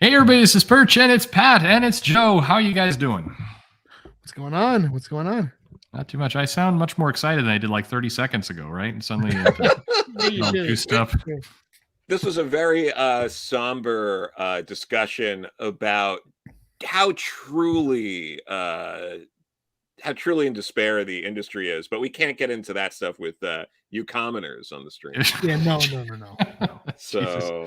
Hey everybody, this is Perch and it's Pat and it's Joe. How you guys doing? What's going on? What's going on? Not too much. I sound much more excited than I did like 30 seconds ago, right? And suddenly do stuff. This was a very somber discussion about how truly in despair the industry is, but we can't get into that stuff with you commoners on the stream. Yeah, no. So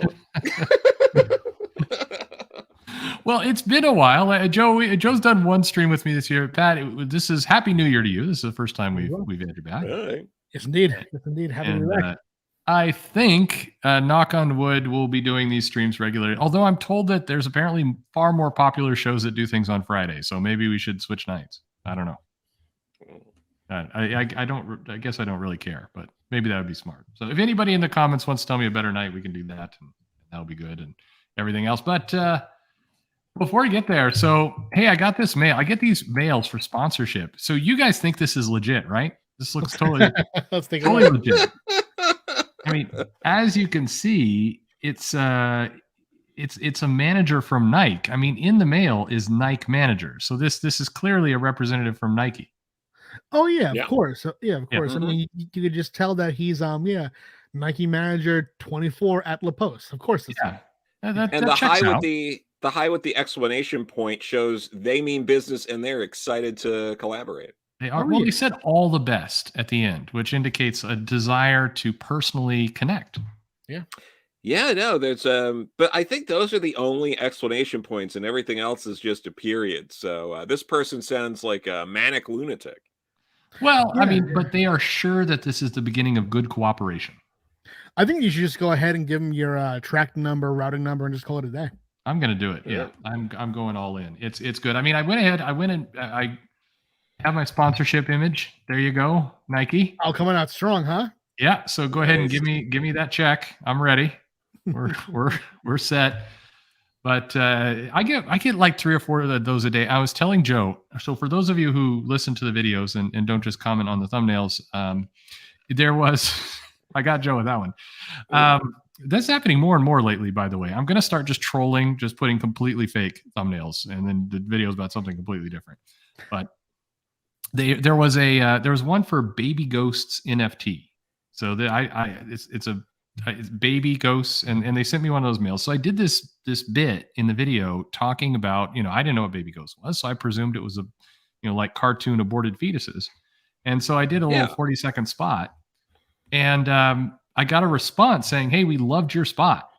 well, it's been a while. Joe's done one stream with me this year. Pat, this is Happy New Year to you. This is the first time we've had you back. right. Yes, indeed. Happy New Year. I think, knock on wood, we'll be doing these streams regularly. Although I'm told that there's apparently far more popular shows that do things on Friday, so maybe we should switch nights. I don't know. I guess I don't really care, but maybe that would be smart. So if anybody in the comments wants to tell me a better night, we can do that, and that'll be good and everything else. But before we get there, so hey, I got this mail. I get these mails for sponsorship. So you guys think this is legit, right? This looks totally legit. I mean, as you can see, it's a manager from Nike. I mean, in the mail is Nike manager. So this is clearly a representative from Nike. Oh yeah, of course. Yeah, of course. Mm-hmm. I mean, you could just tell that he's Nike manager 24 at La Poste. Of course. Yeah. And the high with the exclamation point shows they mean business and they're excited to collaborate. They are. Well, they said all the best at the end, which indicates a desire to personally connect. Yeah. Yeah, no, there's but I think those are the only explanation points, and everything else is just a period. So this person sounds like a manic lunatic. Well, yeah. I mean, but they are sure that this is the beginning of good cooperation. I think you should just go ahead and give them your track number, routing number, and just call it a day. I'm going to do it. Yeah, I'm going all in. It's good. I mean, I went and I have my sponsorship image. There you go, Nike. Oh, coming out strong, huh? Yeah. So go ahead and give me that check. I'm ready. We're set. But I get like 3 or 4 of those a day. I was telling Joe. So for those of you who listen to the videos and don't just comment on the thumbnails, there was. I got Joe with that one. That's happening more and more lately, by the way. I'm going to start just trolling, just putting completely fake thumbnails, and then the videos about something completely different. But there was one for Baby Ghosts NFT. So it's Baby Ghosts, and they sent me one of those mails. So I did this bit in the video talking about, I didn't know what Baby Ghost was, so I presumed it was like cartoon aborted fetuses. And so I did a little 40-second spot, and I got a response saying, "Hey, we loved your spot."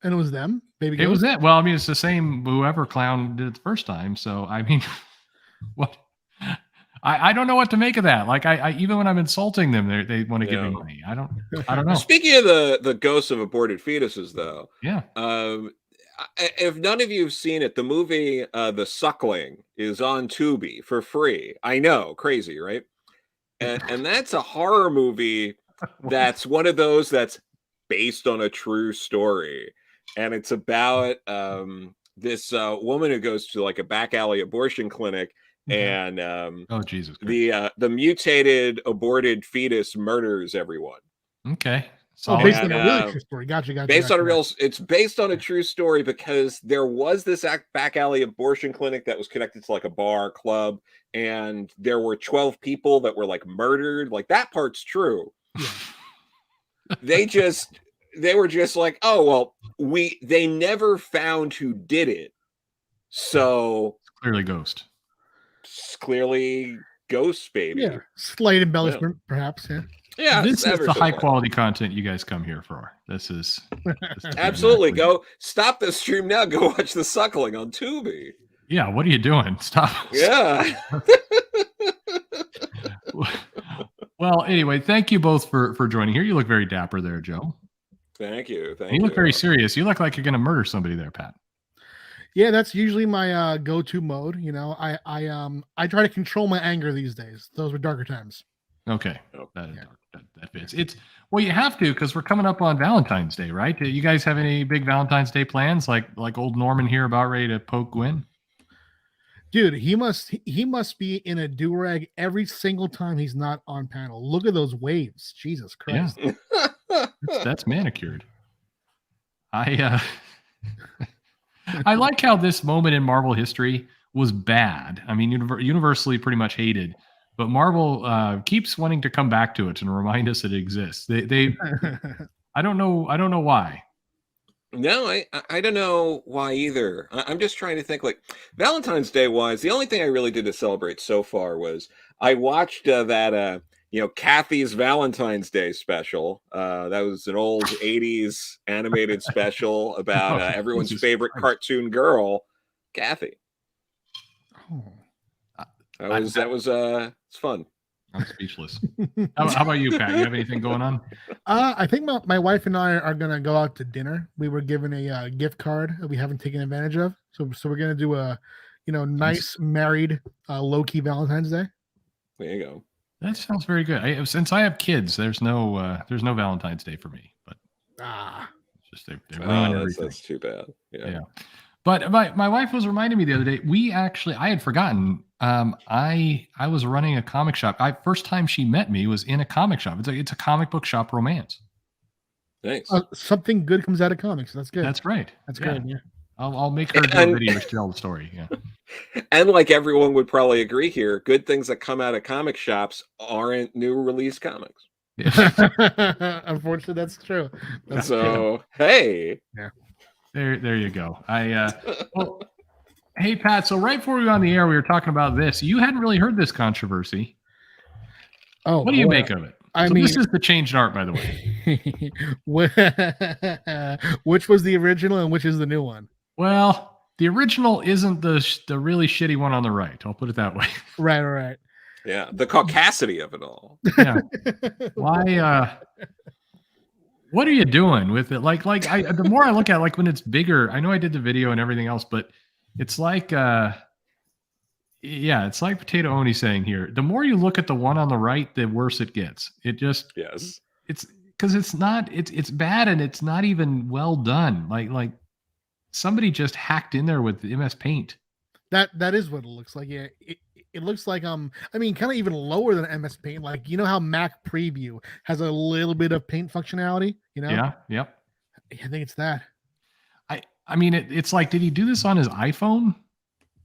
And it was them, Baby Ghost? It was it. Well, I mean, it's the same whoever clown did it the first time. So I mean, what? I don't know what to make of that. Like I even when I'm insulting them, they want to give me money. I don't know. Speaking of the ghosts of aborted fetuses, though, yeah. If none of you have seen it, the movie The Suckling is on Tubi for free. I know, crazy, right? And that's a horror movie that's one of those that's based on a true story. And it's about this woman who goes to like a back alley abortion clinic, and oh Jesus Christ. The mutated aborted fetus murders everyone. Okay. So based on a really true story. Gotcha. It's based on a true story because there was this back alley abortion clinic that was connected to like a bar club, and there were 12 people that were like murdered. Like that part's true. Yeah. they were just like, oh well, they never found who did it. So it's clearly ghost. It's clearly ghost, baby. Yeah. Slight embellishment, perhaps. Yeah. Yeah, this is the high quality content you guys come here for. This is absolutely. Go stop the stream now. Go watch The Suckling on Tubi. Yeah, what are you doing? Stop. Yeah. Well, anyway, thank you both for joining here. You look very dapper there, Joe. Thank you. You look very serious. You look like you're going to murder somebody there, Pat. Yeah, that's usually my go-to mode. I try to control my anger these days. Those were darker times. Okay, that fits. It's well, you have to because we're coming up on Valentine's Day, right? Do you guys have any big Valentine's Day plans, like old Norman here about ready to poke Gwen? Dude, he must be in a do-rag every single time he's not on panel. Look at those waves, Jesus Christ! Yeah. that's manicured. I like how this moment in Marvel history was bad. I mean, universally pretty much hated, but Marvel keeps wanting to come back to it and remind us that it exists. They I don't know why. No, I don't know why either. I'm just trying to think. Like Valentine's Day was the only thing I really did to celebrate so far was I watched that Kathy's Valentine's Day special. That was an old '80s animated special about everyone's Jesus favorite Christ. cartoon girl, Kathy. Oh. That was it's fun. I'm speechless. How about you, Pat? You have anything going on? I think my wife and I are gonna go out to dinner. We were given a gift card that we haven't taken advantage of, so we're gonna do a nice married low-key Valentine's Day. There you go. That sounds very good. Since I have kids, there's no Valentine's Day for me. But it's just they ruin everything. That's too bad. Yeah. But my wife was reminding me the other day. I had forgotten. I was running a comic shop. First time she met me was in a comic shop. It's a comic book shop romance. Thanks. Something good comes out of comics. That's good. That's right. That's good. Yeah. I'll make her do a video to tell the story. Yeah. And like everyone would probably agree here, good things that come out of comic shops aren't new release comics. Unfortunately, that's true. Hey. Yeah. There you go. Well, hey Pat. So right before we were on the air, we were talking about this. You hadn't really heard this controversy. Oh, what do you make of it? I mean, this is the changed art, by the way. Which was the original and which is the new one? Well, the original isn't the really shitty one on the right. I'll put it that way. Right. Yeah, the caucasity of it all. Yeah. Why? What are you doing with it? The more I look at it, like when it's bigger, I know I did the video and everything else, but it's like, it's like Potato Oni saying here. The more you look at the one on the right, the worse it gets. It just, yes, it's because it's bad and it's not even well done. Like somebody just hacked in there with MS Paint. That is what it looks like. Yeah. It looks like kind of even lower than MS Paint. Like how Mac Preview has a little bit of paint functionality. Yeah. Yep. I think it's that. I mean, it's like, did he do this on his iPhone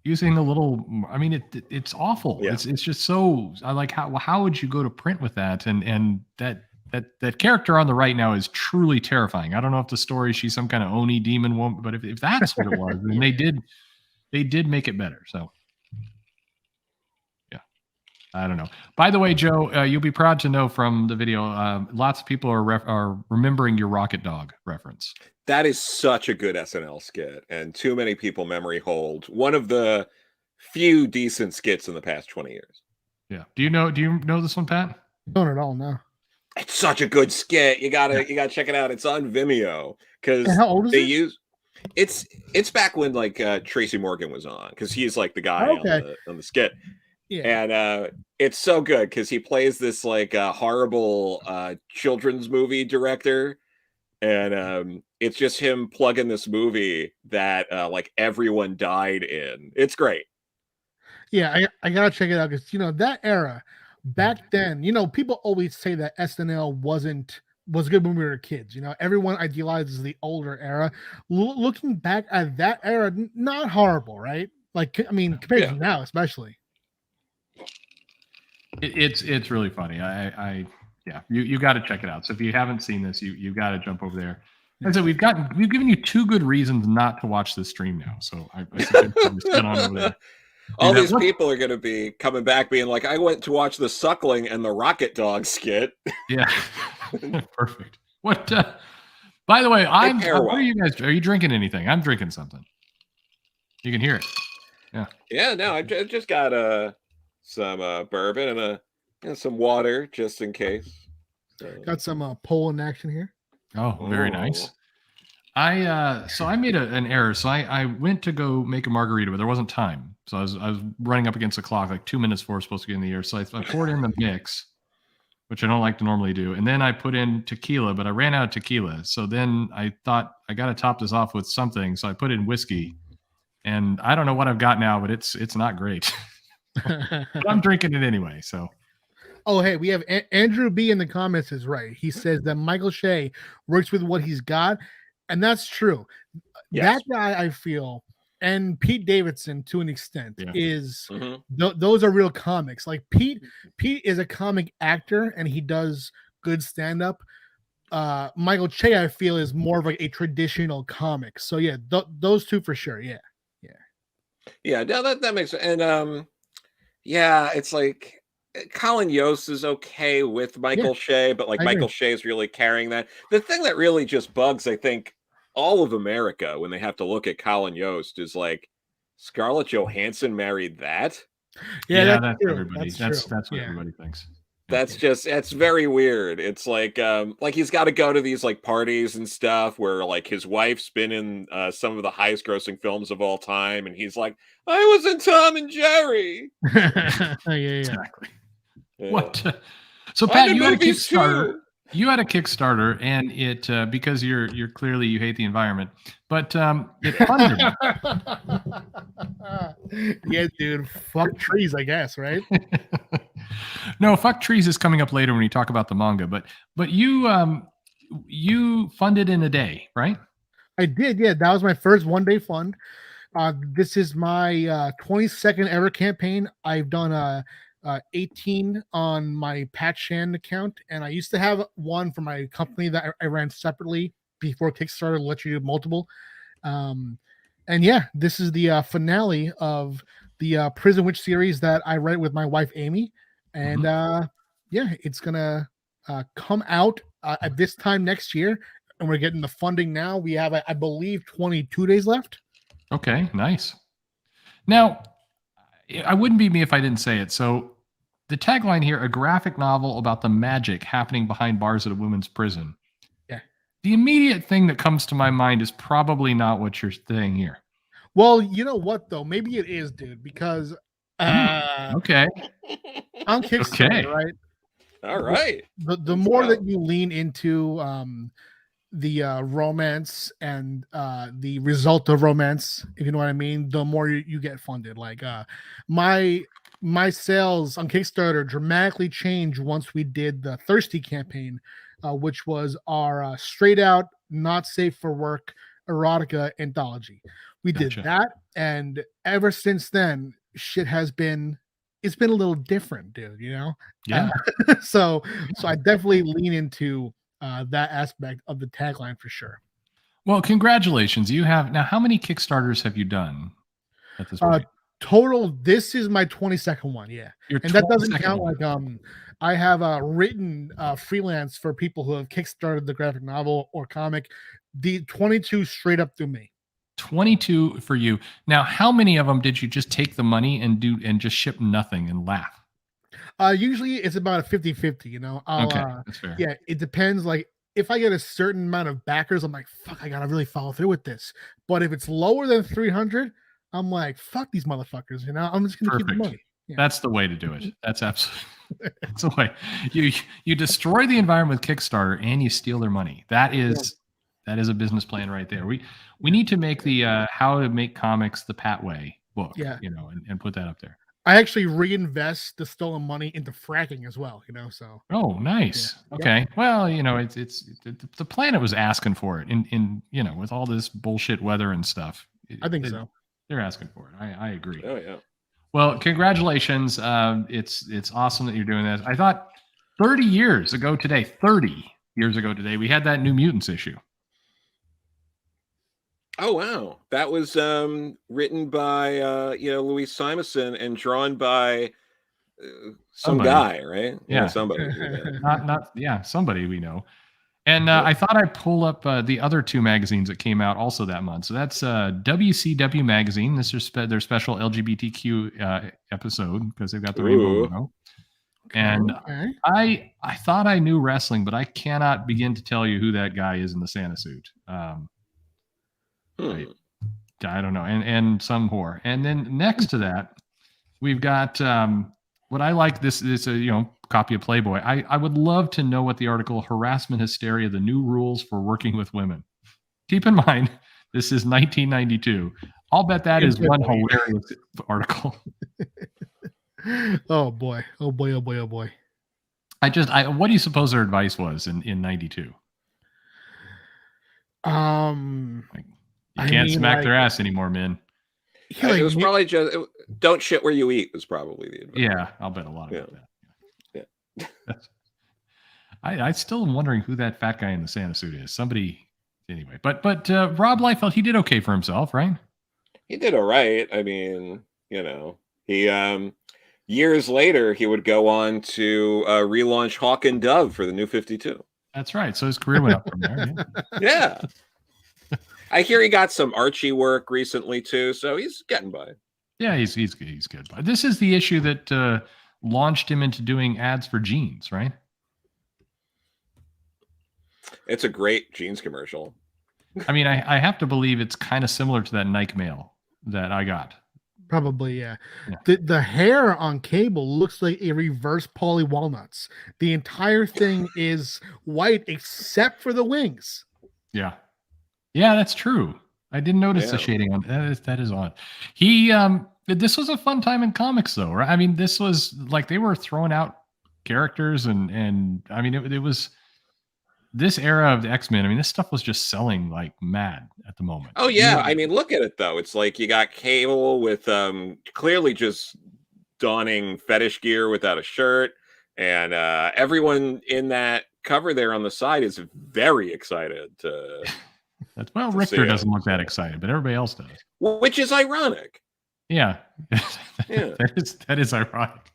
using a little? I mean, it's awful. Yeah. It's just so. I like how would you go to print with that? And that character on the right now is truly terrifying. I don't know if the story she's some kind of Oni demon woman, but if that's what it was, then they did make it better. So. I don't know. By the way, Joe, you'll be proud to know from the video, lots of people are remembering your Rocket Dog reference. That is such a good SNL skit, and too many people memory hold one of the few decent skits in the past 20 years. Yeah. Do you know this one, Pat? Not at all. No. It's such a good skit. You gotta check it out. It's on Vimeo because how old is it? It's back when like Tracy Morgan was on because he's like the guy on the skit. Yeah. And it's so good because he plays this like horrible children's movie director. And it's just him plugging this movie that like everyone died in. It's great. Yeah, I gotta check it out because that era back then, people always say that SNL was good when we were kids. Everyone idealizes the older era. Looking back at that era, not horrible, right? Like compared to now, especially. It's really funny. You got to check it out. So if you haven't seen this, you got to jump over there. And so we've given you two good reasons not to watch this stream now. So I suggest you sit on over there. All these people are going to be coming back being like, I went to watch the Suckling and the Rocket Dog skit. Yeah. Perfect. What, by the way, what are you guys, are you drinking anything? I'm drinking something. You can hear it. Yeah. Yeah, no, I just got some bourbon and some water just in case. Got some pole in action here. Oh, very nice. I made an error. So I went to go make a margarita, but there wasn't time. So I was running up against the clock, like 2 minutes before I was supposed to get in the air. So I poured in the mix, which I don't like to normally do. And then I put in tequila, but I ran out of tequila. So then I thought I got to top this off with something. So I put in whiskey, and I don't know what I've got now, but it's not great. But I'm drinking it anyway. So. Oh, hey, we have Andrew B in the comments is right. He says that Michael Shea works with what he's got. And that's true. That guy, I feel, and Pete Davidson to an extent is those are real comics. Like Pete is a comic actor and he does good stand up. Michael Che, I feel, is more of like a traditional comic. So yeah, those two for sure. Yeah. No, that makes sense. And it's like Colin Yost is okay with Michael Che, but like Michael Che is really carrying that. The thing that really just bugs, I think, all of America when they have to look at Colin Yost is like, Scarlett Johansson married that? Yeah, that's everybody. That's what everybody thinks. That's very weird. It's like he's got to go to these like parties and stuff where like his wife's been in some of the highest grossing films of all time, and he's like, I was in Tom and Jerry. Exactly. Yeah. What? So Pat, you had a Kickstarter. You had a Kickstarter, and it because you're clearly you hate the environment, but it funded. Yeah, dude. Fuck trees, I guess, right? No, fuck trees is coming up later when we talk about the manga, but you funded in a day, right? I did, yeah. That was my first one-day fund. This is my 22nd ever campaign. I've done 18 on my Pat Shan account, and I used to have one for my company that I ran separately before Kickstarter let you do multiple. And yeah, this is the finale of the Prison Witch series that I read with my wife Amy, and it's gonna come out at this time next year, and we're getting the funding now. We have, I believe, 22 days left. Okay, nice. Now, I wouldn't be me if I didn't say it. So the tagline here, a graphic novel about the magic happening behind bars at a women's prison. Yeah. The immediate thing that comes to my mind is probably not what you're saying here. Well, you know what, though? Maybe it is, dude, because okay. On Kickstarter, right? All right. The more that you lean into the romance and the result of romance, if you know what I mean, the more you get funded. Like my sales on Kickstarter dramatically changed once we did the Thirsty campaign, which was our straight out, not safe for work erotica anthology. We did that, and ever since then, shit has been. It's been a little different, dude. You know. Yeah. So I definitely lean into that aspect of the tagline for sure. Well, congratulations. You have now. How many Kickstarters have you done at this point? Total. This is my 22nd one. Yeah, and that doesn't count like I have written freelance for people who have kickstarted the graphic novel or comic. The 22 straight up through me. 22 for you. Now, how many of them did you just take the money and just ship nothing and laugh? Usually it's about a 50-50, you know. Okay, that's fair. Yeah, it depends. Like if I get a certain amount of backers, I'm like, fuck, I gotta really follow through with this. But if it's lower than 300, I'm like, fuck these motherfuckers, you know. I'm just gonna keep the money. Yeah. That's the way to do it. That's absolutely that's the way. You destroy the environment with Kickstarter and you steal their money. That is a business plan right there. We need to make the How to Make Comics the Pat Way book, you know, and put that up there. I actually reinvest the stolen money into fracking as well, you know. So nice. Yeah. Okay. Well, you know, it's the planet was asking for it in you know, with all this bullshit weather and stuff. I think so. They're asking for it. I agree. Oh yeah. Well, congratulations. It's awesome that you're doing this. I thought 30 years ago today, we had that New Mutants issue. Oh wow, that was written by Louise Simonson and drawn by some guy, right? Yeah, somebody. Somebody we know. And I thought I'd pull up the other two magazines that came out also that month. So that's WCW magazine. This is their special LGBTQ episode because they've got the rainbow logo. And I thought I knew wrestling, but I cannot begin to tell you who that guy is in the Santa suit. I don't know, and some whore. And then next to that, we've got what I like. This is a copy of Playboy. I would love to know what the article "Harassment Hysteria: The New Rules for Working with Women." Keep in mind, this is 1992. I'll bet that is one hilarious article. Oh boy! Oh boy! Oh boy! Oh boy! What do you suppose their advice was in 92? You can't smack their ass anymore, man. It was probably just don't shit where you eat was probably the advice. Yeah, I'll bet a lot about that. Yeah. I still am wondering who that fat guy in the Santa suit is. Somebody, anyway. But Rob Liefeld, he did okay for himself, right? He did all right. I mean, he years later he would go on to relaunch Hawk and Dove for the New 52. That's right. So his career went up from there. Yeah. I hear he got some Archie work recently too, so he's getting by. Yeah, he's good. But this is the issue that launched him into doing ads for jeans, right? It's a great jeans commercial. I mean, I have to believe it's kind of similar to that Nike mail that I got. Probably, yeah. The hair on Cable looks like a reverse Paulie Walnuts. The entire thing is white except for the wings. Yeah. Yeah, that's true. I didn't notice the shading on that is odd. This was a fun time in comics though, right? I mean, this was like they were throwing out characters and I mean it was this era of the X-Men. I mean, this stuff was just selling like mad at the moment. Oh yeah, I mean, look at it though. It's like you got Cable with clearly just donning fetish gear without a shirt, and everyone in that cover there on the side is very excited to. Well, Richter doesn't look that excited, but everybody else does. Which is ironic. Yeah. That is ironic.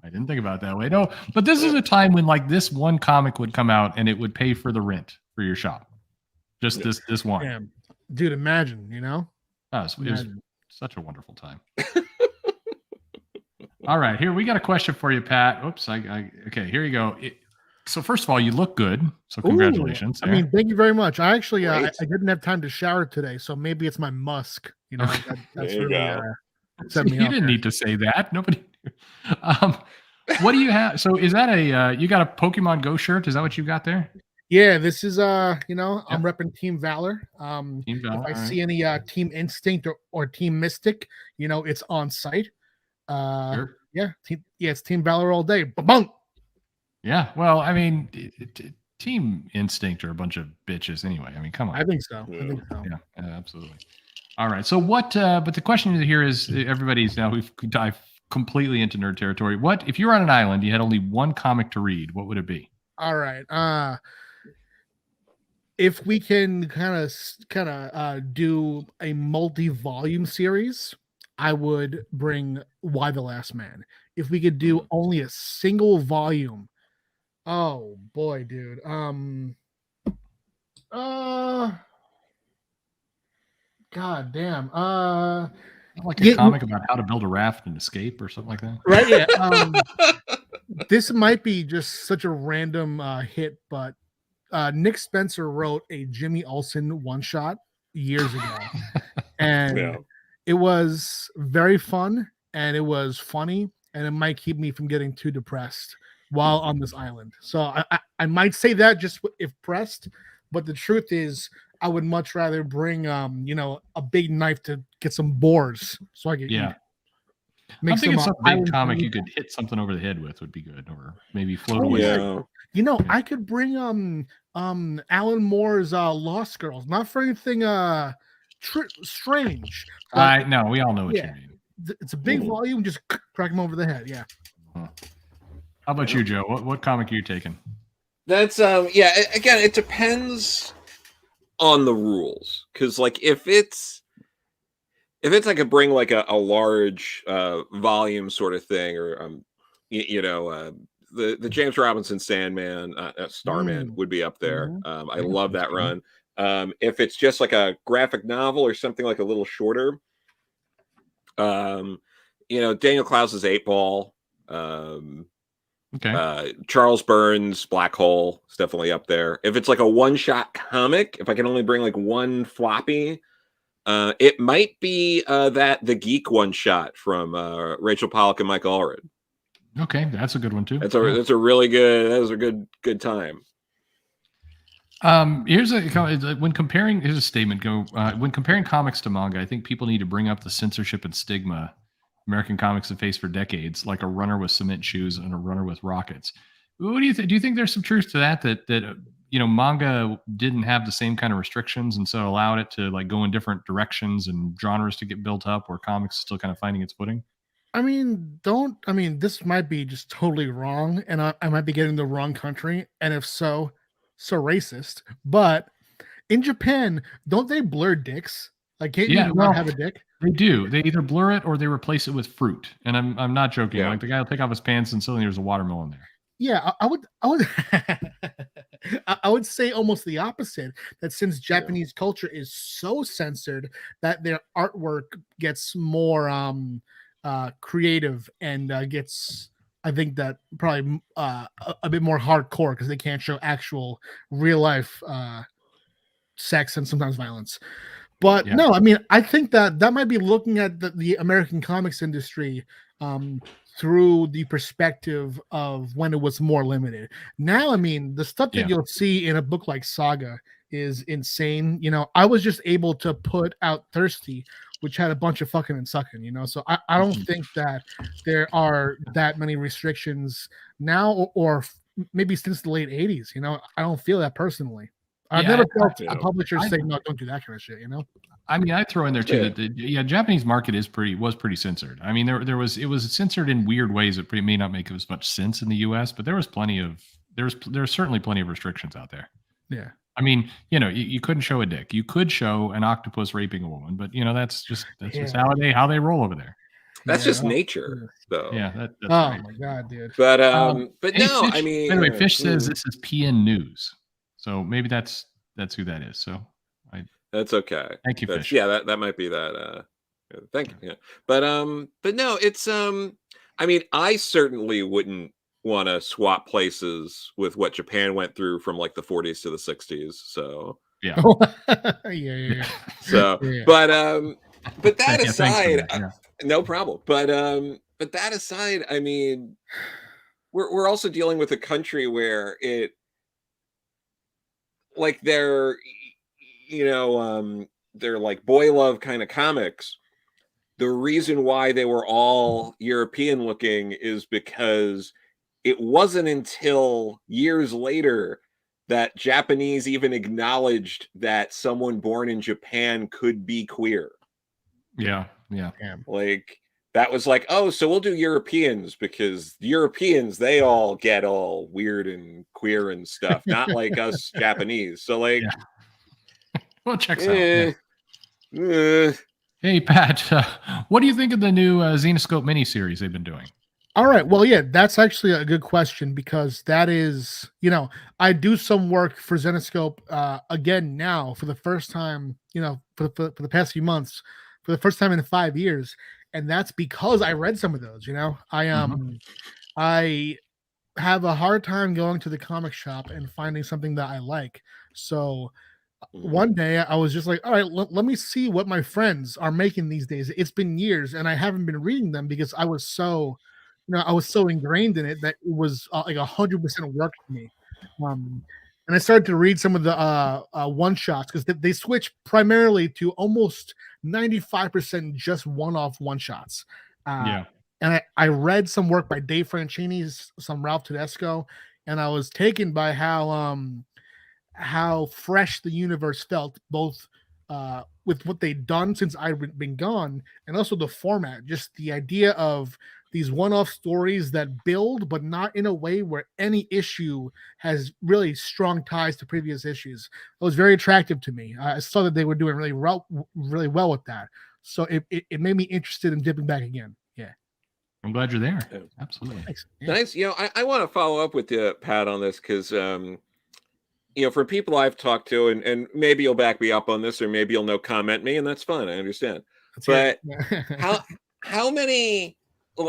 I didn't think about it that way. No, but this is a time when like this one comic would come out and it would pay for the rent for your shop. Just this one. Damn. Dude, imagine, it was such a wonderful time. All right, here we got a question for you, Pat. Oops, okay, here you go. So first of all, you look good. So congratulations. I mean, thank you very much. I actually I didn't have time to shower today, so maybe it's my musk. That's really set me you didn't need to say that. Nobody. What do you have? So is that you got a Pokemon Go shirt? Is that what you got there? Yeah, this is I'm repping Team Valor. Team Valor, if I see any Team Instinct or Team Mystic, it's on site. Sure. Yeah, it's Team Valor all day. Ba-bunk! Yeah, well, I mean, Team Instinct are a bunch of bitches anyway. I mean, come on. I think so. Yeah, absolutely. All right. So what? But the question here is, everybody's now we've dived completely into nerd territory. What if you're on an island, you had only one comic to read? What would it be? All right. If we can kind of do a multi-volume series, I would bring Why the Last Man. If we could do only a single volume. Oh boy, dude. God damn. Like a comic about how to build a raft and escape or something like that. Right, yeah. This might be just such a random hit, but Nick Spencer wrote a Jimmy Olsen one-shot years ago. And it was very fun and it was funny, and it might keep me from getting too depressed while on this island. So I might say that just if pressed, but the truth is I would much rather bring a big knife to get some boars so I can eat. I'm thinking some big comic you could hit something over the head with would be good, or maybe float away. Yeah. I could bring Alan Moore's Lost Girls, not for anything strange. No, we all know what you mean. It's a big volume, just crack them over the head. Yeah. How about you, Joe? What comic are you taking? That's again, it depends on the rules, because like if it's I could bring like a large volume sort of thing, or the James Robinson Sandman Starman would be up there. I love that run. If it's just like a graphic novel or something like a little shorter, Daniel Klaus's 8 Ball, Charles Burns' Black Hole is definitely up there. If it's like a one-shot comic, if I can only bring like one floppy, it might be the Geek one-shot from Rachel Pollack and Mike Allred. Okay, that's a good one too. That's a really good. That was a good time. Here's a statement. When comparing comics to manga, I think people need to bring up the censorship and stigma American comics have faced for decades, like a runner with cement shoes and a runner with rockets. What do you think? Do you think there's some truth to that manga didn't have the same kind of restrictions, and so allowed it to like go in different directions and genres to get built up, where comics is still kind of finding its footing. This might be just totally wrong, and I might be getting the wrong country, and if so, so racist. But in Japan, don't they blur dicks? Like, can't you not have a dick? They do. They either blur it or they replace it with fruit. And I'm not joking. Yeah. Like the guy will take off his pants and suddenly there's a watermelon there. Yeah, I would I would say almost the opposite, that since Japanese culture is so censored that their artwork gets more creative and gets, I think, that probably a bit more hardcore because they can't show actual real life sex and sometimes violence. But no, I mean, I think that might be looking at the American comics industry through the perspective of when it was more limited. Now, I mean, the stuff that you'll see in a book like Saga is insane. I was just able to put out Thirsty, which had a bunch of fucking and sucking, so I don't think that there are that many restrictions now, or maybe since the late 80s. I don't feel that personally. I've never felt a publisher say, no, don't do that kind of shit, I mean, I throw in there too that the Japanese market was pretty censored. I mean, it was censored in weird ways that may not make as much sense in the US, but there's certainly plenty of restrictions out there. Yeah. I mean, you couldn't show a dick. You could show an octopus raping a woman, but that's just how they roll over there. That's just nature, though. Yeah. That's right. My God, dude. But hey, no, Fish, I mean. By the way, Fish says this is PN News, so maybe that's who that is. So that's okay. Thank you, Fish. Yeah, that might be that. Thank you. Yeah. But no, it's I mean, I certainly wouldn't want to swap places with what Japan went through from like the 40s to the 60s. So yeah. Yeah. So, but that aside, no problem. But that aside, I mean, we're also dealing with a country where it, like, they're like boy love kind of comics. The reason why they were all European looking is because it wasn't until years later that Japanese even acknowledged that someone born in Japan could be queer. Yeah. Like, that was like, oh, so we'll do Europeans because Europeans, they all get all weird and queer and stuff, not like us Japanese. So like, well, checks out. Hey, Pat, what do you think of the new Xenoscope miniseries they've been doing? All right. Well, yeah, that's actually a good question because that is, I do some work for Censorship again now for the first time, for the past few months, for the first time in 5 years, and that's because I read some of those. I have a hard time going to the comic shop and finding something that I like. So one day I was just like, all right, let me see what my friends are making these days. It's been years and I haven't been reading them because I was so ingrained in it that it was like 100% work for me. And I started to read some of the one shots because they switch primarily to almost 95% just one-off one shots. And I read some work by Dave Franchini, some Ralph Tedesco, and I was taken by how fresh the universe felt, both with what they'd done since I'd been gone, and also the format, just the idea of these one-off stories that build, but not in a way where any issue has really strong ties to previous issues. It was very attractive to me. I saw that they were doing really well with that. So it made me interested in dipping back again. Yeah. I'm glad you're there. Absolutely. Thanks. Yeah. Nice. I want to follow up with you, Pat, on this because, for people I've talked to, and maybe you'll back me up on this, or maybe you'll comment me, and that's fine. I understand. But how many,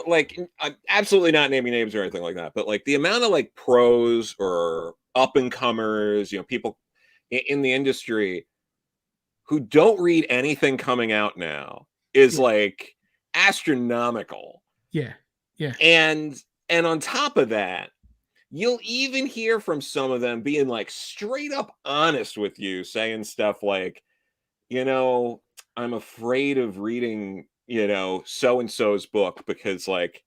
like, I'm absolutely not naming names or anything like that, but like the amount of like pros or up and comers, people in the industry who don't read anything coming out now is like astronomical. Yeah. And on top of that, you'll even hear from some of them being like straight up honest with you, saying stuff like, I'm afraid of reading, so-and-so's book because like,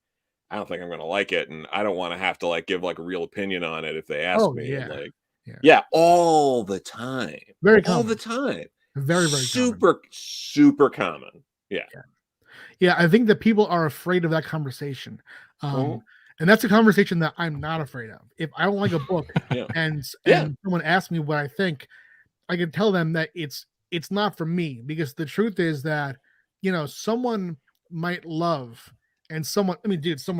I don't think I'm going to like it. And I don't want to have to like give like a real opinion on it if they ask me. Yeah. Like, Yeah, all the time. Very all common. the time. Very, very common. Super common. Yeah. Yeah, I think that people are afraid of that conversation. And that's a conversation that I'm not afraid of. If I don't like a book Yeah. and Yeah. someone asks me what I think, I can tell them that it's not for me, because the truth is that, you know, someone might love, and someone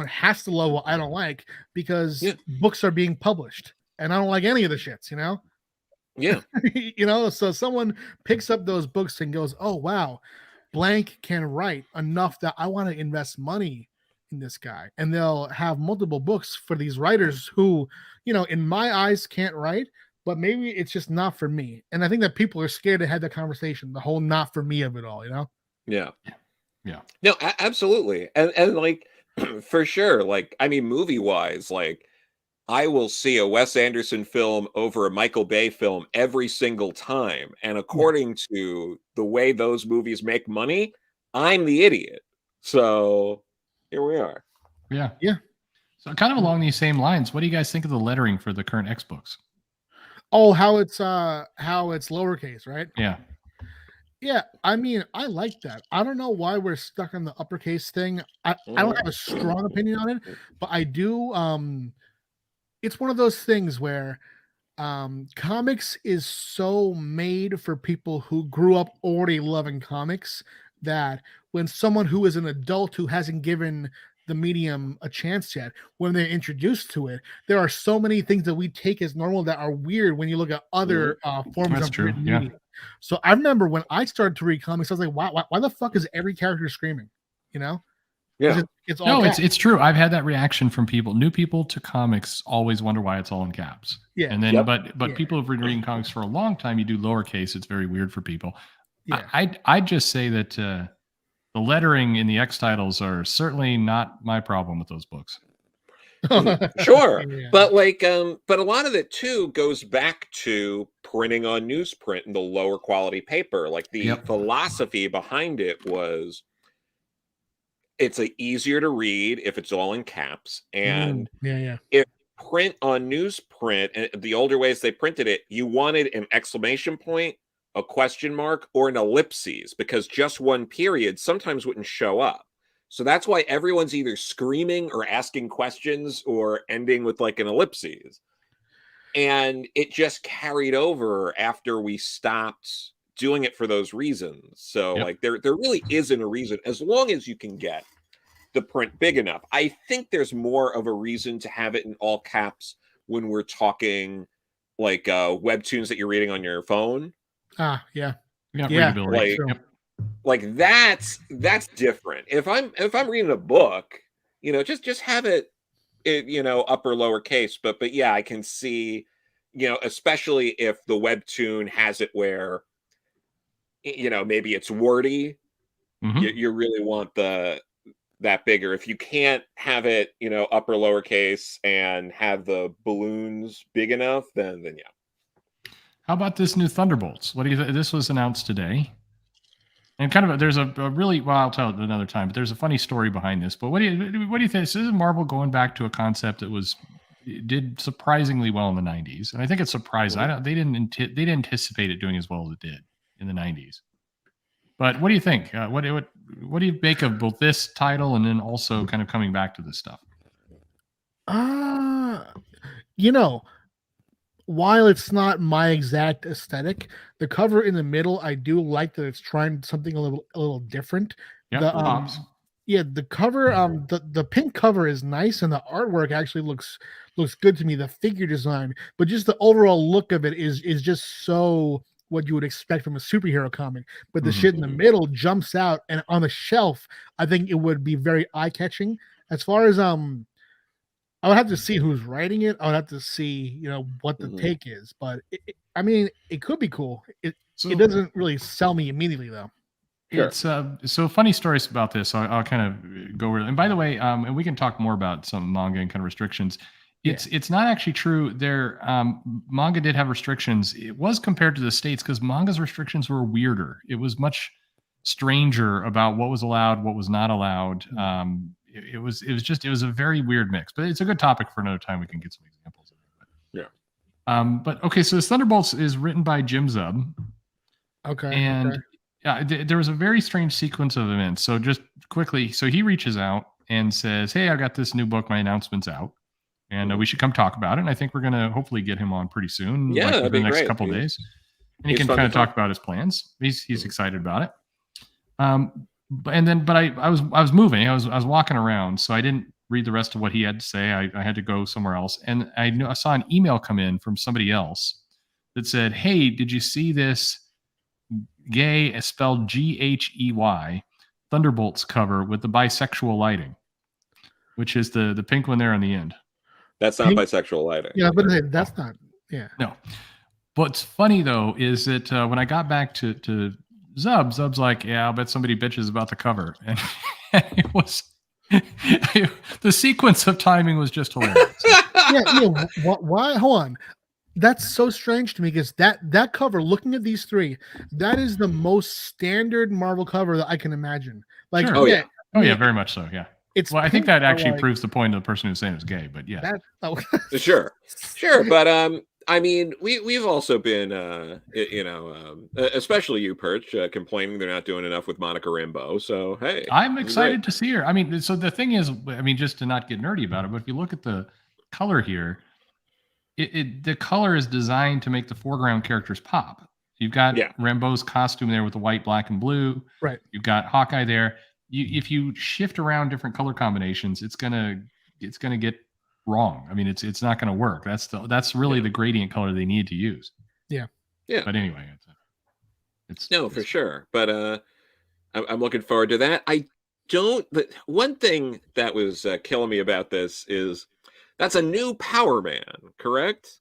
has to love what I don't like, because books are being published and I don't like any of the shits, you know? Yeah. You know, so someone picks up those books and goes, "Oh wow, blank can write enough that I want to invest money in this guy." And they'll have multiple books for these writers who, you know, in my eyes can't write, but maybe it's just not for me. And I think that people are scared to have that conversation, the whole not for me of it all, you know? Yeah. Yeah. No, absolutely. And like for sure, like, I mean, movie wise, like, I will see a Wes Anderson film over a Michael Bay film every single time. And according to the way those movies make money, I'm the idiot. So here we are. Yeah. Yeah. So kind of along these same lines, what do you guys think of the lettering for the current X books? Oh, how it's lowercase, right? Yeah. Yeah, I mean, I like that. I don't know why we're stuck on the uppercase thing. I don't have a strong opinion on it, but I do. It's one of those things where comics is so made for people who grew up already loving comics, that when someone who is an adult who hasn't given the medium a chance yet, when they're introduced to it, there are so many things that we take as normal that are weird when you look at other forms That's of true. written Yeah. media. So I remember when I started to read comics, I was like, why the fuck is every character screaming? You know? Yeah. It's all No, caps. it's true. I've had that reaction from people. New people to comics always wonder why it's all in caps. Yeah. And then, but Yeah. people who've been reading comics for a long time, you do lowercase. It's very weird for people. Yeah. I'd just say that the lettering in the X titles are certainly not my problem with those books. Sure. Yeah. But like but a lot of it too goes back to printing on newsprint and the lower quality paper. Like the philosophy behind it was it's easier to read if it's all in caps. And Yeah. if print on newsprint, and the older ways they printed it, you wanted an exclamation point, a question mark, or an ellipses, because just one period sometimes wouldn't show up. So that's why everyone's either screaming or asking questions or ending with like an ellipses. And it just carried over after we stopped doing it for those reasons. So like there really isn't a reason, as long as you can get the print big enough. I think there's more of a reason to have it in all caps when we're talking like webtoons that you're reading on your phone. Yeah. Readability. Like that's different. If I'm reading a book, you know, just have it, you know, upper lower case. But yeah, I can see, you know, especially if the webtoon has it where, you know, maybe it's wordy. You really want that bigger. If you can't have it, you know, upper lowercase and have the balloons big enough, then yeah. How about this new Thunderbolts? What do you? This was announced today, and kind of there's a really, well, I'll tell it another time. But there's a funny story behind this. But what do you think? This is Marvel going back to a concept that did surprisingly well in the '90s, and I think it's surprising. They didn't anticipate it doing as well as it did in the '90s. But what do you think? What do you make of both this title and then also kind of coming back to this stuff? You know, while it's not my exact aesthetic, the cover in the middle, I do like that it's trying something a little different. Yeah, the cover, the pink cover is nice, and the artwork actually looks good to me. The figure design, but just the overall look of it is just so what you would expect from a superhero comic. But the shit in the middle jumps out, and on the shelf, I think it would be very eye catching. As far as I would have to see who's writing it. I would have to see, you know, what the take is. But I mean, it could be cool. It doesn't really sell me immediately, though. Sure. It's so funny stories about this. I'll kind of go over. And by the way, and we can talk more about some manga and kind of restrictions. It's not actually true. There, manga did have restrictions. It was compared to the States because manga's restrictions were weirder. It was much stranger about what was allowed, what was not allowed. It was a very weird mix, but it's a good topic for another time. We can get some examples of it. Yeah. But okay, so Thunderbolts is written by Jim Zub, Okay. and there was a very strange sequence of events. So just quickly, so he reaches out and says, "Hey, I got this new book. My announcement's out, and we should come talk about it." And I think we're gonna hopefully get him on pretty soon, Yeah, like that'd within be the next great. couple of days, and he he's can fun kind to of talk. talk about his plans. He's excited about it. But I was moving. I was walking around, so I didn't read the rest of what he had to say. I had to go somewhere else, and I saw an email come in from somebody else that said, "Hey, did you see this gay spelled Ghey Thunderbolts cover with the bisexual lighting, which is the pink one there on the end?" That's not bisexual lighting. Yeah, but that's not. Yeah. No. What's funny though is that when I got back to Zub's like, "Yeah, I'll bet somebody bitches about the cover," and it was the sequence of timing was just hilarious. Yeah. Why? Hold on. That's so strange to me because that cover, looking at these three, that is the most standard Marvel cover that I can imagine. Like, Sure. Oh yeah. Very much so. Yeah. It's Well, I think pink, that but, actually like, proves the point of the person who's saying it's gay, but yeah. Sure. But I mean, we've also been, especially you, Perch, complaining they're not doing enough with Monica Rambeau. So hey, I'm excited to see her. I mean, so the thing is, I mean, just to not get nerdy about it, but if you look at the color here, the color is designed to make the foreground characters pop. You've got Rambeau's costume there with the white, black, and blue. Right. You've got Hawkeye there. If you shift around different color combinations, it's gonna get wrong. I mean, it's not gonna work. That's really the gradient color they need to use. Yeah. But anyway, it's for sure. But I'm looking forward to that. But one thing that was killing me about this is that's a new Power Man, correct?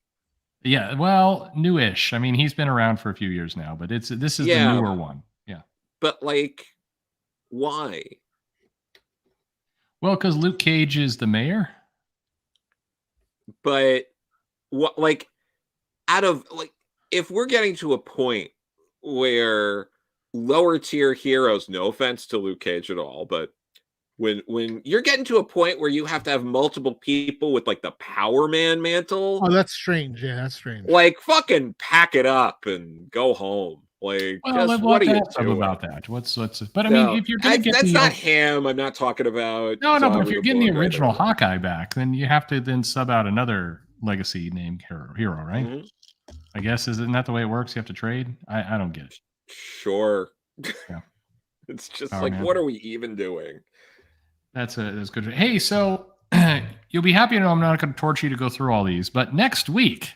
Yeah, well, newish. I mean, he's been around for a few years now, but this is the newer one. Yeah. But like, why? Well, because Luke Cage is the mayor. But what, like, out of like, if we're getting to a point where lower tier heroes, no offense to Luke Cage at all, but when you're getting to a point where you have to have multiple people with like the Power Man mantle, oh, that's strange. Yeah, that's strange. Like, fucking pack it up and go home. Like, well, what are you doing about that? What's? But I mean, if you're gonna get that's not him. I'm not talking about. No, but if you're getting the original Hawkeye back, then you have to then sub out another legacy named hero, right? Mm-hmm. I guess isn't that the way it works? You have to trade. I don't get it. Sure. Yeah. It's just what are we even doing? That's good. Hey, so you'll be happy to know I'm not going to torture you to go through all these, but next week,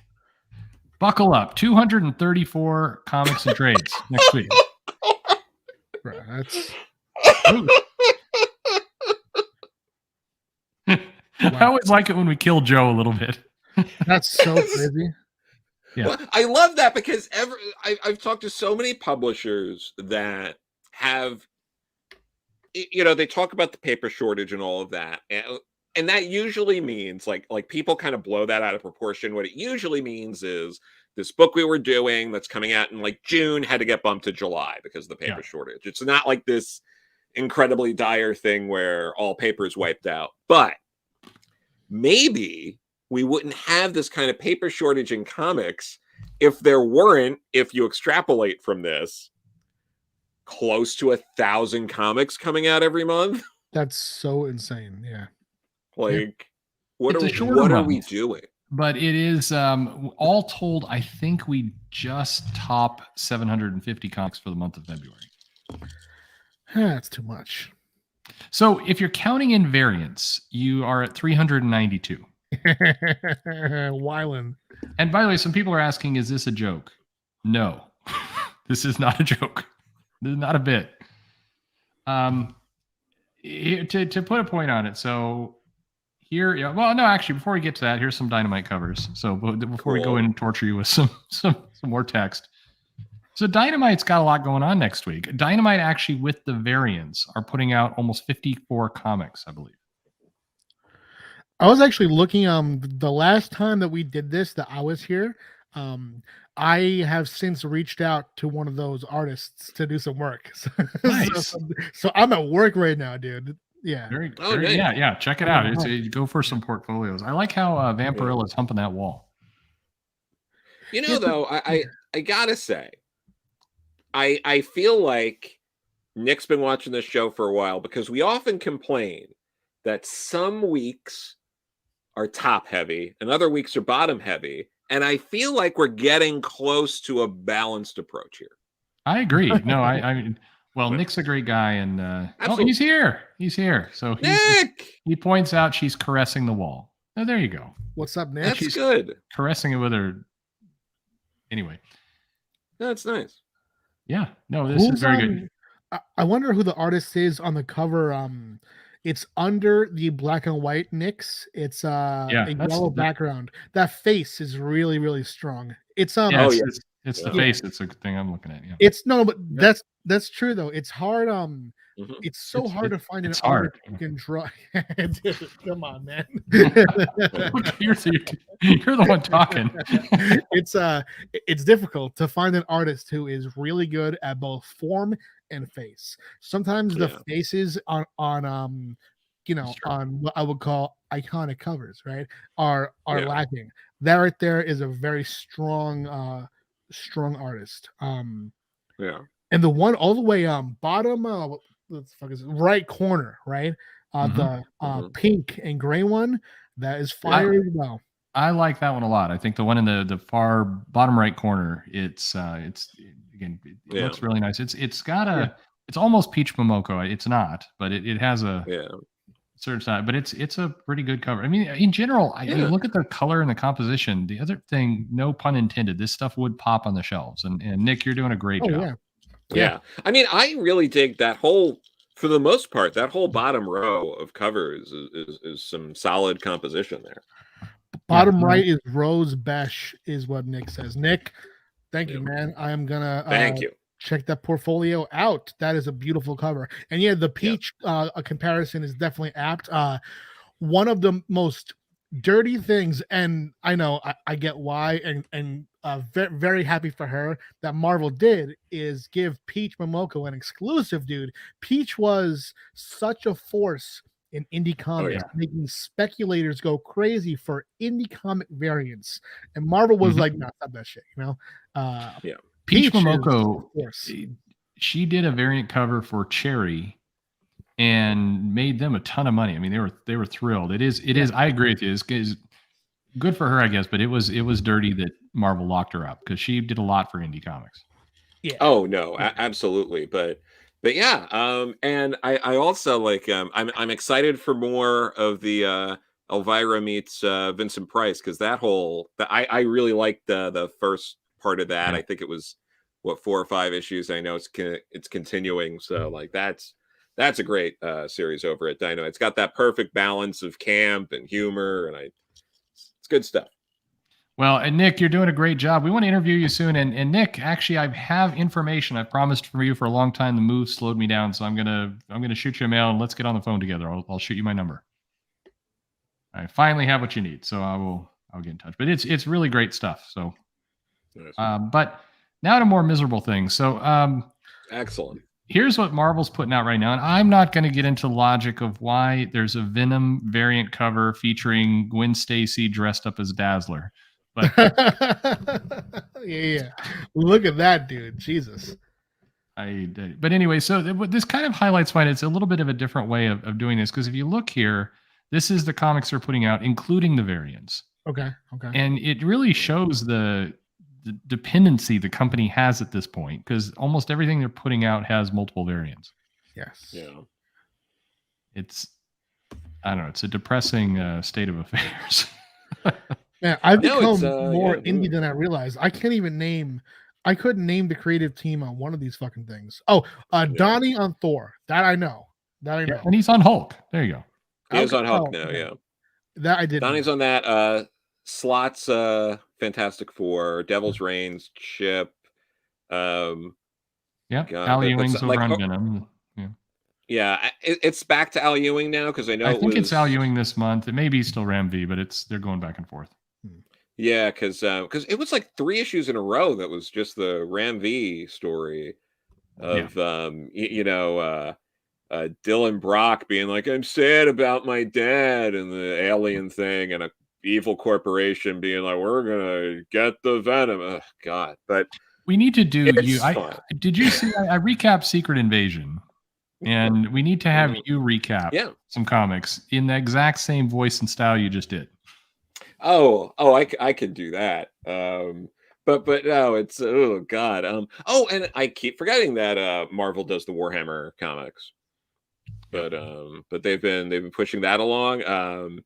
buckle up, 234 comics and trades next week. Bro, that's... I always like it when we kill Joe a little bit. That's so crazy. Yeah, well, I love that because I've talked to so many publishers that have, they talk about the paper shortage and all of that, and that usually means like people kind of blow that out of proportion. What it usually means is this book we were doing that's coming out in like June had to get bumped to July because of the paper shortage. It's not like this incredibly dire thing where all paper is wiped out, but maybe we wouldn't have this kind of paper shortage in comics if there weren't, if you extrapolate from this, close to 1,000 comics coming out every month. That's so insane. Yeah. Like, what are we doing? But it is, all told, I think we just top 750 comics for the month of February. That's too much. So if you're counting in variants, you are at 392. Wyland. And by the way, some people are asking, is this a joke? No, this is not a joke. This is not a bit. To put a point on it, so here, well, no, actually, before we get to that, here's some Dynamite covers. So before we go in and torture you with some more text. So Dynamite's got a lot going on next week. Dynamite actually, with the variants, are putting out almost 54 comics, I believe. I was actually looking the last time that we did this, that I was here. I have since reached out to one of those artists to do some work. Nice. So I'm at work right now, dude. Yeah. Nice. Yeah. Check it out. Go for some portfolios. I like how Vampirilla is humping that wall. You know, though, I gotta say, I feel like Nick's been watching this show for a while because we often complain that some weeks are top heavy and other weeks are bottom heavy. And I feel like we're getting close to a balanced approach here. I agree. No, I mean, well, Nick's a great guy, and he's here. He's here. So he points out she's caressing the wall. Oh, there you go. What's up, Nick? That's good. Caressing it with her. Anyway, that's nice. Yeah. No, this is very good. I wonder who the artist is on the cover. It's under the black and white Knicks. It's a yellow background. That face is really, really strong. It's it's the face. It's a thing I'm looking at. Yeah. It's but that's true though. It's hard. It's so hard to find an artist who can draw. Dude, come on, man. you're the one talking. It's difficult to find an artist who is really good at both form and face. Sometimes the faces on on what I would call iconic covers, right, are lacking. That right there is a very strong artist. And the one all the way bottom what the fuck is it? Right corner, right? The pink and gray one, that is fire as well. I like that one a lot. I think the one in the far bottom right corner, it looks really nice. It's got it's almost peach Momoko. It's not, but it has a certain side, but it's a pretty good cover. I mean, in general, I look at the color and the composition. The other thing, no pun intended, this stuff would pop on the shelves. And Nick, you're doing a great job. Yeah. I mean, I really dig that for the most part, that whole bottom row of covers is some solid composition there. Bottom right is Rose Besh, is what Nick says. Nick, thank you, man. I am gonna thank you. Check that portfolio out. That is a beautiful cover. And the peach a comparison is definitely apt. One of the most dirty things, and I know I get why, and very, very happy for her that Marvel did, is give Peach Momoko an exclusive, dude. Peach was such a force in indie comics, making speculators go crazy for indie comic variants, and Marvel was like, "No, stop that shit," Peach Momoko, she did a variant cover for Cherry and made them a ton of money. I mean, they were thrilled. It is. I agree with you. It's good for her, I guess, but it was dirty that Marvel locked her up because she did a lot for indie comics. Yeah. Oh no, absolutely. But yeah. And I also like. I'm excited for more of the Elvira meets Vincent Price, because I really liked the first part of that. I think it was 4 or 5 issues. I know it's continuing, so like that's a great series over at Dino. It's got that perfect balance of camp and humor, and it's good stuff. Well, and Nick, you're doing a great job. We want to interview you soon. And Nick, actually, I have information I promised for you for a long time. The move slowed me down, so I'm gonna shoot you a mail and let's get on the phone together. I'll shoot you my number. I finally have what you need, so I'll get in touch. But it's really great stuff. So. But now to more miserable things. So excellent. Here's what Marvel's putting out right now, and I'm not going to get into logic of why there's a Venom variant cover featuring Gwen Stacy dressed up as Dazzler. But yeah, look at that, dude. Jesus. But anyway, so this kind of highlights why it's a little bit of a different way of doing this, because if you look here, this is the comics they're putting out, including the variants. Okay. And it really shows the dependency the company has at this point, because almost everything they're putting out has multiple variants. Yes. Yeah. It's a depressing state of affairs. Man, I've become more indie than I realized. I couldn't name the creative team on one of these fucking things. Donnie on Thor. That I know. Yeah, and he's on Hulk. There you go. He's on Hulk now, yeah. That I did. Donnie's on that. Slots Fantastic Four, Devil's Reigns, Chip. Al Ewing's over on Venom. Yeah, it's back to Al Ewing now, because I know it's Al Ewing this month. It may be still Ram V, but they're going back and forth. Yeah, because it was like 3 issues in a row that was just the Ram V story of Dylan Brock being like, "I'm sad about my dad," and the alien thing, and a evil corporation being like, we're gonna get the Venom. Oh, God, but we need to do it's fun. Did you see? I recapped Secret Invasion, and we need to have you recap some comics in the exact same voice and style you just did. I could do that. But no, it's oh God. And I keep forgetting that Marvel does the Warhammer comics. But they've been pushing that along.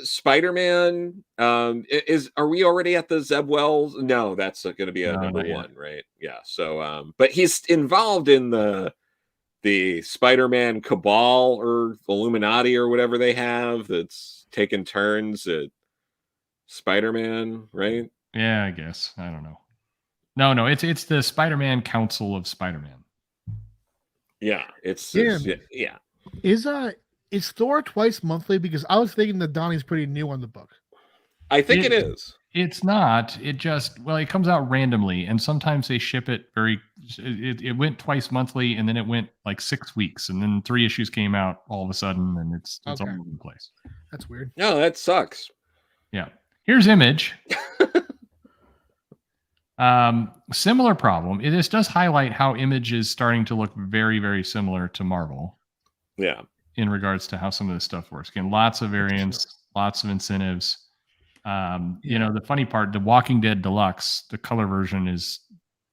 Spider-Man are we already at the Zeb Wells? No, that's going to be a number one, right? Yeah. So but he's involved in the Spider-Man cabal or Illuminati or whatever they have that's taken turns at Spider-Man, right? Yeah, I guess. I don't know. No, it's the Spider-Man Council of Spider-Man. Yeah, it's yeah. Is Thor twice monthly? Because I was thinking that Donnie's pretty new on the book. I think it is. It's not. It just it comes out randomly, and sometimes they ship it it went twice monthly, and then it went like 6 weeks, and then 3 issues came out all of a sudden, and it's all over the place. That's weird. No, that sucks. Yeah. Here's Image. Similar problem. This does highlight how Image is starting to look very, very similar to Marvel. Yeah. In regards to how some of this stuff works. Again, lots of variants, lots of incentives. You know, the funny part, the Walking Dead Deluxe, the color version is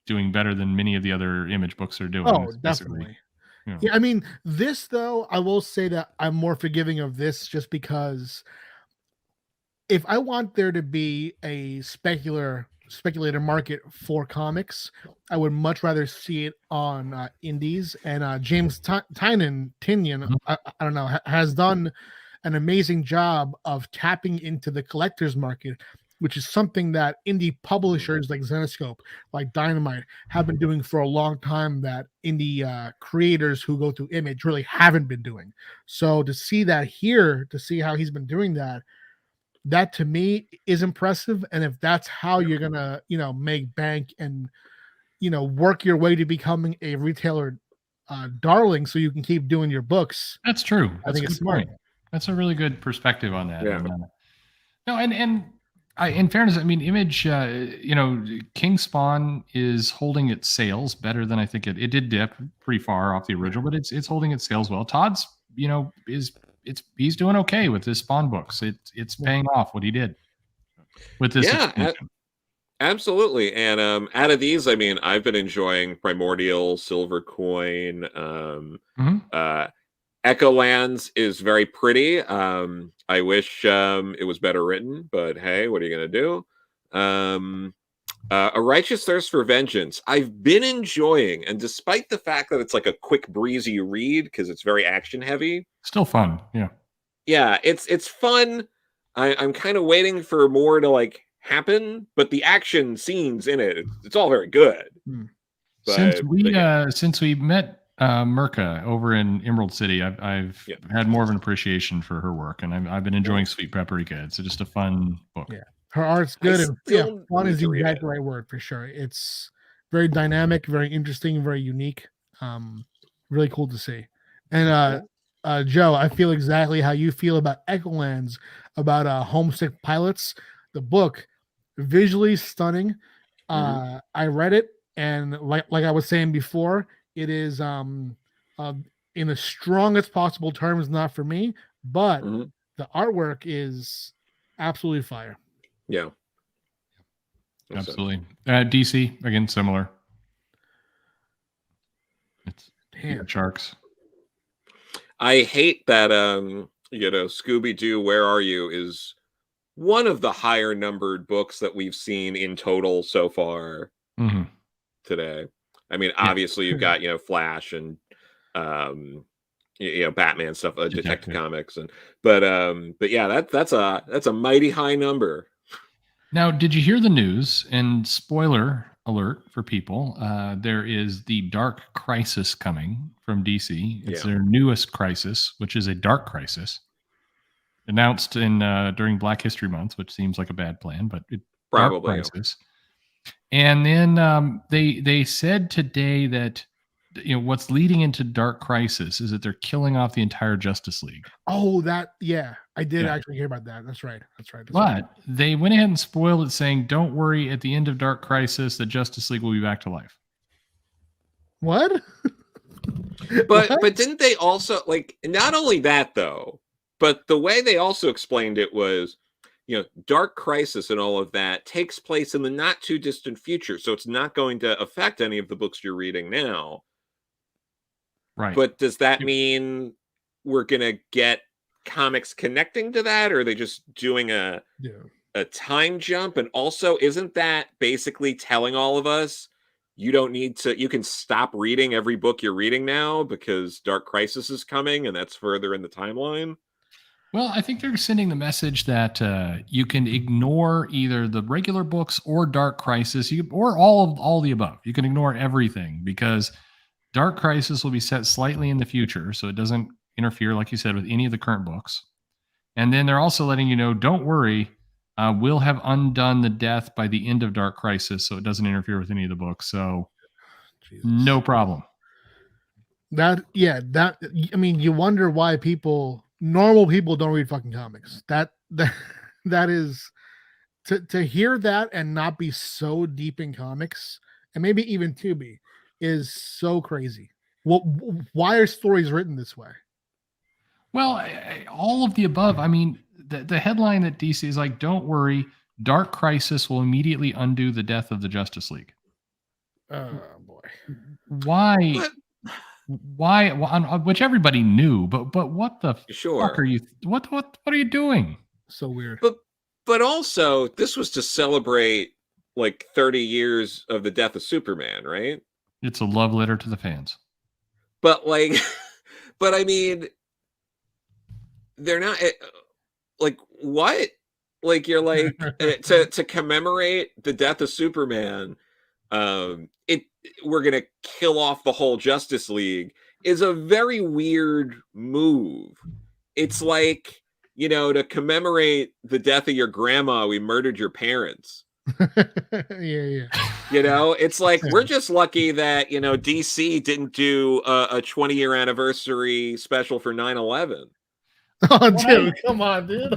doing better than many of the other Image books are doing. Oh, definitely. You know. Yeah, I mean, this though, I will say that I'm more forgiving of this just because if I want there to be a speculator market for comics, I would much rather see it on indies. And James Tynion, I don't know, has done an amazing job of tapping into the collector's market, which is something that indie publishers like Xenoscope, like Dynamite, have been doing for a long time that indie creators who go through Image really haven't been doing. So to see that here, to see how he's been doing that to me is impressive. And if that's how you're gonna, make bank and, work your way to becoming a retailer darling, so you can keep doing your books. That's true. I think it's smart. That's a really good perspective on that. Yeah. In fairness, I mean, Image, King Spawn is holding its sales better than I think it did dip pretty far off the original, but it's holding its sales well. Todd's, he's doing okay with his Spawn books. It's paying off what he did with this. Yeah, absolutely. And out of these, I mean, I've been enjoying Primordial, Silver Coin. Echolands is very pretty. I wish it was better written, but hey, what are you gonna do? A Righteous Thirst for Vengeance I've been enjoying, and despite the fact that it's like a quick breezy read because it's very action heavy, still fun. Yeah, it's fun. I'm kind of waiting for more to happen, but the action scenes in it's all very good. Since we met Mirka over in Emerald City, I've had more of an appreciation for her work, and I've been enjoying Sweet Paprika. It's just a fun book. Yeah, her art's good, and fun is the exact right word for sure. It's very dynamic, very interesting, very unique. Really cool to see. And Joe, I feel exactly how you feel about Echolands, about Homesick Pilots. The book, visually stunning. I read it, and like I was saying before, it is in the strongest possible terms, not for me, but the artwork is absolutely fire. Yeah. Absolutely. DC, again, similar. It's sharks. I hate that Scooby-Doo, Where Are You is one of the higher numbered books that we've seen in total so far today. I mean, obviously you've got, Flash and Batman stuff, Detective Comics, but yeah, that's a mighty high number. Now, did you hear the news? And spoiler alert for people, there is the Dark Crisis coming from DC. It's their newest crisis, which is a Dark Crisis, announced during Black History Month, which seems like a bad plan, but probably Dark Crisis. And then they said today that what's leading into Dark Crisis is that they're killing off the entire Justice League. Oh, I did Yeah. actually hear about that. That's right. But they went ahead and spoiled it, saying, "Don't worry, at the end of Dark Crisis, the Justice League will be back to life." What? But didn't they also, like, not only that though, but the way they also explained it was, Dark Crisis and all of that takes place in the not too distant future, so it's not going to affect any of the books you're reading now. Right. But does that mean we're gonna get comics connecting to that, or are they just doing a time jump? And also, isn't that basically telling all of us you can stop reading every book you're reading now because Dark Crisis is coming and that's further in the timeline? Well, I think they're sending the message that you can ignore either the regular books or Dark Crisis, or all the above. You can ignore everything because Dark Crisis will be set slightly in the future, so it doesn't interfere, like you said, with any of the current books. And then they're also letting you know, don't worry, we'll have undone the death by the end of Dark Crisis, so it doesn't interfere with any of the books. So, no problem. I mean, you wonder why normal people don't read fucking comics. That is to hear that and not be so deep in comics, and maybe even Tubi, is so crazy. Why are stories written this way? Well, all of the above. I mean, the headline at DC is like, don't worry, Dark Crisis will immediately undo the death of the Justice League. Oh boy. Why? Why? Which everybody knew, but what the fuck are you? What are you doing? So weird. But also, this was to celebrate like 30 years of the death of Superman, right? It's a love letter to the fans. But but I mean, they're not like, what? Like, you're like, to commemorate the death of Superman, we're gonna kill off the whole Justice League is a very weird move. It's like, to commemorate the death of your grandma, we murdered your parents. Yeah. It's like, we're just lucky that DC didn't do a 20-year anniversary special for 9/11. Oh, dude, come on, dude.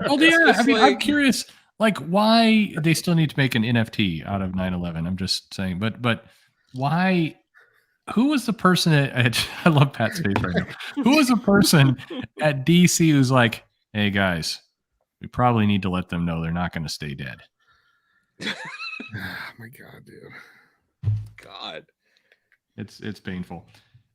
Well, yeah, I mean, I'm curious, like, why they still need to make an NFT out of 9/11. I'm just saying, but why? Who was the person at I love Pat's face right now. Who was the person at DC who's like, hey guys, we probably need to let them know they're not going to stay dead. Oh my God, dude. God. It's painful.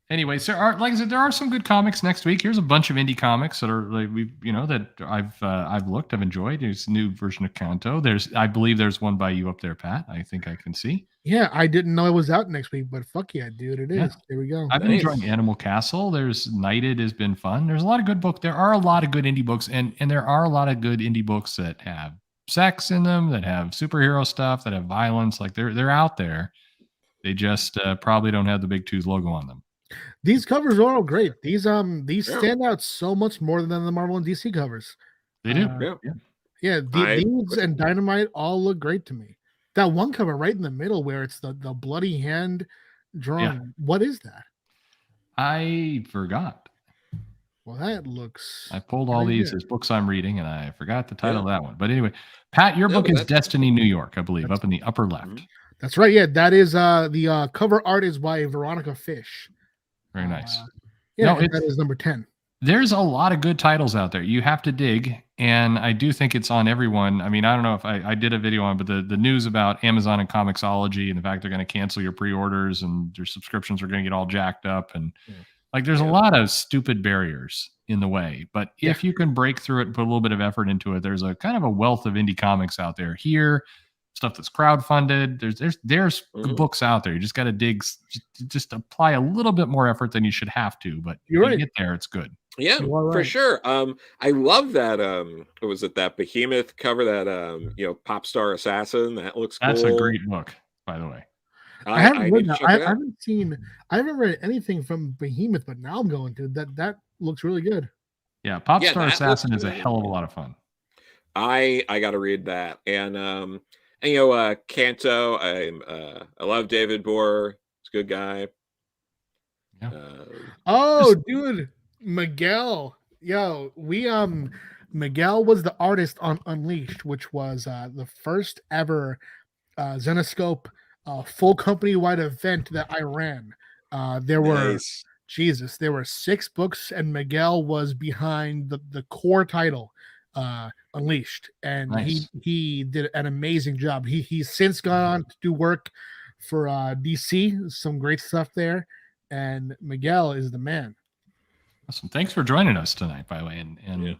Anyway, so like I said, there are some good comics next week. Here's a bunch of indie comics that are like that I've looked, I've enjoyed. There's a new version of Kanto. I believe there's one by you up there, Pat. I think I can see. Yeah, I didn't know it was out next week, but fuck yeah, dude, it is. Yeah. There we go. I've been enjoying Animal Castle. There's Knighted has been fun. There's a lot of good books. There are a lot of good indie books, and there are a lot of good indie books that have sex in them, that have superhero stuff, that have violence. Like they're out there. They just probably don't have the Big Tooth logo on them. These covers are all great. These stand out so much more than the Marvel and DC covers. They do. These and Dynamite all look great to me. That one cover right in the middle where it's the bloody hand drawing. Yeah. What is that? I forgot. Well, that looks... I pulled all these as books I'm reading, and I forgot the title of that one. But anyway, Pat, your book is Destiny New York, I believe, up in the upper left. That's right. Yeah, that is the cover art is by Veronica Fish. Very nice. That is number 10. There's a lot of good titles out there. You have to dig, and I do think it's on everyone. I mean, I don't know if I did a video on, but the news about Amazon and Comixology and the fact they're going to cancel your pre-orders and your subscriptions are going to get all jacked up, and there's a lot of stupid barriers in the way. But if you can break through it and put a little bit of effort into it, there's a kind of a wealth of indie comics out there. Here, stuff that's crowdfunded. There's books out there. You just got to dig. Just apply a little bit more effort than you should have to. But if you get there, it's good. Yeah, for sure. I love that. What was it? That Behemoth cover, that Pop Star Assassin. That looks cool. That's a great book, by the way. I haven't read anything from Behemoth, but now I'm going to that looks really good. Yeah, Pop Star Assassin is a hell of a lot of fun. I got to read that, and Kanto. I love David Bohr. He's a good guy. Yeah. Oh, dude, Miguel. Yo, Miguel was the artist on Unleashed, which was the first ever Xenoscope full company-wide event that I ran. There were there were 6 books, and Miguel was behind the core title, Unleashed, and Nice. he did an amazing job. He's since gone on to do work for DC, some great stuff there, and Miguel is the man. Awesome. Thanks for joining us tonight, by the way, and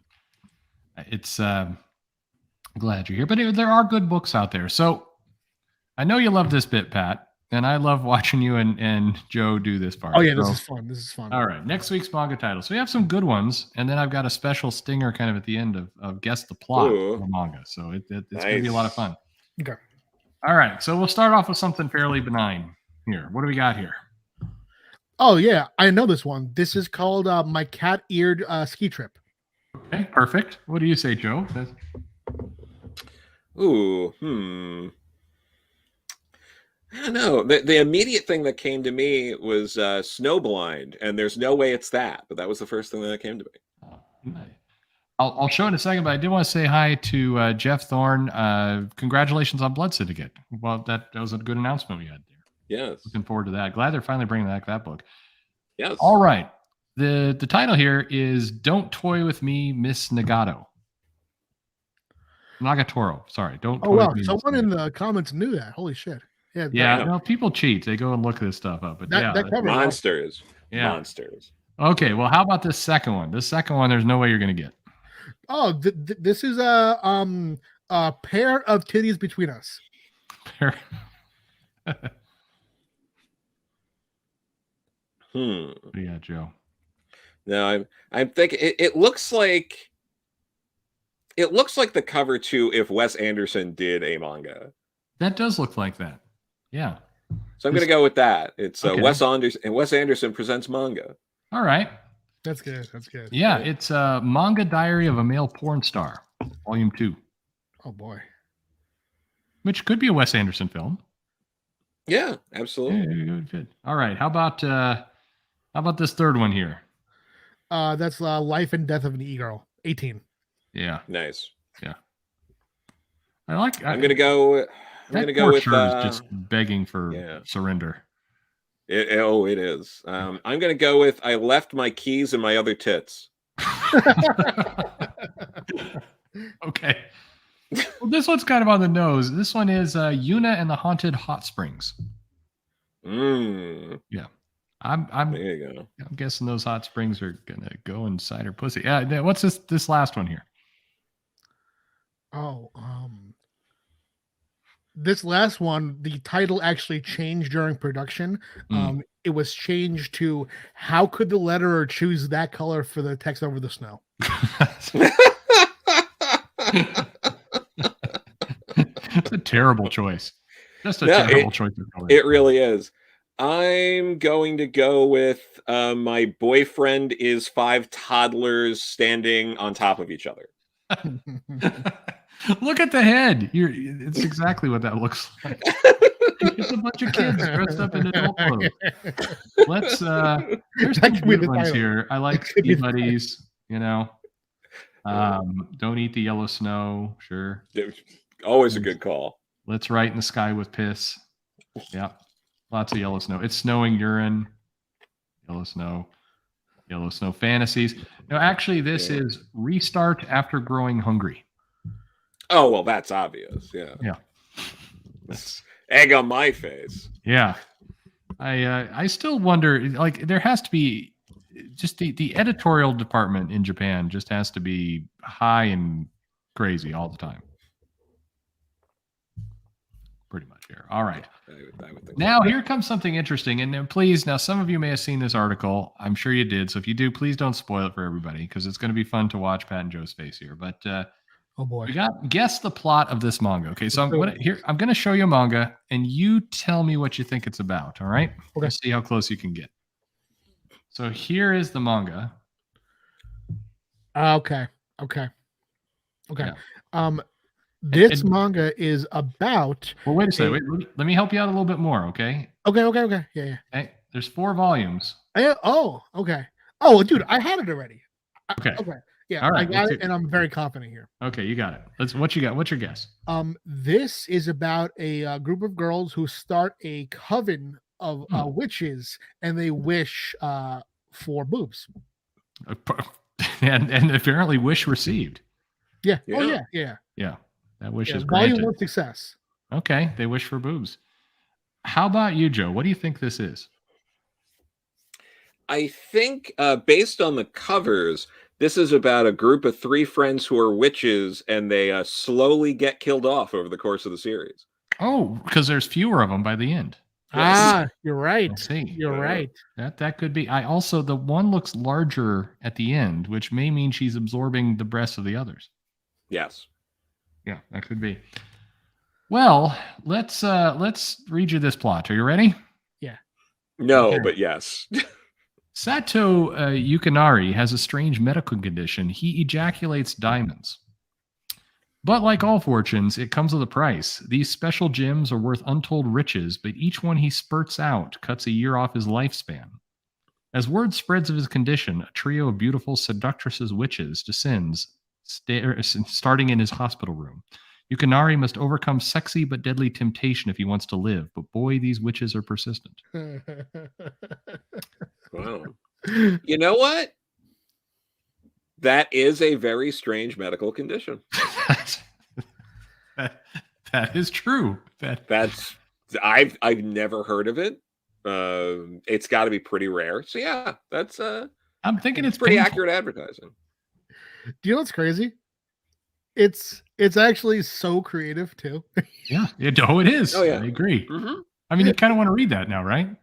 it's glad you're here. But there are good books out there, so I know you love this bit, Pat. And I love watching you and Joe do this part. Oh, yeah, this is fun. This is fun. All right, next week's manga title. So we have some good ones, and then I've got a special stinger kind of at the end of guess the plot of the manga. So it's going to be a lot of fun. Okay. All right, so we'll start off with something fairly benign here. What do we got here? Oh, yeah, I know this one. This is called My Cat-Eared Ski Trip. Okay, perfect. What do you say, Joe? I don't know. The immediate thing that came to me was Snowblind, and there's no way it's that, but that was the first thing that came to me. I'll show in a second, but I did want to say hi to Jeff Thorne. Congratulations on Blood Syndicate. Well, that was a good announcement we had there. Yes. Looking forward to that. Glad they're finally bringing back that book. Yes. All right. The title here is Don't Toy With Me, Miss Nagato. Nagatoro. Sorry. Don't toy with me. Someone in the comments knew that. Holy shit. Yeah, no, people cheat. They go and look this stuff up. But that monsters. Yeah. Monsters. Okay, well, how about this second one? This second one, there's no way you're going to get. Oh, this is a pair of titties between us. Pair. Yeah, Joe. No, I'm thinking it looks like the cover to if Wes Anderson did a manga. That does look like that. Yeah. So I'm going to go with that. It's Wes Anderson presents manga. All right. That's good. That's good. Yeah, it's Manga Diary of a Male Porn Star, Volume 2. Oh boy. Which could be a Wes Anderson film. Yeah, absolutely. Yeah, good. All right. How about this third one here? That's Life and Death of an E-Girl, 18. Yeah. Nice. Yeah. I'm going to go. I'm going to go with just begging for surrender. It is. I'm going to go with I left my keys and my other tits. Okay. Well, this one's kind of on the nose. This one is Yuna and the Haunted Hot Springs. Yeah. There you go. I'm guessing those hot springs are gonna go inside her pussy. Yeah. What's this last one here? Oh, this last one, the title actually changed during production. It was changed to "How could the letterer choose that color for the text over the snow?" It's a terrible choice. Just a terrible choice of color. It really is. I'm going to go with my boyfriend is 5 toddlers standing on top of each other. Look at the head. It's exactly what that looks like. It's a bunch of kids dressed up in adult clothes. There's some good ones here. I like Ski Buddies, Don't Eat the Yellow Snow, sure. Always a good call. Let's Write in the Sky with Piss. Yeah. Lots of yellow snow. It's Snowing Urine. Yellow Snow Fantasies. No, actually, this is Restart After Growing Hungry. Oh, well, that's obvious. Yeah. Yeah. That's egg on my face. Yeah. I still wonder, like, there has to be just the editorial department in Japan just has to be high and crazy all the time. Pretty much here. All right. I would think now, here comes something interesting. And please, now, some of you may have seen this article. I'm sure you did. So if you do, please don't spoil it for everybody because it's going to be fun to watch Pat and Joe's face here. But oh boy, we got guess the plot of this manga. Okay, so I'm going to show you a manga, and you tell me what you think it's about. All right. Okay. Let's see how close you can get. So here is the manga. Okay. Yeah. This manga is about. Well, wait a second. Let me help you out a little bit more, okay? Okay. Yeah. Okay. There's 4 volumes. Okay. Oh, dude, I had it already. Okay. Okay. Yeah, All right, I got it, and I'm very confident here. Okay, you got it. What you got? What's your guess? This is about a group of girls who start a coven of witches, and they wish for boobs. And apparently wish received. Yeah. Oh yeah. Yeah. That wish is Volume granted. 1 success. Okay, they wish for boobs. How about you, Joe? What do you think this is? I think based on the covers, this is about a group of 3 friends who are witches, and they slowly get killed off over the course of the series. Oh, because there's fewer of them by the end. Yes. You're right. I see. You're right. That could be. I also, the one looks larger at the end, which may mean she's absorbing the breasts of the others. Yes. Yeah, that could be. Well, let's read you this plot. Are you ready? Yeah. No, Okay. but yes. Sato Yukinari has a strange medical condition. He ejaculates diamonds. But like all fortunes, it comes with a price. These special gems are worth untold riches, but each one he spurts out cuts a year off his lifespan. As word spreads of his condition, a trio of beautiful seductresses witches descends, starting in his hospital room. Yukinari must overcome sexy but deadly temptation if he wants to live, but boy, these witches are persistent. Wow. You know what? That is a very strange medical condition. that is true. That's I've never heard of it. It's got to be pretty rare. So yeah, that's I'm thinking it's pretty painful. accurate advertising. Do you know what's crazy? It's actually so creative too. Yeah, it is. Oh yeah, I agree. Mm-hmm. I mean, you kind of want to read that now, right?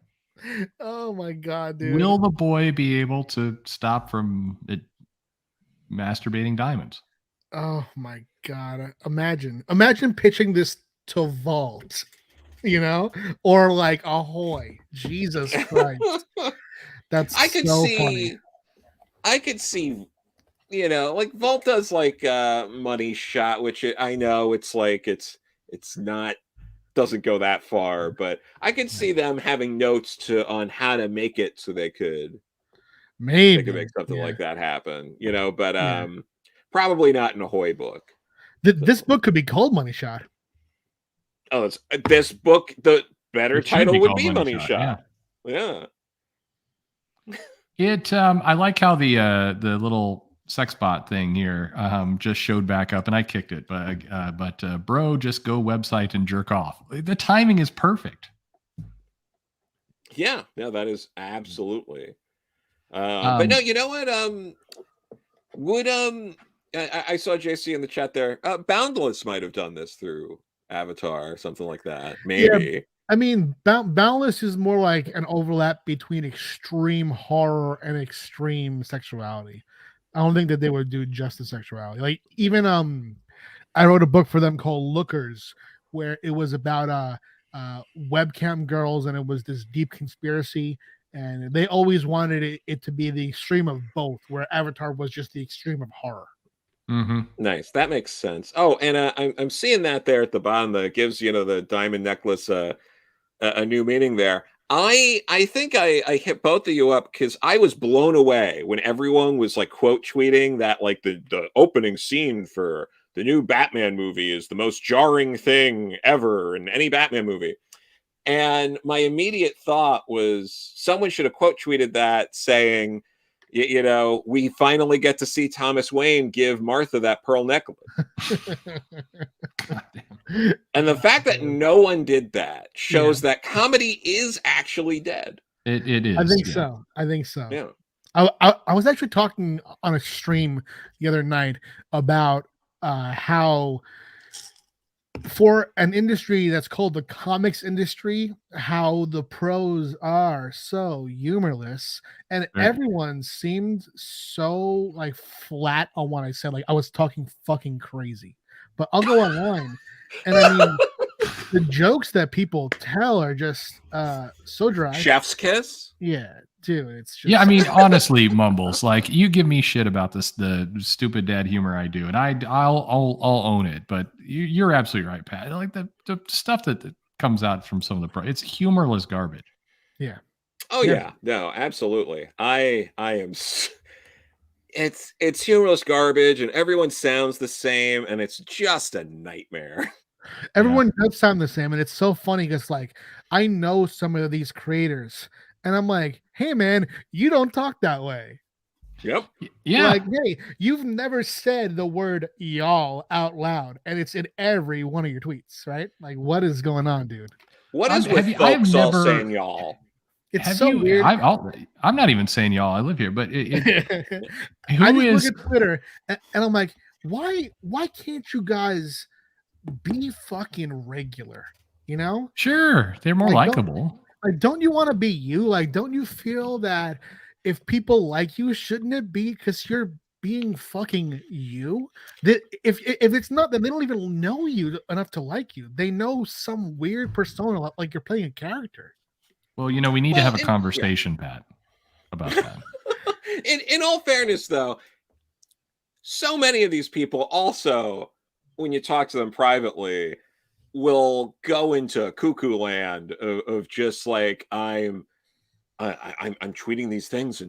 Oh my god, dude! Will the boy be able to stop from masturbating diamonds? Oh my god! Imagine pitching this to Vault, or like Ahoy. Jesus Christ, that's I could so see. funny. I could see. Like Vault does like Money Shot, which I know it's like it's not, doesn't go that far, but I could see them having notes on how to make it so they could make something like that happen, but probably not in a Hoy book. This book could be called Money Shot. Oh, this book, the better title would be Money Shot. Yeah. I like how the little sex bot thing here just showed back up, and I kicked it, but bro, just go website and jerk off. The timing is perfect. Yeah, that is absolutely. But no, you know what? I saw JC in the chat there. Boundless might have done this through Avatar or something like that. Maybe. Yeah, I mean, Boundless is more like an overlap between extreme horror and extreme sexuality. I don't think that they would do just the sexuality. Like even I wrote a book for them called Lookers, where it was about webcam girls, and it was this deep conspiracy, and they always wanted it to be the extreme of both, where Avatar was just the extreme of horror. Mm-hmm. Nice, that makes sense. Oh, and I'm seeing that there at the bottom that gives the diamond necklace a new meaning there. I think I hit both of you up because I was blown away when everyone was like quote tweeting that like the opening scene for the new Batman movie is the most jarring thing ever in any Batman movie. And my immediate thought was someone should have quote tweeted that saying, we finally get to see Thomas Wayne give Martha that pearl necklace. And the fact that no one did that shows that comedy is actually dead. It is. I think so. Yeah. I was actually talking on a stream the other night about how for an industry that's called the comics industry, how the pros are so humorless, and everyone seemed so like flat on what I said. Like I was talking fucking crazy, but I'll go online, and I mean the jokes that people tell are just so dry. Chef's kiss. Yeah, dude, it's just... I mean, honestly, Mumbles, like you give me shit about the stupid dad humor I do, and I'll own it. But you're absolutely right, Pat. Like the stuff that comes out from some of the it's humorless garbage. Yeah. Oh yeah, no, absolutely. I am. It's humorless garbage, and everyone sounds the same, and it's just a nightmare. Everyone does sound the same, and it's so funny because like I know some of these creators, and I'm like, hey man, you don't talk that way. Yep. Yeah. Like, hey, you've never said the word y'all out loud, and it's in every one of your tweets, right? Like, what is going on, dude? What I'm- is with have you- I have folks all never- saying y'all? It's Have so you? weird. I'm not even saying y'all. I live here, but I who just is? look at Twitter and I'm like, why can't you guys be fucking regular? You know? Sure, they're more Like, likable. don't you want to be you? Like, don't you feel that if people like you, shouldn't it be because you're being fucking you? That if it's not, then they don't even know you enough to like you. They know some weird persona, like you're playing a character. Well, we need to Well, have a and- conversation, Pat, about that. In all fairness, though, so many of these people also, when you talk to them privately, will go into cuckoo land of just like I'm tweeting these things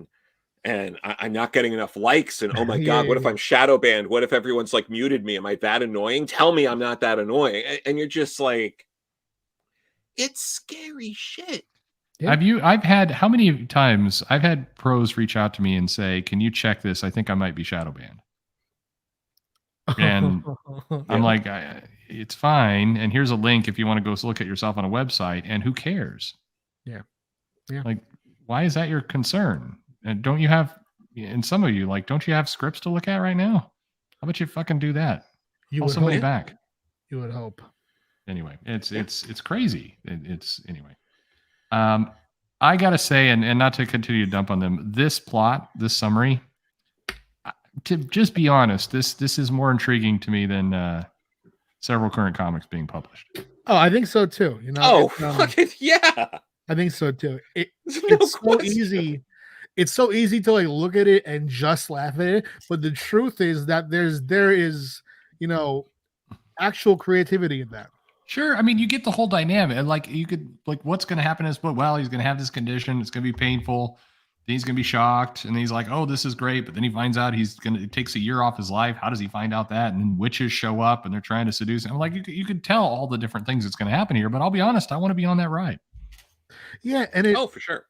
and I'm not getting enough likes, and oh my god, what if I'm shadow banned? What if everyone's like muted me? Am I that annoying? Tell me I'm not that annoying. And you're just like, it's scary shit. Yeah. I've had how many times I've had pros reach out to me and say, "Can you check this? I think I might be shadow banned." And I'm like, it's fine. And here's a link if you want to go look at yourself on a website. And who cares? Yeah. Like, why is that your concern? And don't you have? And some of you don't you have scripts to look at right now? How about you fucking do that? You Call would somebody hope. back. You would hope. Anyway, it's crazy. It's anyway. I gotta say, and not to continue to dump on them, this plot, this summary, to just be honest, this is more intriguing to me than several current comics being published. Oh, I think so too. Oh, fucking yeah. I think so too. No It's so question. easy. It's so easy to like look at it and just laugh at it, but the truth is that there is actual creativity in that. Sure, I mean you get the whole dynamic, and you could what's going to happen is, well, he's going to have this condition. It's going to be painful. Then he's going to be shocked, and he's like, "Oh, this is great." But then he finds out it takes a year off his life. How does he find out that? And then witches show up, and they're trying to seduce him. Like you could tell all the different things that's going to happen here. But I'll be honest, I want to be on that ride. Yeah, and for sure.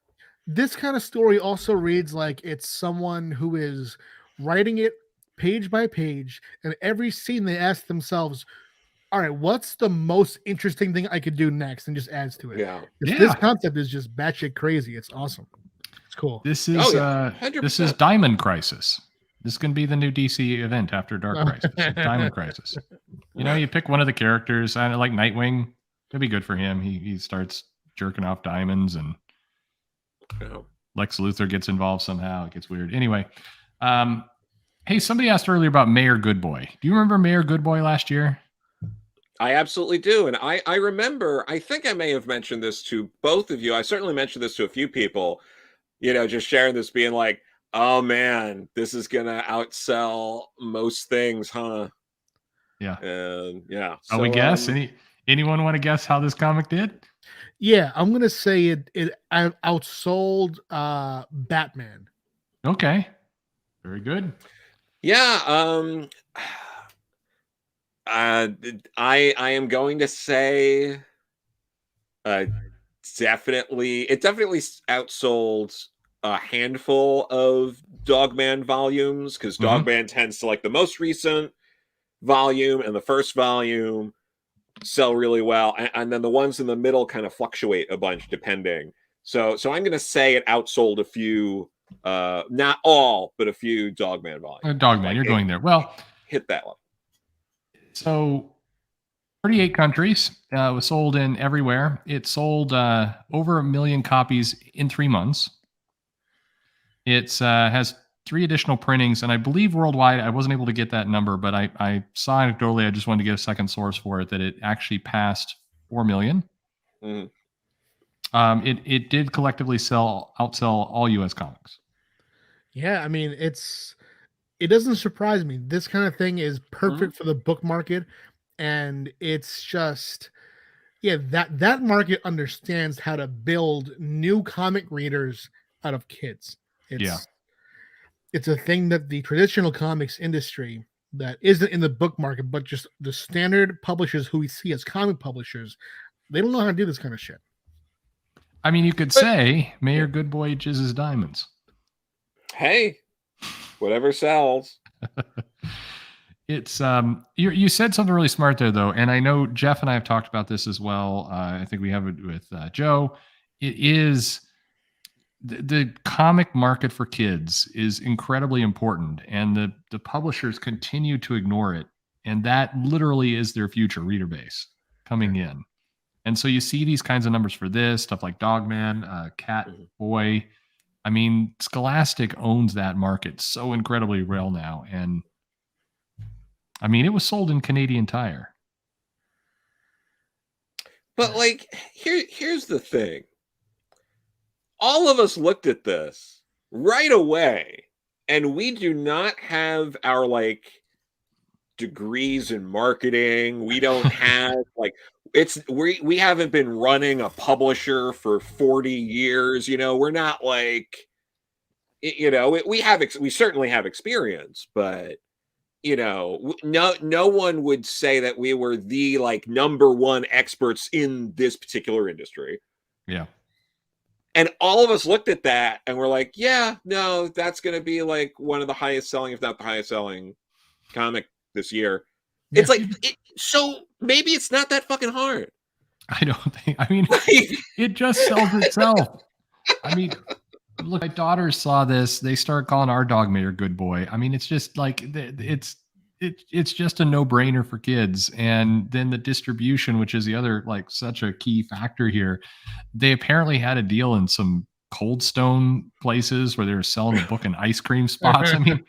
This kind of story also reads like it's someone who is writing it page by page, and every scene they ask themselves, all right, what's the most interesting thing I could do next, and just adds to it. Yeah. This concept is just batshit crazy. It's awesome. It's cool. This is this is Diamond Crisis. This can be the new DC event after Dark Crisis. Diamond Crisis. You pick one of the characters, like Nightwing. It'd be good for him. He starts jerking off diamonds, and Lex Luthor gets involved somehow. It gets weird. Anyway, hey, somebody asked earlier about Mayor Goodboy. Do you remember Mayor Goodboy last year? I absolutely do. And I remember, I think I may have mentioned this to both of you. I certainly mentioned this to a few people, just sharing this, being like, oh man, this is going to outsell most things, huh? Yeah. And yeah. So, we guess? Anyone want to guess how this comic did? Yeah, I'm going to say it outsold Batman. Okay. Very good. Yeah. I am going to say it definitely outsold a handful of Dogman volumes, because Dogman tends to like the most recent volume and the first volume sell really well, and then the ones in the middle kind of fluctuate a bunch depending. So I'm going to say it outsold a few, not all, but a few Dogman volumes. Dogman, you're going there. Well, hit that one. So 38 countries, was sold in everywhere. It sold over 1 million copies in 3 months. It has 3 additional printings, and I believe worldwide, I wasn't able to get that number, but I saw anecdotally, I just wanted to get a second source for it, that it actually passed 4 million. It did collectively outsell all U.S. comics. Yeah, I mean, it doesn't surprise me. This kind of thing is perfect for the book market, and it's just Yeah, that market understands how to build new comic readers out of kids. It's a thing that the traditional comics industry that isn't in the book market, but just the standard publishers who we see as comic publishers, they don't know how to do this kind of shit. I mean, you could say Mayor Goodboy jizzes diamonds. Hey, whatever sells. It's you said something really smart there though, and I know Jeff and I have talked about this as well. I think we have it with Joe. It is the comic market for kids is incredibly important, and the publishers continue to ignore it, and that literally is their future reader base coming in. And so you see these kinds of numbers for this stuff like Dogman, Cat Boy. I mean, Scholastic owns that market so incredibly well now, and I mean, it was sold in Canadian Tire. But like, here's the thing. All of us looked at this right away, and we do not have our like degrees in marketing. We don't have like we haven't been running a publisher for 40 years. You know, we're not like, you know, we certainly have experience, but you know, no one would say that we were the like number one experts in this particular industry. Yeah. And all of us looked at that and we're like, yeah, no, that's going to be like one of the highest selling, if not the highest selling comic this year. Yeah. It's like, so maybe it's not that fucking hard. I don't think, I mean, it just sells itself. I mean, look, my daughters saw this. They started calling our dog Mayor Good Boy. I mean, it's just like it's just a no-brainer for kids. And then the distribution, which is the other like such a key factor here. They apparently had a deal in some Cold Stone places where they were selling the book in ice cream spots. I mean,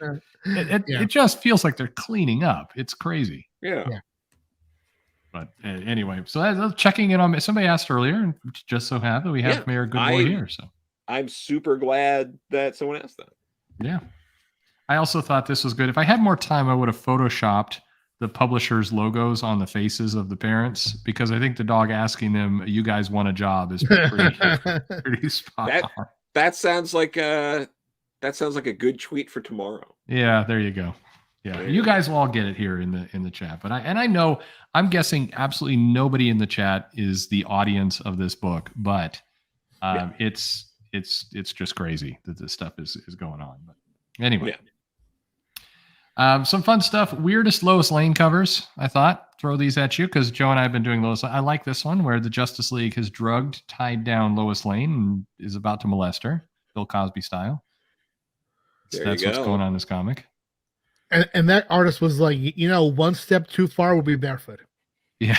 it just feels like they're cleaning up. It's crazy. Yeah. But anyway, so that's checking in on. Somebody asked earlier, and just so have that we have Mayor Good Boy here. So. I'm super glad that someone asked that. Yeah. I also thought this was good. If I had more time, I would have photoshopped the publisher's logos on the faces of the parents, because I think the dog asking them, "You guys want a job?" is pretty spot on. That sounds like a good tweet for tomorrow. Yeah, there you go. Yeah, you guys will all get it here in the chat. But I know I'm guessing absolutely nobody in the chat is the audience of this book, but it's just crazy that this stuff is going on. But anyway, some fun stuff. Weirdest Lois Lane covers. I thought throw these at you because Joe and I have been doing Lois. I like this one where the Justice League has tied down Lois Lane and is about to molest her, Bill Cosby style. That's what's going on in this comic. And that artist was like, you know, one step too far will be barefoot. Yeah,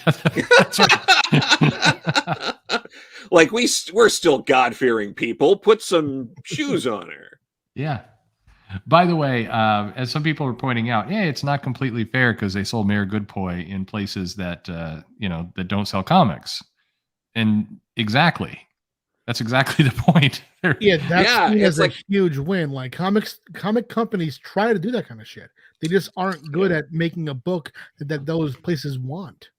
that's right. Like we're still God-fearing people. Put some shoes on her. Yeah. By the way, as some people are pointing out, it's not completely fair because they sold Mayor Good Boy in places that that don't sell comics. And that's exactly the point. It's like a huge win. Like comic companies try to do that kind of shit. They just aren't good at making a book that those places want.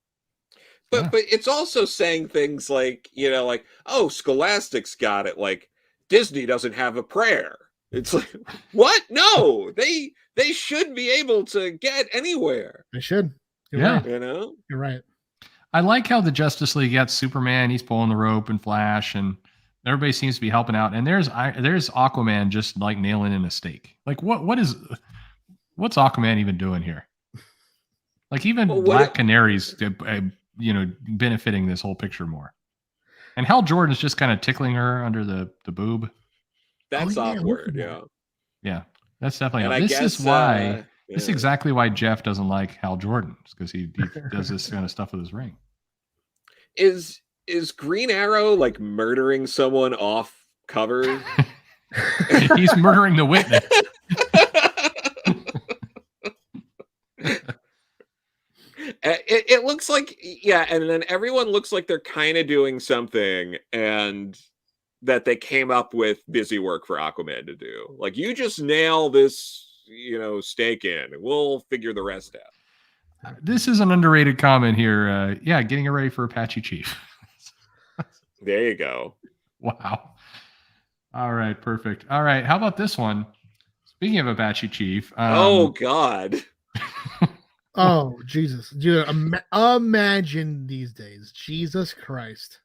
But it's also saying things like, like, oh, Scholastic's got it. Like Disney doesn't have a prayer. It's like, what? No, they should be able to get anywhere. They should. You're right. You're right. I like how the Justice League got Superman. He's pulling the rope, and Flash, and everybody seems to be helping out. And there's Aquaman just like nailing in a stake. Like what's Aquaman even doing here? Like even Black Canary's benefiting this whole picture more. And Hal Jordan's just kind of tickling her under the boob. That's awkward. Yeah, that's definitely. This is exactly why Jeff doesn't like Hal Jordan, because he does this kind of stuff with his ring. Is Green Arrow like murdering someone off cover? He's murdering the witness. It looks like, and then everyone looks like they're kind of doing something, and that they came up with busy work for Aquaman to do. Like, you just nail this, stake in, and we'll figure the rest out. This is an underrated comment here. Yeah, getting ready for Apache Chief. There you go. Wow. All right, perfect. All right, how about this one? Speaking of Apache Chief. Oh God. Oh Jesus, dude! Imagine these days, Jesus Christ.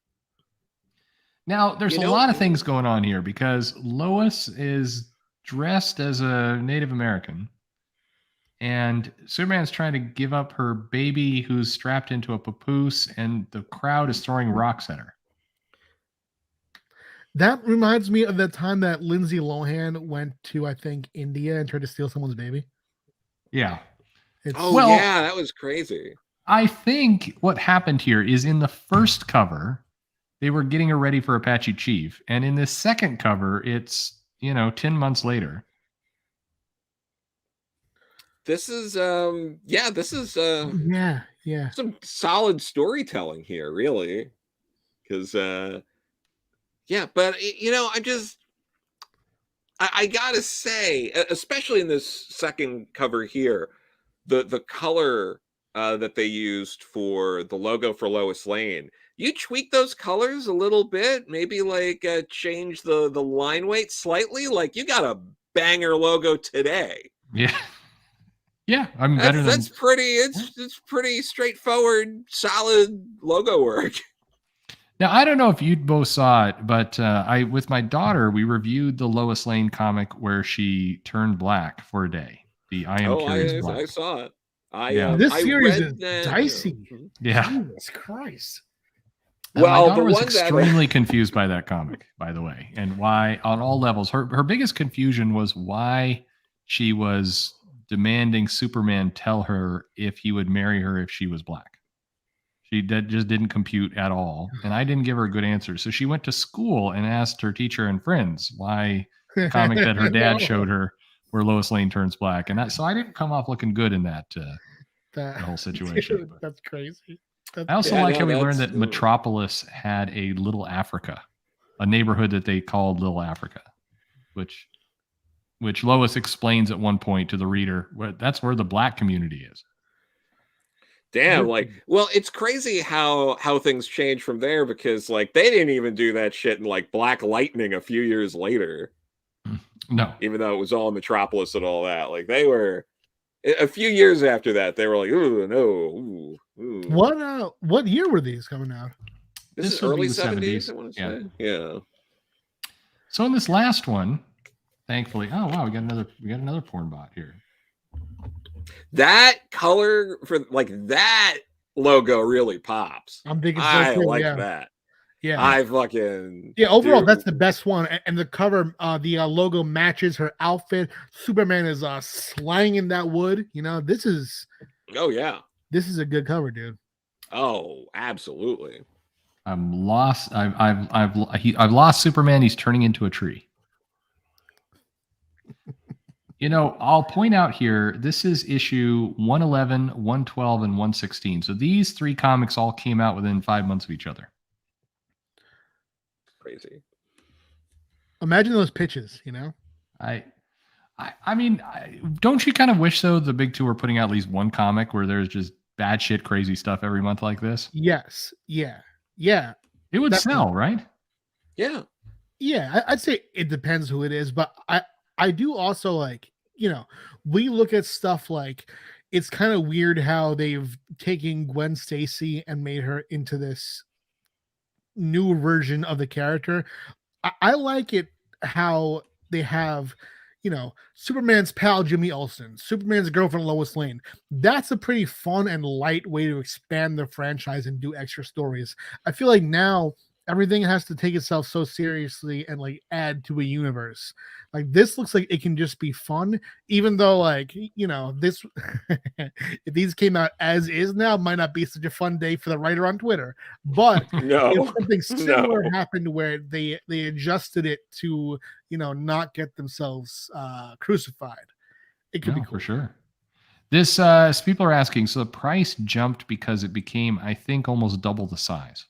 Now, there's a lot of things going on here because Lois is dressed as a Native American, and Superman's trying to give up her baby who's strapped into a papoose, and the crowd is throwing rocks at her. That reminds me of the time that Lindsay Lohan went to, I think, India and tried to steal someone's baby. Yeah. Yeah, that was crazy. I think what happened here is in the first cover, they were getting her ready for Apache Chief. And in this second cover, it's, 10 months later. This is yeah. Some solid storytelling here, really. Because but I gotta say, especially in this second cover here, the color that they used for the logo for Lois Lane, you tweak those colors a little bit, maybe like change the line weight slightly, like you got a banger logo today. Yeah, I'm better than that's pretty. It's pretty straightforward, solid logo work. Now, I don't know if you both saw it, but with my daughter, we reviewed the Lois Lane comic where she turned black for a day. The I Am Curious Black. I saw it. This series is dicey. Yeah. Jesus Christ. And my daughter was extremely confused by that comic, by the way, and why on all levels. Her biggest confusion was why she was demanding Superman tell her if he would marry her if she was black. That just didn't compute at all, and I didn't give her a good answer. So she went to school and asked her teacher and friends why the comic that her dad showed her where Lois Lane turns black, and so I didn't come off looking good in that whole situation. Dude, that's crazy. I also like how we learned that Metropolis had a Little Africa, a neighborhood that they called Little Africa, which Lois explains at one point to the reader. That's where the black community is. Damn, it's crazy how things change from there, because they didn't even do that shit in Black Lightning a few years later. No, even though it was all Metropolis and all that, they were a few years after that. They were like, ooh, no, ooh. What year were these coming out? This is early 70s. I want to say, yeah. So in this last one, thankfully, oh wow, we got another porn bot here. That color for that logo really pops. I'm thinking I like that. Yeah, I fucking overall, that's the best one. And the cover, the logo matches her outfit. Superman is slanging that wood. This is. Oh yeah, this is a good cover, dude. Oh, absolutely. I'm lost. I've lost Superman. He's turning into a tree. I'll point out here, this is issue 111, 112, and 116. So these three comics all came out within 5 months of each other. Crazy. Imagine those pitches, I mean, don't you kind of wish, though, the big two were putting out at least one comic where there's just bad shit, crazy stuff every month like this? Yes. Yeah. It would sell, right? Yeah. Yeah, I'd say it depends who it is, but I do also we look at stuff it's kind of weird how they've taken Gwen Stacy and made her into this new version of the character. I like it how they have, Superman's pal Jimmy Olsen, Superman's girlfriend Lois Lane. That's a pretty fun and light way to expand the franchise and do extra stories. I feel like now everything has to take itself so seriously and add to a universe. This looks like it can just be fun, even though this if these came out as is now, it might not be such a fun day for the writer on Twitter. But if something similar happened where they adjusted it to not get themselves crucified, it could be cool. For sure. This people are asking, so the price jumped because it became, I think, almost double the size.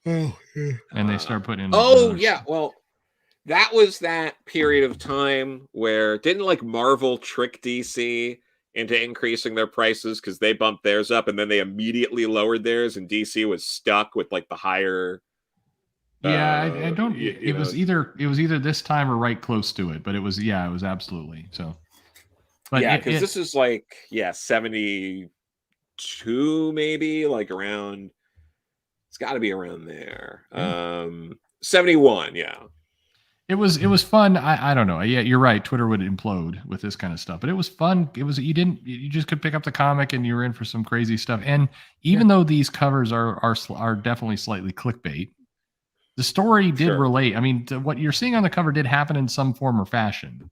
Oh, yeah. And they start putting in. Oh, yeah. Well, that was that period of time where didn't Marvel trick DC into increasing their prices because they bumped theirs up and then they immediately lowered theirs, and DC was stuck with like the higher. Yeah, I don't. It was either this time or right close to it, but it was absolutely so. But yeah, because this is like 72 maybe, like around. It's got to be around there. 71, yeah. It was fun. I don't know. Yeah, you're right. Twitter would implode with this kind of stuff, but it was fun. It was you just could pick up the comic and you were in for some crazy stuff. And even though these covers are definitely slightly clickbait, the story did relate. I mean, what you're seeing on the cover did happen in some form or fashion.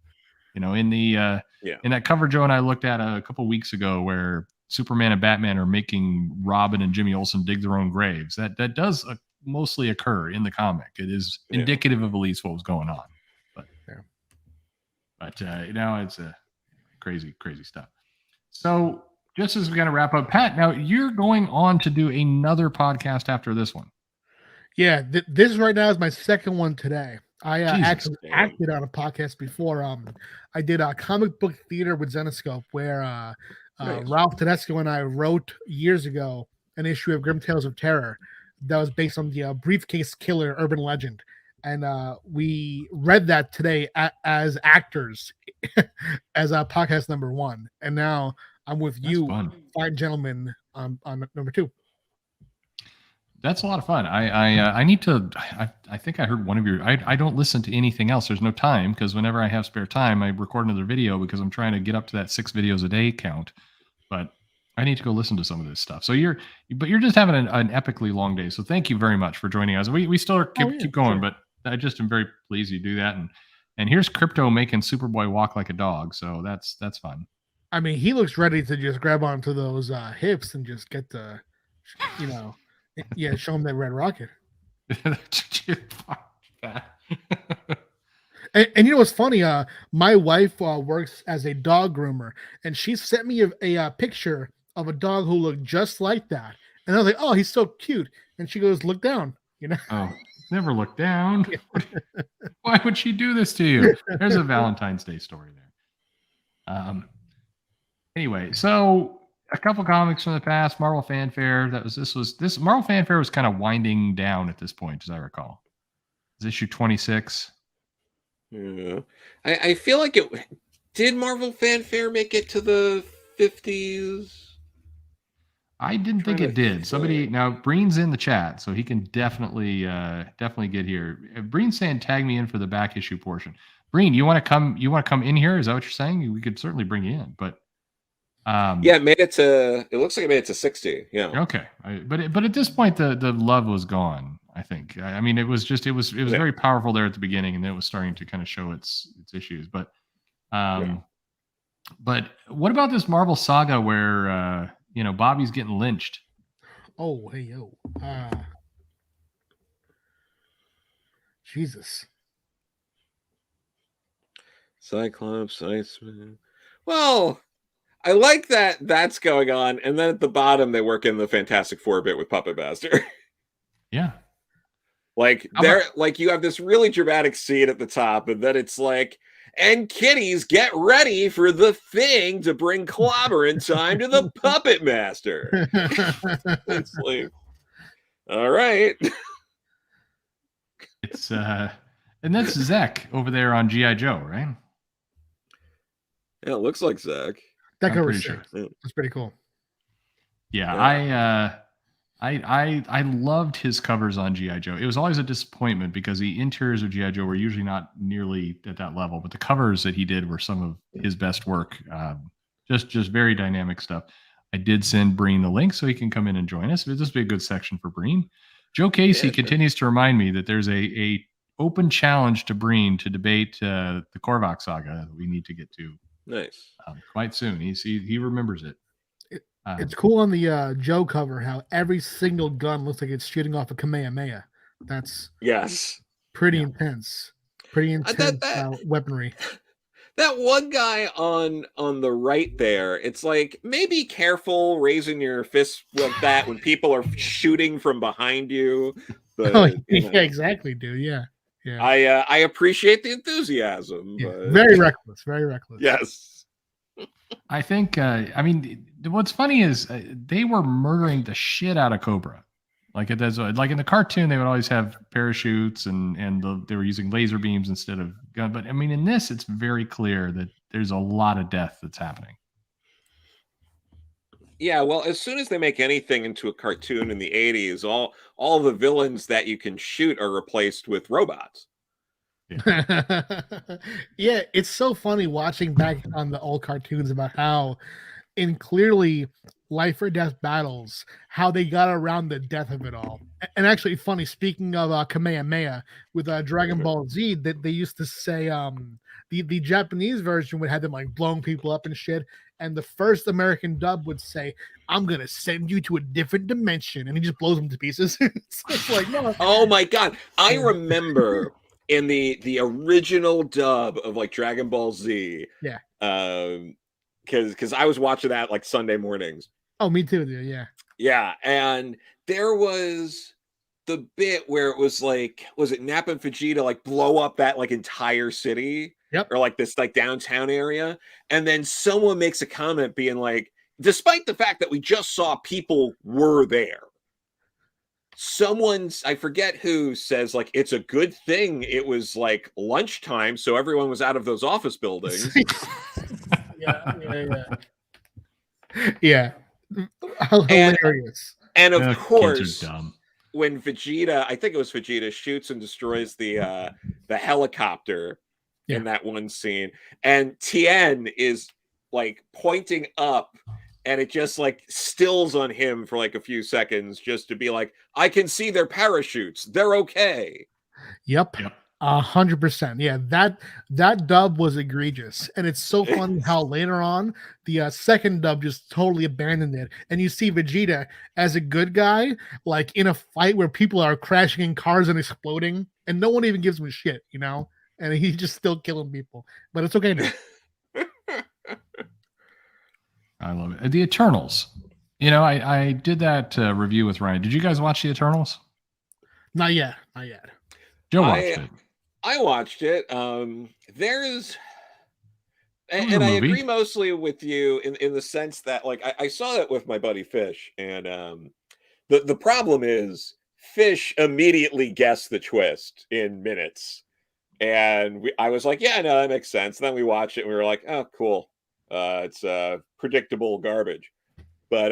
You know, in the in that cover Joe and I looked at a couple weeks ago, where Superman and Batman are making Robin and Jimmy Olsen dig their own graves. That does mostly occur in the comic. It is indicative of at least what was going on. But now it's crazy stuff. So just as we're going to wrap up, Pat, now you're going on to do another podcast after this one. Yeah, this right now is my second one today. I actually acted on a podcast before. I did a comic book theater with Xenoscope, where Ralph Tedesco and I wrote years ago an issue of Grim Tales of Terror that was based on the Briefcase Killer urban legend. And we read that today as actors as podcast number 1. And now I'm with you, fine gentlemen, on number 2. That's a lot of fun. I need to. I think I heard one of your. I don't listen to anything else. There's no time, because whenever I have spare time, I record another video because I'm trying to get up to that 6 videos a day count. But I need to go listen to some of this stuff. So you're just having an epically long day. So thank you very much for joining us. We still keep going, but I just am very pleased you do that. And here's Crypto making Superboy walk like a dog. So that's fun. I mean, he looks ready to just grab onto those hips and just get the, show him that red rocket. And you know what's funny? My wife works as a dog groomer, and she sent me a picture of a dog who looked just like that. And I was like, "Oh, he's so cute." And she goes, "Look down," Oh, never look down. Why would she do this to you? There's a Valentine's Day story there. Anyway, so a couple comics from the past, Marvel Fanfare. This Marvel Fanfare was kind of winding down at this point, as I recall. It was issue 26. Yeah, I feel like did Marvel Fanfare make it to the 50s? I didn't think it did. Somebody now, Breen's in the chat, so he can definitely get here. Breen's saying tag me in for the back issue portion. Breen, you want to come in here? Is that what you're saying? We could certainly bring you in, but it looks like it made it to 60. Yeah. Okay. But at this point the love was gone, I think. I mean, it was very powerful there at the beginning, and then it was starting to kind of show its issues. But but what about this Marvel saga where Bobby's getting lynched? Oh, hey yo. Jesus. Cyclops, Iceman. Well, I like that that's going on, and then at the bottom they work in the Fantastic Four bit with Puppet Master. Yeah. Like you have this really dramatic scene at the top, and then it's like, and kitties, get ready for the Thing to bring Clobber in time to the Puppet Master. It's like, all right. It's and that's Zek over there on G.I. Joe, right? Yeah, it looks like Zek. That cover is sure. That's pretty cool. Yeah, I loved his covers on G.I. Joe. It was always a disappointment because the interiors of G.I. Joe were usually not nearly at that level, but the covers that he did were some of his best work. Just very dynamic stuff. I did send Breen the link so he can come in and join us. This would be a good section for Breen. Joe Casey continues to remind me that there's a open challenge to Breen to debate the Korvac saga that we need to get to. Nice. Quite soon. He remembers it. It's cool on the Joe cover how every single gun looks like it's shooting off a Kamehameha. That's pretty intense. Pretty intense weaponry. That one guy on the right there, it's like, maybe careful raising your fist like that when people are shooting from behind you. But, yeah, exactly, dude. Yeah. I appreciate the enthusiasm. But... Very reckless. Very reckless. Yes. I think. I mean, what's funny is they were murdering the shit out of Cobra. Like it does. Like in the cartoon, they would always have parachutes and they were using laser beams instead of gun. But I mean, in this, it's very clear that there's a lot of death that's happening. Yeah, well, as soon as they make anything into a cartoon in the 80s, all the villains that you can shoot are replaced with robots. Yeah, it's so funny watching back on the old cartoons about how in clearly life or death battles, how they got around the death of it all. And actually, funny, speaking of Kamehameha with Dragon Ball Z, that they used to say the Japanese version would have them like blowing people up and shit. And the first American dub would say, "I'm gonna send you to a different dimension," and he just blows them to pieces. It's like, no. Oh my god. I remember in the original dub of like Dragon Ball Z. Yeah. Because I was watching that like Sunday mornings. Oh, me too, dude. Yeah. Yeah, and there was the bit where it was like, was it Nap and Vegeta like blow up that like entire city? Yep. Or like this like downtown area, and then someone makes a comment being like, despite the fact that we just saw people were there, I forget who, says like it's a good thing it was like lunchtime, so everyone was out of those office buildings. Yeah. Hilarious. And of course, kids are dumb. When Vegeta, I think it was Vegeta, shoots and destroys the helicopter in that one scene, and Tien is like pointing up, and it just like stills on him for like a few seconds just to be like, I can see their parachutes, they're okay. Yep. 100%. Yeah, that dub was egregious, and it's so funny how later on the second dub just totally abandoned it, and you see Vegeta as a good guy, like in a fight where people are crashing in cars and exploding, and no one even gives him a shit, you know, and he's just still killing people. But it's okay now. I love it. The Eternals. You know, I did that review with Ryan. Did you guys watch the Eternals? Not yet. Joe watched it. I watched it. There's, and I agree mostly with you in the sense that like I saw it with my buddy Fish, and the problem is Fish immediately guessed the twist in minutes, and I was like, yeah, no, that makes sense. And then we watched it, and we were like, oh, cool. It's predictable garbage, but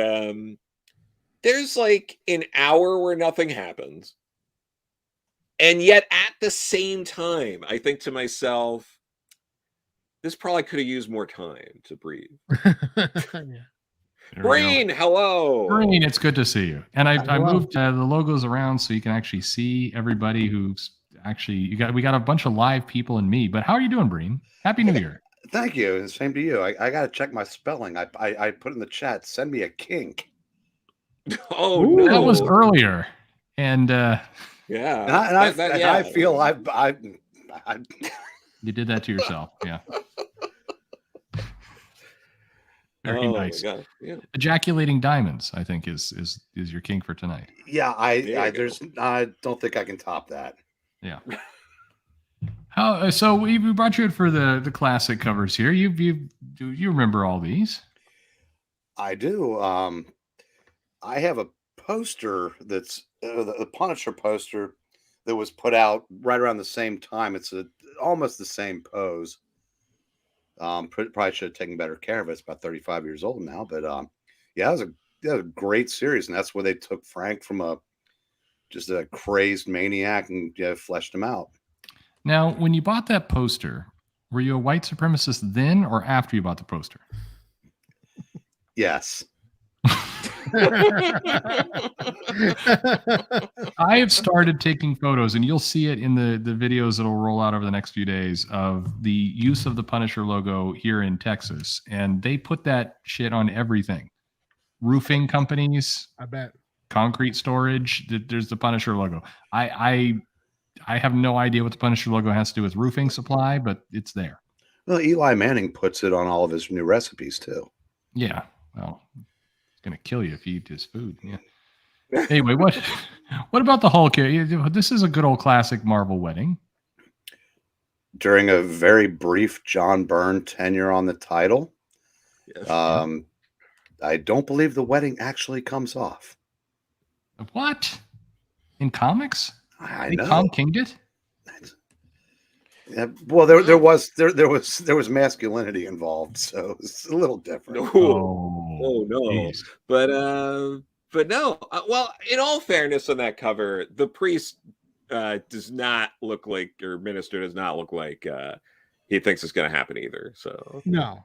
there's like an hour where nothing happens. And yet at the same time, I think to myself, this probably could have used more time to breathe. Brain, hello. Brain, it's good to see you. And I moved the logos around so you can actually see everybody who's actually, we got a bunch of live people and me. But how are you doing, Breen? Happy New Year. Thank you. Same to you. I got to check my spelling. I put in the chat, send me a kink. Oh, no. That was earlier. And yeah, I feel I you did that to yourself. Yeah. Very nice. Yeah. Ejaculating diamonds, I think, is your kink for tonight. Yeah, I don't think I can top that. Yeah. So we brought you in for the classic covers here. You remember all these? I do. I have a poster that's the Punisher poster that was put out right around the same time. It's almost the same pose. Probably should have taken better care of it. It's about 35 years old now, but yeah, it was a great series, and that's where they took Frank from just a crazed maniac and fleshed him out. Now, when you bought that poster, were you a white supremacist then or after you bought the poster? Yes. I have started taking photos, and you'll see it in the videos that'll roll out over the next few days of the use of the Punisher logo here in Texas. And they put that shit on everything. Roofing companies, I bet. Concrete storage, there's the Punisher logo. I have no idea what the Punisher logo has to do with roofing supply, but it's there. Well, Eli Manning puts it on all of his new recipes too. Yeah. Well, it's going to kill you if you eat his food. Yeah. Anyway, what about the Hulk here? This is a good old classic Marvel wedding. During a very brief John Byrne tenure on the title, Yes. I don't believe the wedding actually comes off. What? In comics? I They know. Tom King'd it? Yeah, well, there was masculinity involved, so it's a little different. Oh no. Jeez. But no. Well, in all fairness, on that cover, the priest does not look like, or minister does not look like he thinks it's going to happen either. So No.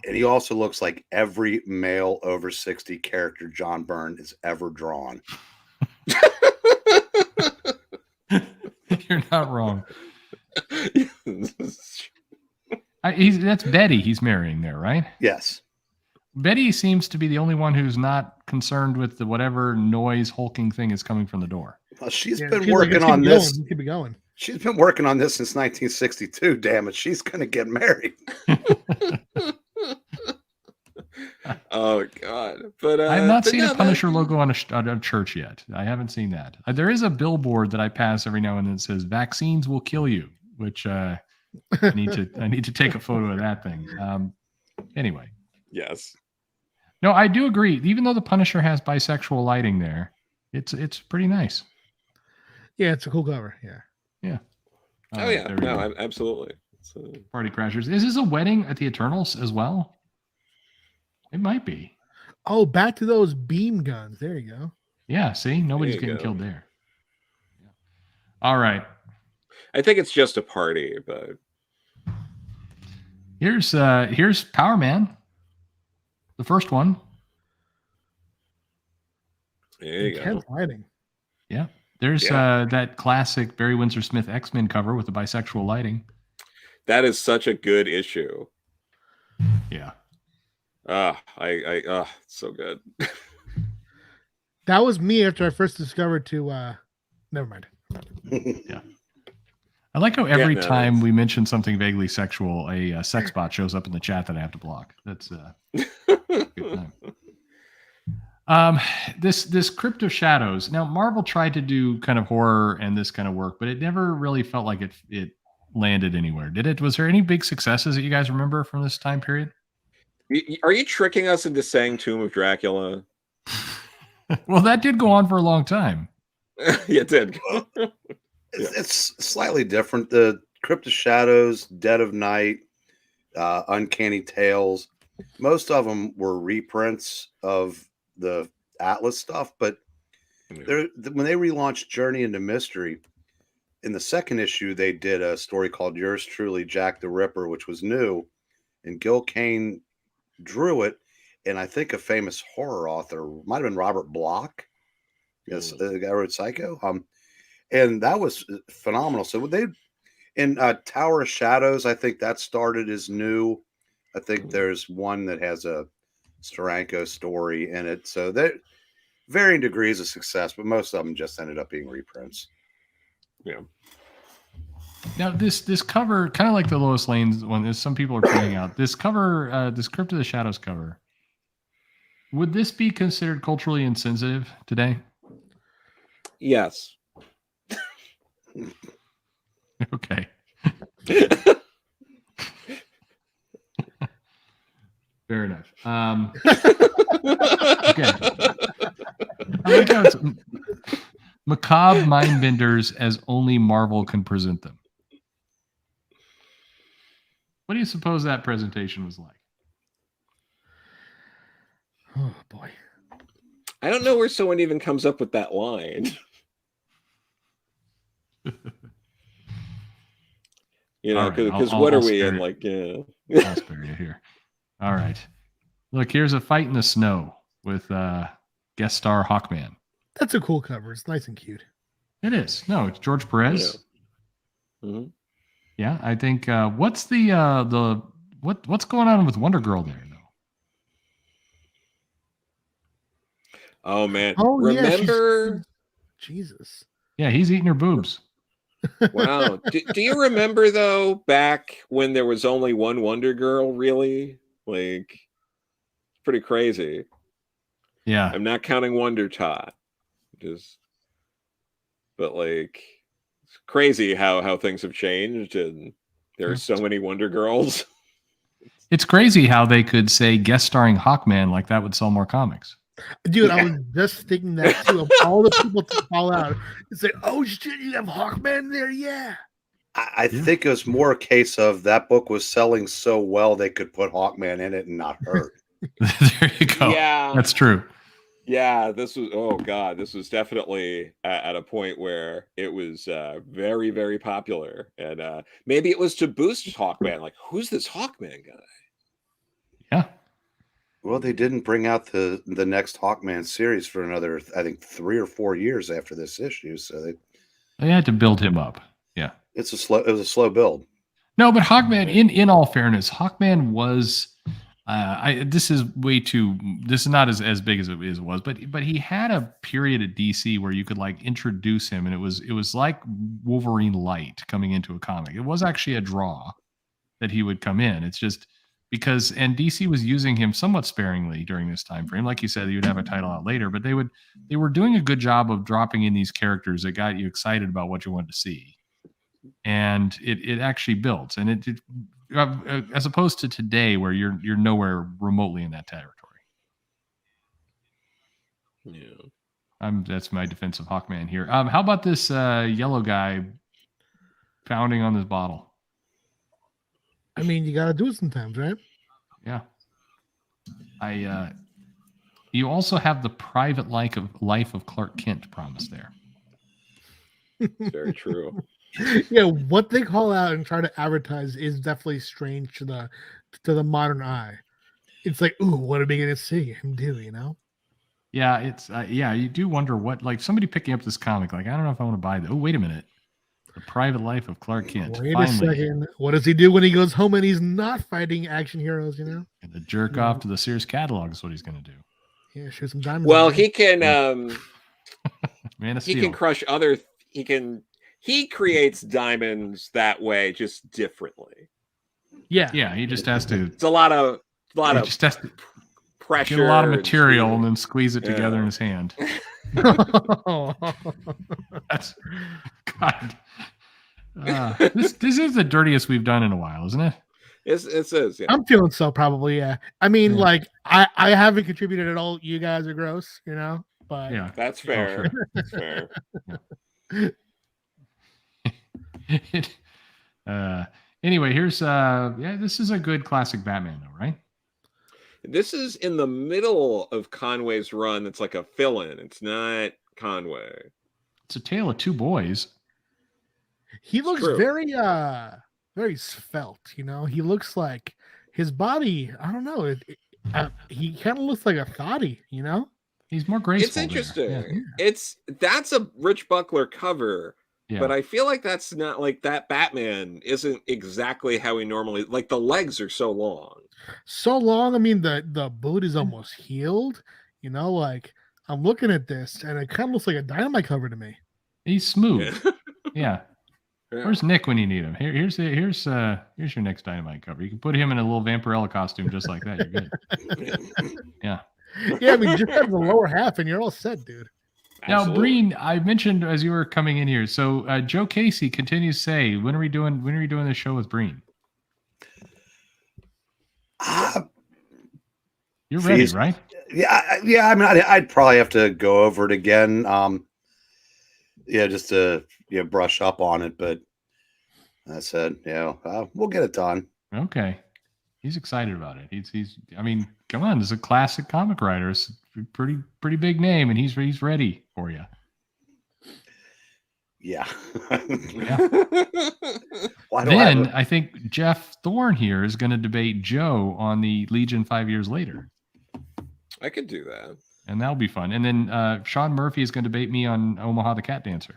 And he also looks like every male over 60 character John Byrne has ever drawn. You're not wrong. That's Betty he's marrying there, right? Yes. Betty seems to be the only one who's not concerned with the whatever noise hulking thing is coming from the door. Well, she's Yeah, been she's like, working "Let's on keep this. going, keep it going. She's been working on this since 1962. Damn it. She's going to get married. Oh God! But I've not seen no, a Punisher logo on a church yet. I haven't seen that. There is a billboard that I pass every now and then that says "Vaccines will kill you," which I need to take a photo of that thing. Anyway, Yes. no, I do agree. Even though the Punisher has bisexual lighting there, it's pretty nice. Yeah, it's a cool cover. Yeah. Yeah. Oh All yeah. there we No, go. absolutely. Party Crashers. Is this a wedding at the Eternals as well? It might be. Oh, back to those beam guns. There you go. Yeah, see? Nobody's you getting go. killed there. Yeah. All right. I think it's just a party, but Here's Power Man. The first one. there you Intense go. lighting. Yeah. There's that classic Barry Windsor Smith X-Men cover with the bisexual lighting. That is such a good issue. Yeah. So good. That was me after I first discovered to never mind. Yeah. I like how every no, time that's- we mention something vaguely sexual, a sex bot shows up in the chat that I have to block. That's good time. This Crypt of Shadows. Now, Marvel tried to do kind of horror and this kind of work, but it never really felt like it landed anywhere. Did it? Was there any big successes that you guys remember from this time period? Are you tricking us into saying Tomb of Dracula? Well, that did go on for a long time. Yeah, it did. It's slightly different. The Crypt of Shadows, Dead of Night, Uncanny Tales, most of them were reprints of the Atlas stuff. But when they relaunched Journey into Mystery, in the second issue, they did a story called Yours Truly, Jack the Ripper, which was new. And Gil Kane drew it. And I think a famous horror author, might have been Robert Bloch. Yes, the guy who wrote Psycho. And that was phenomenal. So in Tower of Shadows, I think that started as new. I think there's one that has a Steranko story in it. So they're varying degrees of success, but most of them just ended up being reprints. Yeah. Now this cover, kind of like the Lois Lane's one, as some people are pointing out, this cover, this Crypt of the Shadows cover, would this be considered culturally insensitive today? Yes. Okay. Fair enough. Okay. I like how it's macabre mind benders as only Marvel can present them. What do you suppose that presentation was like? Oh boy. I don't know where someone even comes up with that line. You know, All right, because I'll- what I'll are we spare in? it. Like, I'll spare you here. All right. Look, here's a fight in the snow with guest star Hawkman. That's a cool cover. It's nice and cute. It is. No, it's George Perez. Yeah. Mm-hmm. Yeah, I think what's what's going on with Wonder Girl there though? Oh man. Oh yeah, Remember? Jesus. Yeah, he's eating her boobs. Wow. Do you remember though, back when there was only one Wonder Girl, really? Like, it's pretty crazy. Yeah. I'm not counting Wonder Tot. But like, it's crazy how things have changed and there are so many Wonder Girls. It's crazy how they could say guest starring Hawkman like that would sell more comics. Dude, I was just thinking that too. Of all the people to call out, it's like, oh shit, you have Hawkman there, yeah. I think it was more a case of that book was selling so well they could put Hawkman in it and not hurt. There you go. Yeah. That's true. Yeah, this was definitely at a point where it was very, very popular. And maybe it was to boost Hawkman. Like, who's this Hawkman guy? Yeah. Well, they didn't bring out the next Hawkman series for another, I think, 3 or 4 years after this issue. So They had to build him up. Yeah. it was a slow build. No, but Hawkman, in all fairness, Hawkman was this is not as big as it was, but he had a period at DC where you could like introduce him, and it was like Wolverine Light coming into a comic. It was actually a draw that he would come in. It's just because, and DC was using him somewhat sparingly during this time frame. Like you said, you would have a title out later, but they were doing a good job of dropping in these characters that got you excited about what you wanted to see. And it actually builds, and it as opposed to today where you're nowhere remotely in that territory. Yeah, that's my defense of Hawkman here. How about this yellow guy pounding on this bottle? I mean, you gotta do it sometimes, right? Yeah. You also have the private life of Clark Kent promised there. it's very true. Yeah, what they call out and try to advertise is definitely strange to the modern eye. It's like, ooh, what are we gonna see him do? You know? Yeah, it's you do wonder what, like, somebody picking up this comic, like, I don't know if I want to buy that. Oh, wait a minute, the private life of Clark Kent. Wait a second, what does he do when he goes home and he's not fighting action heroes? You know, and the jerk off to the Sears catalog is what he's gonna do. Yeah, shoot some diamonds. Well, he can Man of he Steel. can crush other. He creates diamonds that way, just differently. Yeah, he just has to. It's a lot of just has to pressure. get a lot of material and then squeeze it together in his hand. That's God. This is the dirtiest we've done in a while, isn't it? It says. Yeah. I'm feeling so probably. Yeah, I mean, like I haven't contributed at all. You guys are gross, you know. But yeah, that's fair. Sure. That's fair. Anyway, here's this is a good classic Batman though, right? This is in the middle of Conway's run. It's like a fill-in. It's not Conway. It's a tale of two boys. He looks very svelte, you know. He looks like his body, I don't know, he kind of looks like a thotty, you know. He's more graceful. It's interesting. Yeah. That's a Rich Buckler cover. Yeah. But I feel like that's not like that Batman isn't exactly how he normally, like, the legs are so long. So long. I mean, the boot is almost healed. You know, like I'm looking at this and it kind of looks like a Dynamite cover to me. He's smooth. Yeah. Where's Nick when you need him? Here's your next Dynamite cover. You can put him in a little Vampirella costume just like that. You're good. Yeah. Yeah, I mean, just have the lower half and you're all set, dude. Now, Breen, I mentioned as you were coming in here. So Joe Casey continues to say, "When are we doing this show with Breen?" You're ready, right? Yeah. I mean, I'd probably have to go over it again. Just to brush up on it. But I said, we'll get it done. Okay. He's excited about it. He's. I mean, come on, this is a classic comic writer. It's a pretty big name, and he's ready for you. Yeah. Then I think Jeff Thorne here is going to debate Joe on the Legion 5 years later. I could do that, and that'll be fun. And then Sean Murphy is going to debate me on Omaha the Cat Dancer.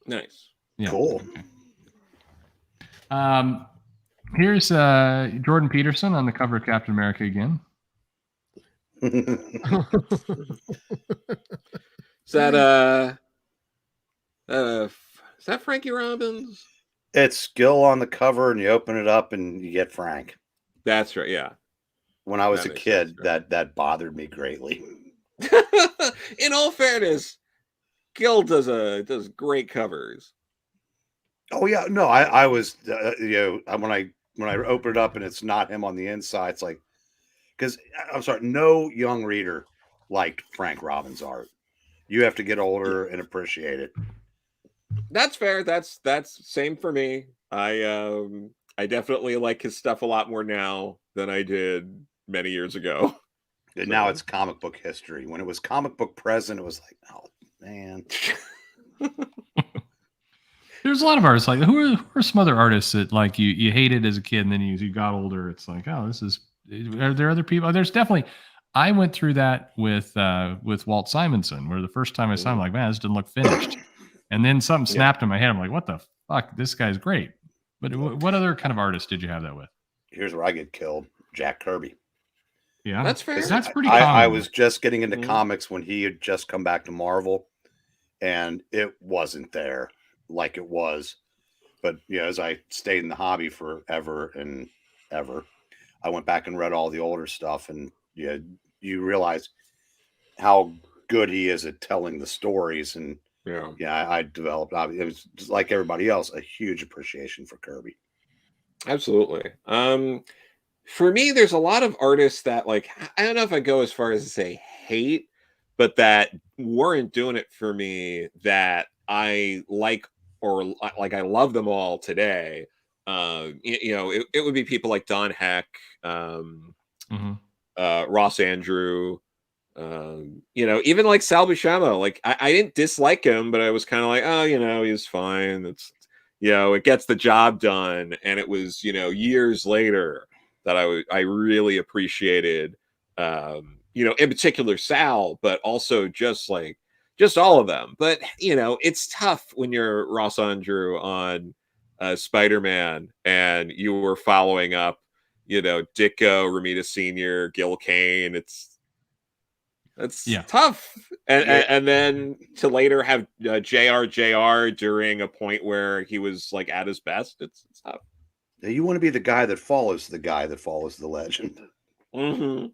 Nice. Yeah. Cool. Okay. Here's Jordan Peterson on the cover of Captain America again. Is that Frankie Robbins? It's Gil on the cover, and you open it up and you get Frank. That's right. Yeah. When I was a kid, that bothered me greatly. In all fairness, Gil does great covers. Oh yeah, no, I was when I when I open it up and it's not him on the inside, it's like, because I'm sorry, no young reader liked Frank Robbins' art. You have to get older and appreciate it. That's fair. That's same for me. I definitely like his stuff a lot more now than I did many years ago. And now it's comic book history. When it was comic book present, it was like, oh man. There's a lot of artists like who are some other artists that like you hated as a kid and then you got older. It's like, oh, this is. Are there other people? There's definitely. I went through that with Walt Simonson, where the first time I saw him, like, man, this didn't look finished, and then something snapped in my head. I'm like, what the fuck? This guy's great. But what other kind of artist did you have that with? Here's where I get killed. Jack Kirby. Yeah, that's fair. That's pretty common. I was just getting into comics when he had just come back to Marvel, and it wasn't there like it was. But as I stayed in the hobby forever and ever, I went back and read all the older stuff, and you realize how good he is at telling the stories. And I developed, it was just like everybody else, a huge appreciation for Kirby. Absolutely. For me, there's a lot of artists that, like, I don't know if I go as far as to say hate, but that weren't doing it for me that I like, or like I love them all today. It would be people like Don Heck, Ross Andrew, even like Sal Buscema. Like I didn't dislike him, but I was kind of like, oh, he's fine. It's, it gets the job done. And it was, years later that I really appreciated, in particular Sal, but also just all of them. But, it's tough when you're Ross Andrew on Spider-Man and you were following up, Ditko, Romita Sr., Gil Kane. It's tough. And then to later have JR during a point where he was like at his best. It's tough. You want to be the guy that follows the legend. Mm-hmm.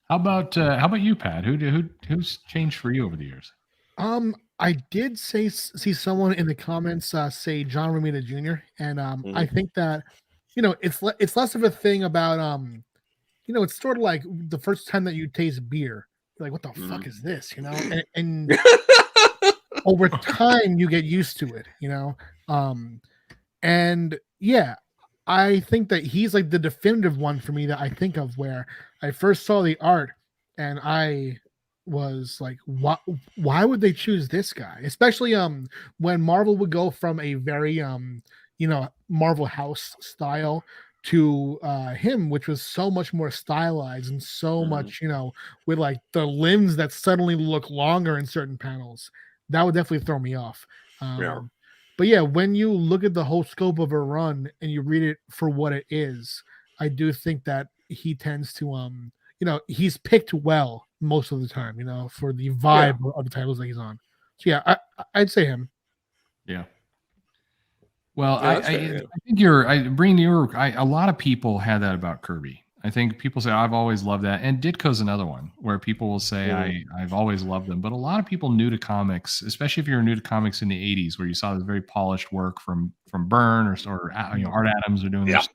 How about you, Pat? Who's changed for you over the years? I did see someone in the comments say John Romita Jr. And I think that it's less of a thing about it's sort of like the first time that you taste beer, you're like, what the fuck is this? And over time you get used to it, and I think that he's like the definitive one for me that I think of, where I first saw the art and I was like, why would they choose this guy? Especially when Marvel would go from a very Marvel House style to him, which was so much more stylized and so much, with like the limbs that suddenly look longer in certain panels. That would definitely throw me off. But when you look at the whole scope of a run and you read it for what it is, I do think that he tends to he's picked well most of the time, for the vibe of the titles that he's on. So I'd say him. Yeah. Well, I think a lot of people had that about Kirby. I think people say, I've always loved that. And Ditko's another one where people will say, I've always loved them. But a lot of people new to comics, especially if you're new to comics in the 80s, where you saw this very polished work from Byrne or Art Adams are doing this.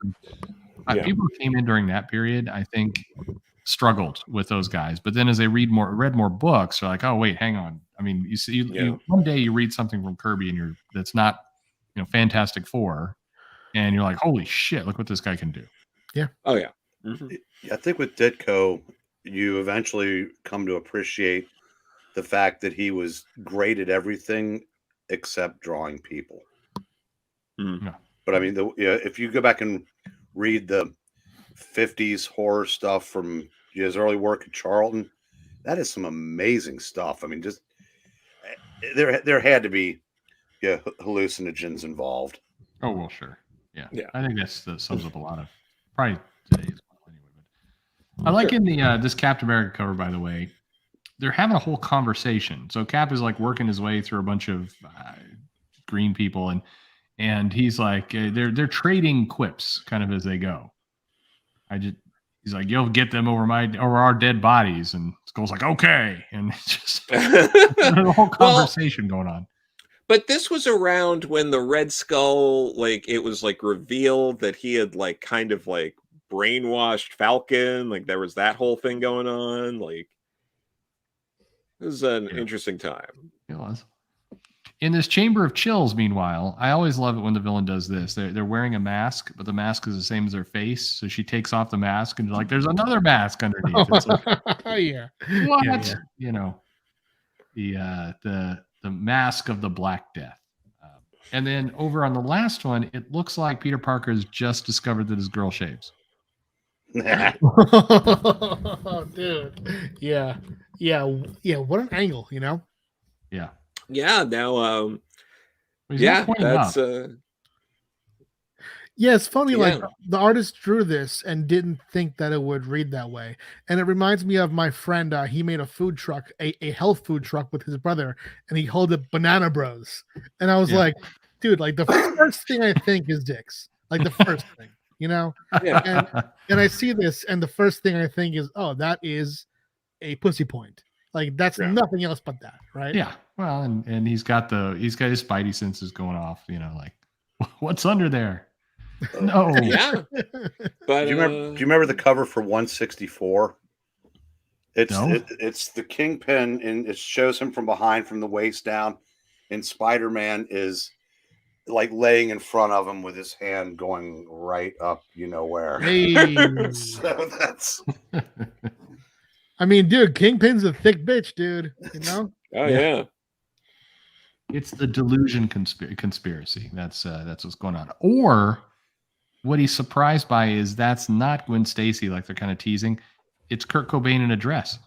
People who came in during that period, I think, struggled with those guys. But then as they read more books, they're like, oh, wait, hang on. I mean, you see, one day you read something from Kirby and that's not, Fantastic Four, and you're like, holy shit, look what this guy can do. Yeah. Oh, yeah. Mm-hmm. I think with Ditko, you eventually come to appreciate the fact that he was great at everything except drawing people. Yeah. But I mean, if you go back and read the 50s horror stuff from his early work at Charlton, that is some amazing stuff. I mean, just there had to be hallucinogens involved. Oh, well, sure. Yeah. I think that sums up a lot of probably today's anyway. But I like in the this Captain America cover, by the way, they're having a whole conversation. So Cap is like working his way through a bunch of green people, and he's like they're trading quips kind of as they go. He's like, you'll get them over our dead bodies, and Skull's like, okay, and it's just a whole conversation going on. But this was around when the Red Skull, like, it was like revealed that he had like kind of like brainwashed Falcon. Like there was that whole thing going on. Like it was an interesting time. It was. In this Chamber of Chills, meanwhile, I always love it when the villain does this. They're wearing a mask, but the mask is the same as their face. So she takes off the mask and like, there's another mask underneath. It's like, Yeah. what? Yeah. You know, the mask of the Black Death. And then over on the last one, it looks like Peter Parker has just discovered that his girl shaves. Dude. Yeah. What an angle, you know? Yeah. Yeah. Now, He's yeah, not pointing that's up. Yeah, it's funny. Like Yeah. the artist drew this and didn't think that it would read that way, and it reminds me of my friend. He made a food truck, a health food truck with his brother, and he called it Banana Bros. And I was Yeah. like, dude, like the first thing I think is dicks, like the first thing, you know. Yeah. And I see this, and the first thing I think is, oh, that is a pussy point. Like that's Yeah. nothing else but that, right? Yeah. Well, and he's got his spidey senses going off, you know, like what's under there? No. Yeah. But do you remember the cover for 164? It's No. it's the Kingpin, and it shows him from behind, from the waist down, and Spider-Man is like laying in front of him with his hand going right up, you know where. Hey. So that's. I mean, dude, Kingpin's a thick bitch, dude. You know. Oh yeah. It's the delusion conspiracy. That's what's going on. Or what he's surprised by is that's not Gwen Stacy, like they're kind of teasing. It's Kurt Cobain in a dress.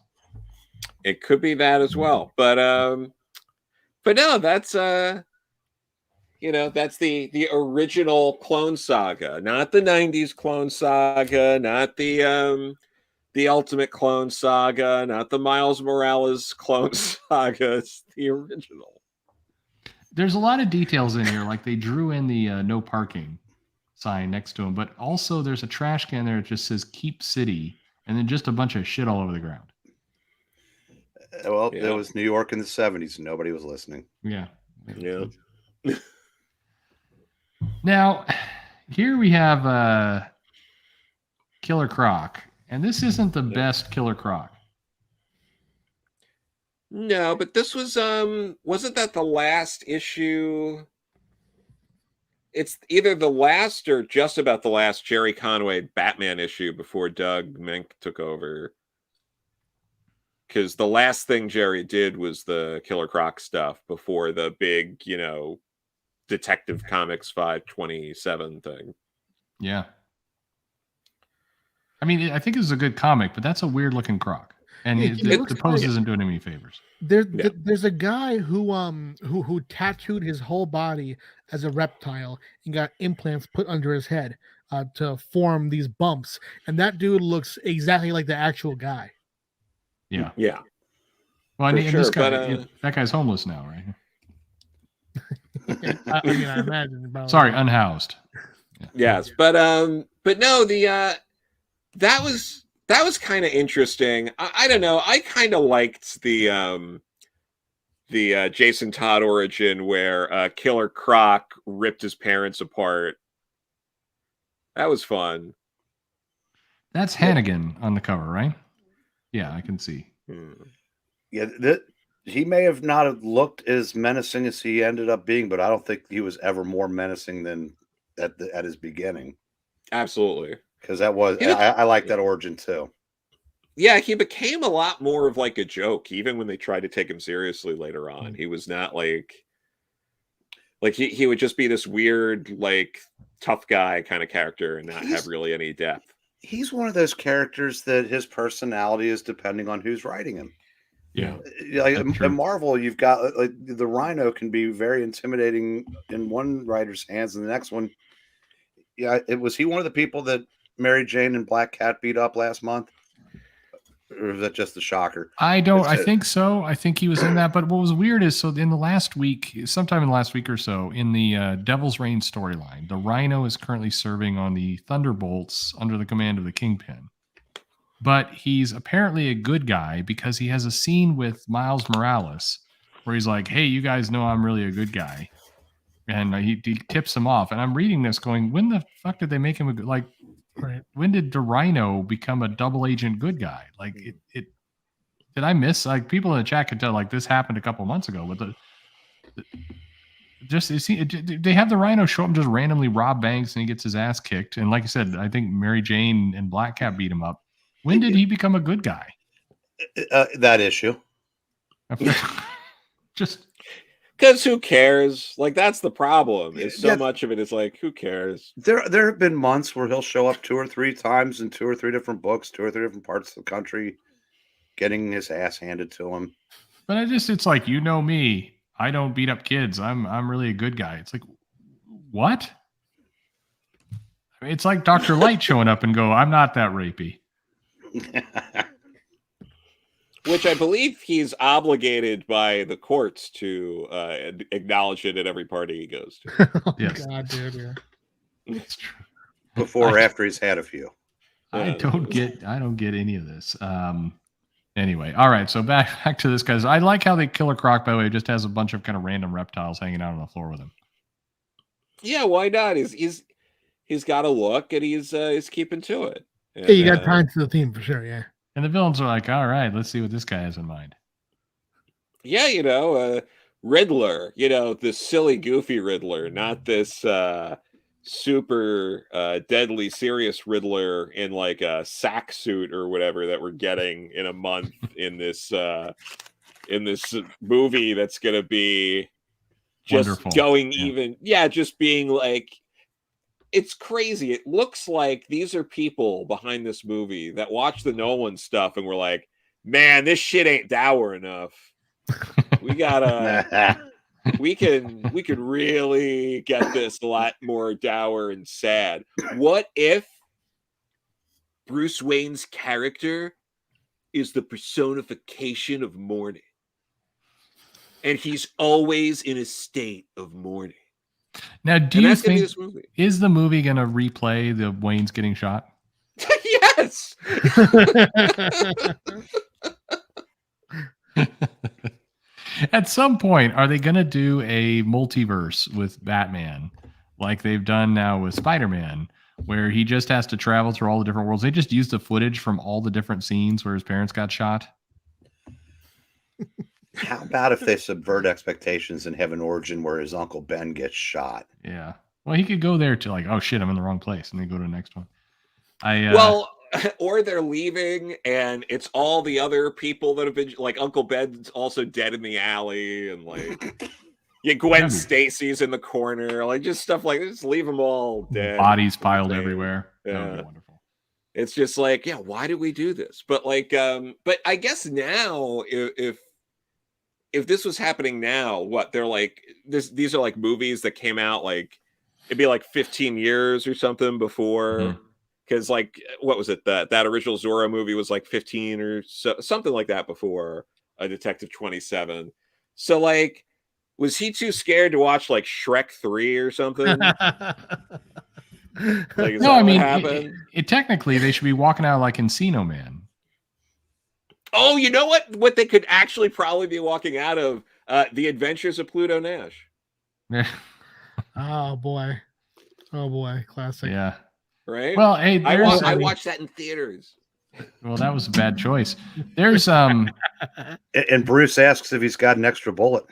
It could be that as well. But no, that's you know, that's the original Clone Saga, not the 90s Clone Saga, not the Ultimate Clone Saga, not the Miles Morales Clone Saga. It's the original. There's a lot of details in here, like they drew in the no parking sign next to him, but also there's a trash can there that just says Keep City, and then just a bunch of shit all over the ground. Well, Yeah. it was New York in the 70s, and nobody was listening. Yeah. Yeah. Now, here we have Killer Croc, and this isn't the best Killer Croc. No, but this was wasn't that the last issue? It's either the last or just about the last Jerry Conway Batman issue before Doug Mink took over. Because the last thing Jerry did was the Killer Croc stuff before the big, you know, Detective Comics 527 thing. Yeah. I mean, I think it was a good comic, but that's a weird looking croc. And Yeah, the pose isn't doing him any favors. There's a guy who tattooed his whole body as a reptile and got implants put under his head to form these bumps, and that dude looks exactly like the actual guy. Yeah. Yeah. Well, and For this sure, guy, but, that guy's homeless now, right? I mean, I imagine. Probably. Sorry, unhoused. Yeah. Yes, but no, the that was kind of interesting. I don't know. I kind of liked the Jason Todd origin where Killer Croc ripped his parents apart. That was fun. That's Hannigan on the cover, right? Yeah, I can see. Yeah, he may have not have looked as menacing as he ended up being, but I don't think he was ever more menacing than at his beginning. Absolutely. Because that was I like that origin too. Yeah, he became a lot more of like a joke, even when they tried to take him seriously later on. He was not like he would just be this weird, like tough guy kind of character and not have really any depth. He's one of those characters that his personality is depending on who's writing him. Yeah. Like in Marvel, you've got like the Rhino can be very intimidating in one writer's hands, and the next one. Yeah, was he one of the people that Mary Jane and Black Cat beat up last month? Or was that just a shocker? I think so. I think he was in that. But what was weird is, so in the last week, sometime in the last week or so, in the Devil's Reign storyline, the Rhino is currently serving on the Thunderbolts under the command of the Kingpin. But he's apparently a good guy because he has a scene with Miles Morales where he's like, "Hey, you guys know I'm really a good guy," and he tips him off. And I'm reading this, going, "When the fuck did they make him a good like? Right. When did the Rhino become a double agent good guy? Like it did I miss like people in the chat could tell like this happened a couple months ago with they have the Rhino show up and just randomly rob banks and he gets his ass kicked. And like I said, I think Mary Jane and Black Cat beat him up. When did he become a good guy? That issue. Just because who cares? Like that's the problem. Is so much of it is like who cares? There have been months where he'll show up 2 or 3 times in 2 or 3 different books, 2 or 3 different parts of the country, getting his ass handed to him. But it's like, you know me, I don't beat up kids. I'm really a good guy. It's like, what? I mean, it's like Dr. Light showing up and go, I'm not that rapey. Which I believe he's obligated by the courts to acknowledge it at every party he goes to. Oh, yes. God, dude, yeah. It's true. Before or after he's had a few. I don't get any of this. Anyway, all right. So back to this guys. I like how they Killer Croc, by the way, just has a bunch of kind of random reptiles hanging out on the floor with him. Yeah, why not? He's got a look and he's keeping to it. And, yeah, you got time to the theme for sure, yeah. And the villains are like, all right, let's see what this guy has in mind. Yeah, Riddler, this silly, goofy Riddler, not this super deadly serious Riddler in like a sack suit or whatever that we're getting in a month in this movie that's gonna be just wonderful. Going just being like, it's crazy. It looks like these are people behind this movie that watch the Nolan stuff and we're like, man, this shit ain't dour enough. We gotta we could really get this a lot more dour and sad. What if Bruce Wayne's character is the personification of mourning? And he's always in a state of mourning. Now, is the movie going to replay the Wayne's getting shot? Yes. At some point, are they going to do a multiverse with Batman like they've done now with Spider-Man, where he just has to travel through all the different worlds? They just use the footage from all the different scenes where his parents got shot. How about if they subvert expectations and have an origin where his Uncle Ben gets shot? Yeah. Well, he could go there to like, oh shit, I'm in the wrong place, and then go to the next one. Or they're leaving, and it's all the other people that have been like Uncle Ben's also dead in the alley, and like Gwen Stacy's in the corner, like just stuff like this. Just leave them all dead, bodies piled everywhere. Yeah. That would be wonderful. It's just like, yeah, why do we do this? But like, but I guess now if this was happening now, what they're like, these are like movies that came out like it'd be like 15 years or something before, because like what was it that original Zorro movie was like 15 or so, something like that before a Detective 27. So like, was he too scared to watch like Shrek 3 or something? Like, no, I mean, it technically they should be walking out like Encino Man. Oh, you know what they could actually probably be walking out of? The Adventures of Pluto Nash. Oh boy, classic. Yeah. Right. Well, hey, I watched that in theaters. Well, that was a bad choice. There's And Bruce asks if he's got an extra bullet.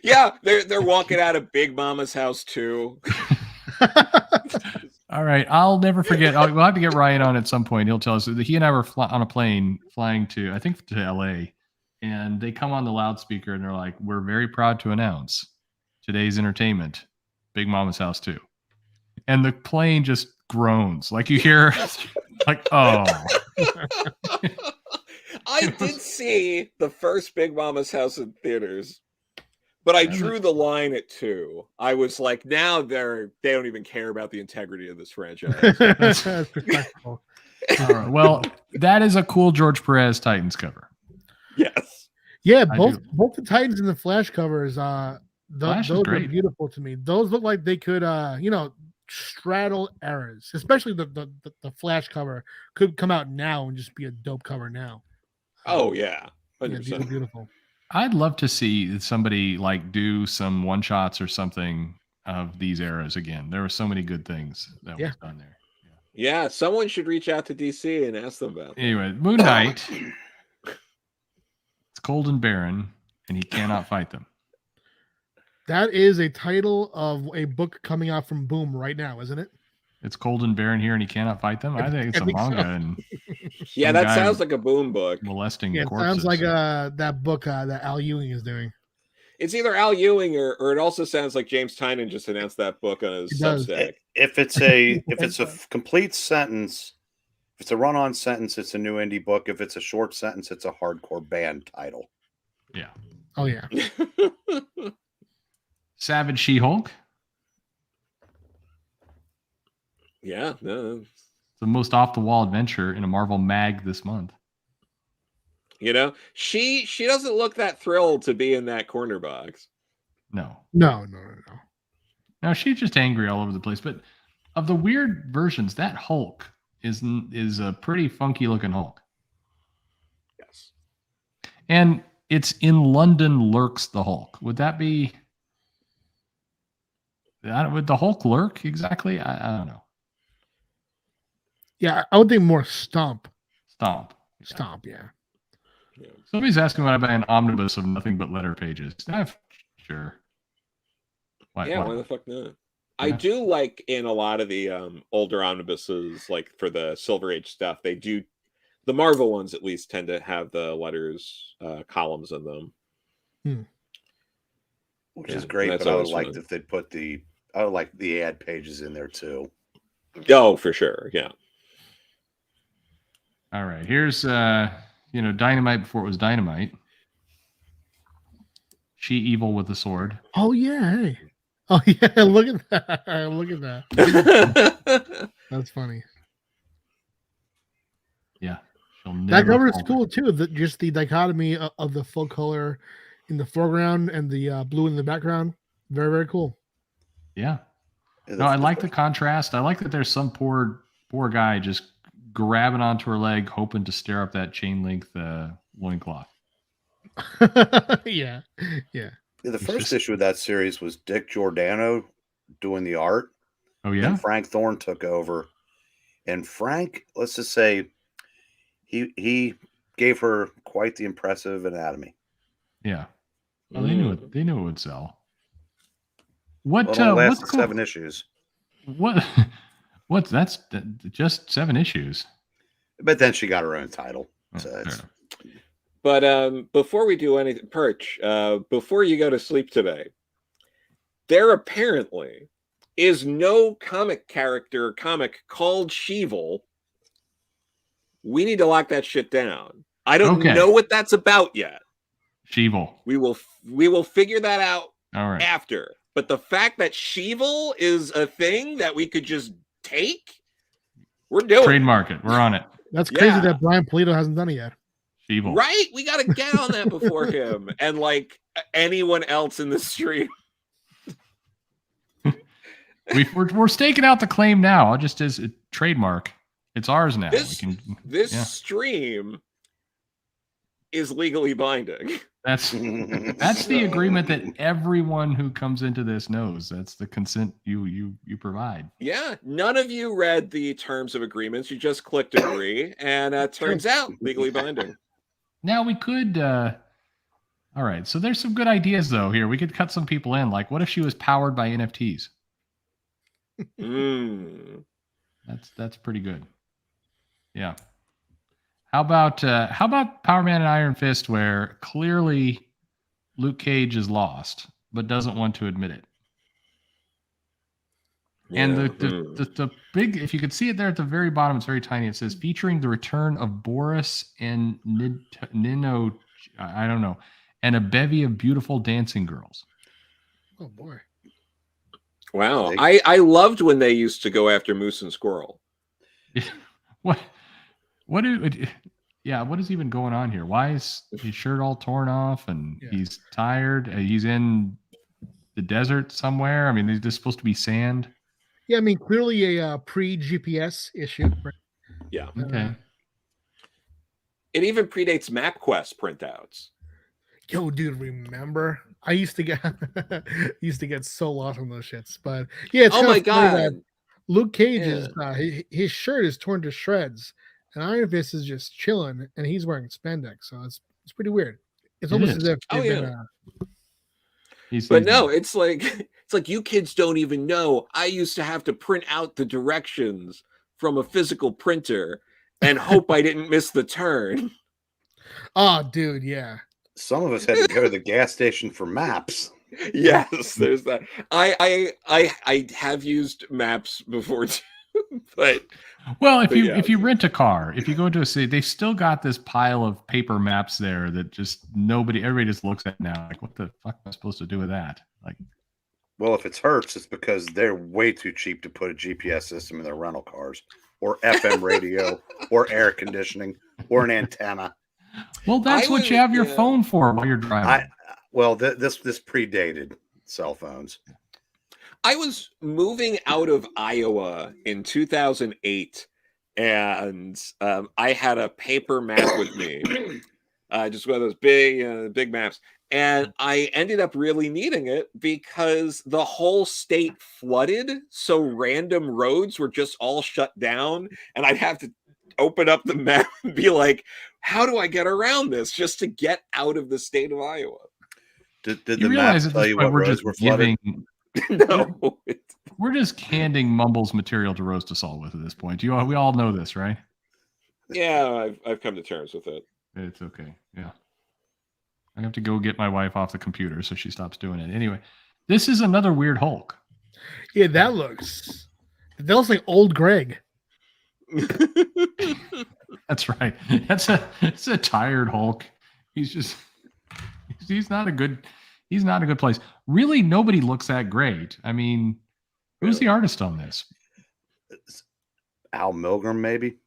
Yeah, they're walking out of Big Mama's house too. All right, I'll never forget. We'll have to get Ryan on at some point. He'll tell us that he and I were on a plane flying to, I think, to LA, and they come on the loudspeaker and they're like, "We're very proud to announce today's entertainment, Big Mama's House 2." And the plane just groans, like you hear, like, oh. I did see the first Big Mama's House in theaters, but I drew the line at 2. I was like, now they don't even care about the integrity of this franchise. That's respectful. All right. Well, that is a cool George Perez Titans cover. Yes. Yeah, both the Titans and the Flash covers, those are great. beautiful to me. Those look like they could straddle eras. Especially the Flash cover could come out now and just be a dope cover now. Oh yeah. 100%. Yeah, these are beautiful. I'd love to see somebody like do some one shots or something of these eras again. There were so many good things that Yeah. was done there. Yeah, someone should reach out to DC and ask them about that. Anyway, Moon Knight. It's cold and barren, and he cannot fight them. That is a title of a book coming out from Boom right now, isn't it? It's cold and barren here, and he cannot fight them. I think it's I a think so. manga, and Yeah, some that guy sounds like a Boom book. molesting Yeah, it corpses. sounds like that book that Al Ewing is doing. It's either Al Ewing or it also sounds like James Tynion just announced that book on his It does. Substack. If it's a complete sentence, if it's a run-on sentence, it's a new indie book. If it's a short sentence, it's a hardcore band title. Yeah. Oh yeah. Savage She-Hulk. Yeah, no. The most off-the-wall adventure in a Marvel mag this month. You know, she doesn't look that thrilled to be in that corner box. No. No. No, she's just angry all over the place. But of the weird versions, that Hulk is a pretty funky looking Hulk. Yes. And it's in London lurks the Hulk. Would that be... would the Hulk lurk exactly? I don't know. Yeah, I would think more Stomp. Stomp. Yeah. Stomp, yeah. Somebody's asking why I buy an omnibus of nothing but letter pages. Sure. Why the fuck not? Yeah. I do like in a lot of the older omnibuses, like for the Silver Age stuff, they do, the Marvel ones at least tend to have the letters columns in them. Which is great, that's but I would always like fun. if they'd put I would like the ad pages in there too. Oh, for sure. Yeah. All right. Here's Dynamite before it was Dynamite. She evil with a sword. Oh yeah, hey. Oh yeah, look at that. Look at that. That's funny. Yeah. That cover is cool too. Just the dichotomy of the full color in the foreground and the blue in the background. Very, very cool. Yeah. No, I like the contrast. I like that there's some poor guy just grabbing onto her leg, hoping to stir up that chain link loincloth. Yeah. The first issue of that series was Dick Giordano doing the art. Oh yeah. And Frank Thorne took over. And Frank, let's just say, he gave her quite the impressive anatomy. Yeah. Well, they knew it. They knew it would sell. What? Well, it what's lasted cool? 7 issues. What's that's just 7 issues. But then she got her own title. So But before we do anything, Perch, before you go to sleep today, there apparently is no comic called Sheevil. We need to lock that shit down. I don't know what that's about yet. Sheevil. We will figure that out after. But the fact that Sheevil is a thing that we could just take, we're doing. Trademark it. We're on it. That's crazy that Brian Polito hasn't done it yet. Sheevil. Right? We got to get on that before him and like anyone else in the stream. We're staking out the claim now. I'll just as a trademark. It's ours now. This stream is legally binding. That's the agreement that everyone who comes into this knows. That's the consent you provide. Yeah, none of you read the terms of agreements. You just clicked agree, and it turns out legally binding. Now we could. All right, so there's some good ideas though here. We could cut some people in. Like, what if she was powered by NFTs? That's pretty good. Yeah. How about Power Man and Iron Fist, where clearly Luke Cage is lost but doesn't want to admit it? Yeah. And the big, if you could see it there at the very bottom, it's very tiny. It says featuring the return of Boris and Nino, I don't know, and a bevy of beautiful dancing girls. Oh boy! Wow, I loved when they used to go after moose and squirrel. What is even going on here? Why is his shirt all torn off and he's tired? He's in the desert somewhere. I mean, is this supposed to be sand? Yeah, I mean, clearly a pre-GPS issue. Right? Yeah. Okay. It even predates MapQuest printouts. Yo, dude, remember? I used to get used to get so lost on those shits. But yeah, it's Oh kind my of funny that god. Luke Cage Yeah. is his shirt is torn to shreds, and Iron Fist is just chilling, and he's wearing spandex. So it's pretty weird. It's It almost is. as if Oh, they've been yeah. He's But no, not. it's like you kids don't even know. I used to have to print out the directions from a physical printer and hope I didn't miss the turn. oh, dude, yeah. Some of us had to go to the gas station for maps. Yes, there's that. I have used maps before too, but Well, if But you yeah. if you rent a car, if you go to a city, they've still got this pile of paper maps there that just everybody just looks at now like, what the fuck am I supposed to do with that? Like, Well, if it's Hertz, it's because they're way too cheap to put a GPS system in their rental cars, or FM radio, or air conditioning, or an antenna. well, that's I what was- you have your yeah. phone for while you're driving. This predated cell phones. I was moving out of Iowa in 2008, and I had a paper map with me, just one of those big maps. And I ended up really needing it because the whole state flooded, so random roads were just all shut down, and I'd have to open up the map and be like, "How do I get around this?" Just to get out of the state of Iowa. Did you the map realize at tell this you point what we're roads just were flooded? giving, No, we're just handing Mumbles material to roast us all with at this point. We all know this, right? yeah, I've come to terms with it. It's okay. Yeah. I have to go get my wife off the computer so she stops doing it. Anyway, this is another weird Hulk. Yeah, that looks like old Greg. That's right. It's a tired Hulk. He's not a good place. Really, nobody looks that great. I mean, who's the artist on this? Al Milgram, maybe.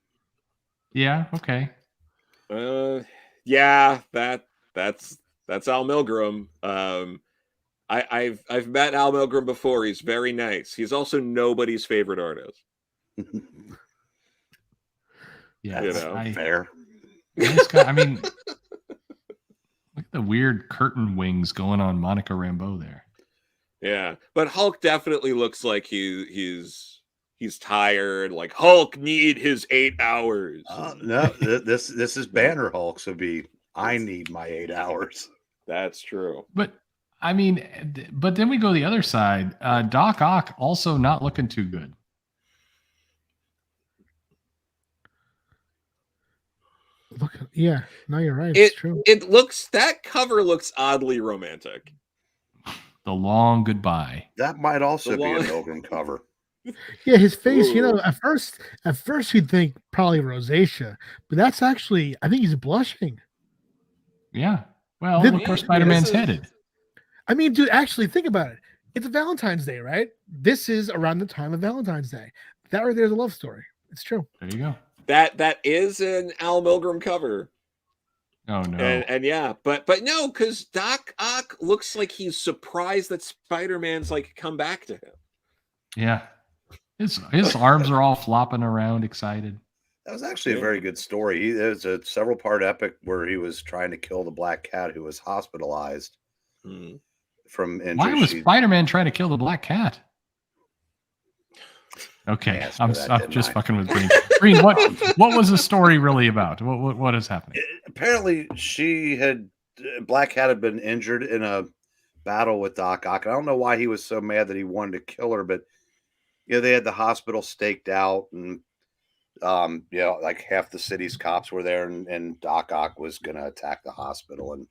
Yeah, okay. Yeah, that's Al Milgram. I've met Al Milgram before. He's very nice. He's also nobody's favorite artist. Yeah, You know. Fair. Nice guy. I mean, look at the weird curtain wings going on Monica Rambeau there. Yeah, but Hulk definitely looks like he's tired. Like Hulk need his 8 hours. No, this is Banner Hulk, so I need my 8 hours. That's true. But I mean, but then we go the other side. Doc Ock also not looking too good. Look, yeah, no, you're right. It's true. That cover looks oddly romantic. The Long Goodbye. That might also be a Milgram cover. Yeah, his face. Ooh. You know, at first you'd think probably rosacea, but that's actually, I think he's blushing. Yeah. Well, Did- look where Spider-Man's headed. I mean, dude, actually think about it. It's Valentine's Day, right? This is around the time of Valentine's Day. That right there's a love story. It's true. There you go. That is an Al Milgram cover. Oh no. And yeah, but no, because Doc Ock looks like he's surprised that Spider-Man's like come back to him. Yeah. His arms are all flopping around, excited. That was actually a very good story. There's a several-part epic where he was trying to kill the Black Cat who was hospitalized from injuries. Why was Spider-Man trying to kill the Black Cat? Okay, I'm just fucking with Green. Green, what was the story really about? What is happening? Apparently, Black Cat had been injured in a battle with Doc Ock. I don't know why he was so mad that he wanted to kill her, but they had the hospital staked out, and like half the city's cops were there, and Doc Ock was going to attack the hospital and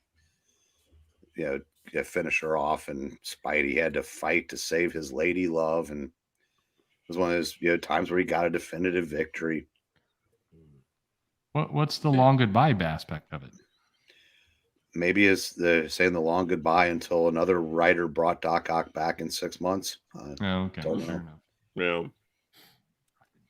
finish her off, and Spidey had to fight to save his lady love, and it was one of those times where he got a definitive victory. What's the long goodbye aspect of it? Maybe it's saying the long goodbye until another writer brought Doc Ock back in 6 months. Okay, fair enough. Yeah.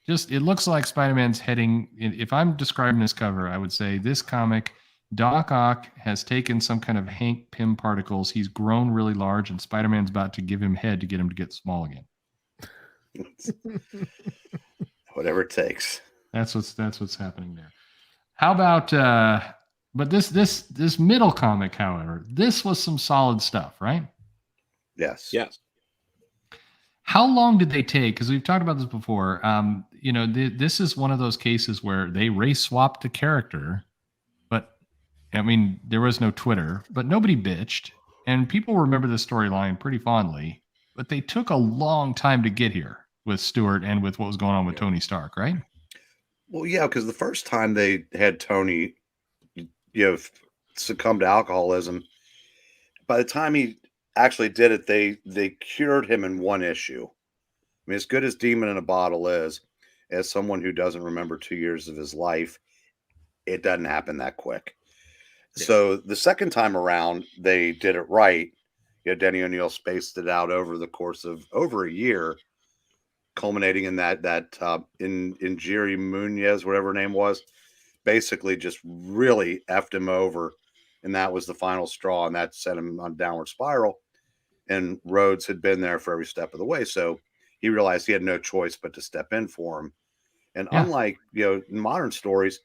Just it looks like Spider-Man's heading. If I'm describing this cover, I would say this comic, Doc Ock has taken some kind of Hank Pym particles. He's grown really large, and Spider-Man's about to give him head to get him to get small again. Whatever it takes. That's what's happening there. How about But this middle comic, however, this was some solid stuff, right? Yes. Yes. How long did they take? Because we've talked about this before. This is one of those cases where they race swapped the character, but I mean, there was no Twitter, but nobody bitched, and people remember the storyline pretty fondly. But they took a long time to get here with Stewart and with what was going on with Tony Stark, right? Well, yeah, because the first time they had Tony, succumb to alcoholism, by the time he actually did it, they cured him in one issue. I mean, as good as Demon in a Bottle is, as someone who doesn't remember 2 years of his life, it doesn't happen that quick. Yeah. So the second time around, they did it right. Denny O'Neil spaced it out over the course of over a year, culminating in that in Jiri Munoz, whatever her name was, basically just really effed him over. And that was the final straw, and that sent him on a downward spiral. And Rhodes had been there for every step of the way. So he realized he had no choice but to step in for him. And unlike, in modern stories,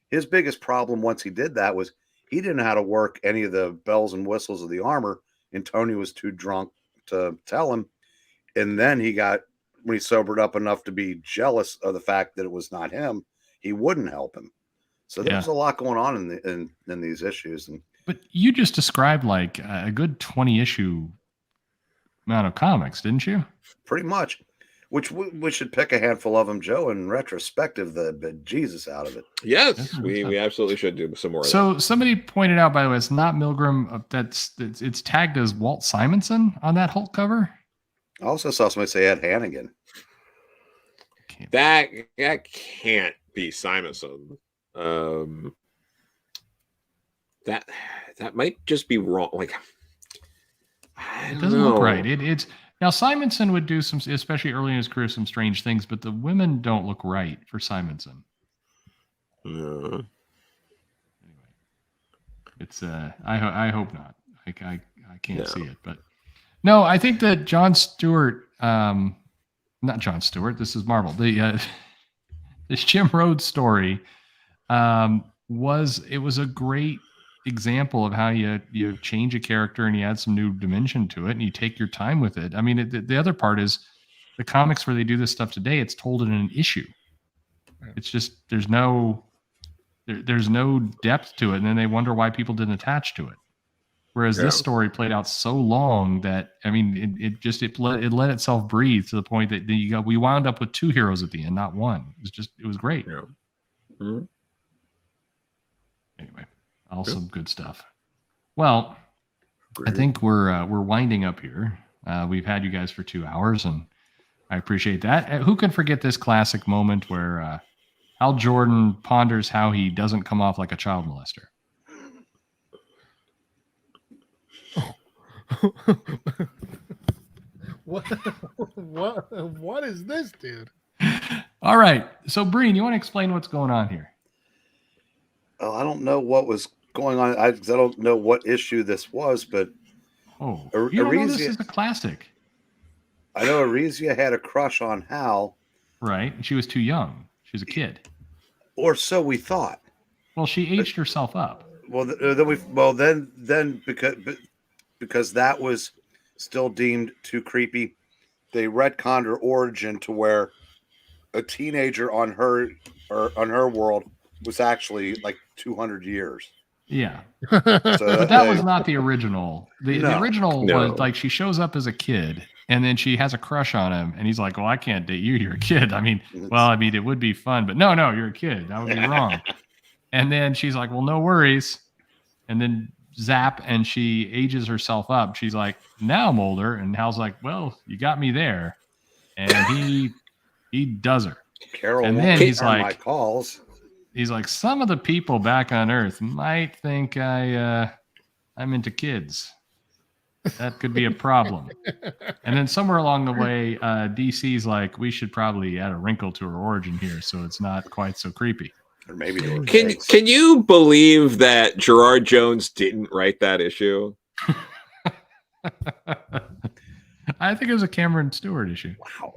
his biggest problem once he did that was he didn't know how to work any of the bells and whistles of the armor, and Tony was too drunk to tell him. And then when he sobered up enough to be jealous of the fact that it was not him, he wouldn't help him. So there's a lot going on in these issues. But you just described like a good 20 issue amount of comics, didn't you? Pretty much. Which we should pick a handful of them, Joe, in retrospective, the Jesus out of it. Yes, we absolutely should do some more. So somebody pointed out, by the way, it's not Milgram. It's tagged as Walt Simonson on that Hulk cover. I also saw somebody say Ed Hannigan. That can't be Simonson. That might just be wrong. Like, it doesn't look right. It's now Simonson would do some, especially early in his career, some strange things, but the women don't look right for Simonson. Anyway, it's I hope not. I can't see it, but no, I think that John Stewart, not John Stewart. This is Marvel. This Jim Rhodes story was a great example of how you change a character and you add some new dimension to it and you take your time with it. I mean, the other part is the comics where they do this stuff today, it's told in an issue. It's just there's no depth to it, and then they wonder why people didn't attach to it. Whereas this story played out so long that, I mean, it let itself breathe to the point that we wound up with two heroes at the end, not one. It was great. Yeah. Mm-hmm. Anyway, some good stuff. Well, great. I think we're winding up here. We've had you guys for 2 hours, and I appreciate that. Who can forget this classic moment where Hal Jordan ponders how he doesn't come off like a child molester? What is this, dude? All right. So, Breen, you want to explain what's going on here? Oh, I don't know what was going on. I don't know what issue this was, but you don't know this is a classic. I know Arisia had a crush on Hal. Right. She was too young. She was a kid. Or so we thought. Well, she aged herself up. Well, then because that was still deemed too creepy, they retconned her origin to where a teenager on her world was actually like 200 years. Yeah. But that was not the original. The original was like she shows up as a kid and then she has a crush on him and he's like, well, I can't date you. You're a kid. I mean, it would be fun, but no, you're a kid. That would be wrong. And then she's like, well, no worries. And then zap, and she ages herself up. She's like, now I'm older. And Hal's like, well, you got me there. And he does her. Carol, and then he's like, my calls. He's like, some of the people back on Earth might think I'm into kids. That could be a problem. And then somewhere along the way, DC's like, we should probably add a wrinkle to her origin here so it's not quite so creepy. Or maybe can you believe that Gerard Jones didn't write that issue? I think it was a Cameron Stewart issue. Wow.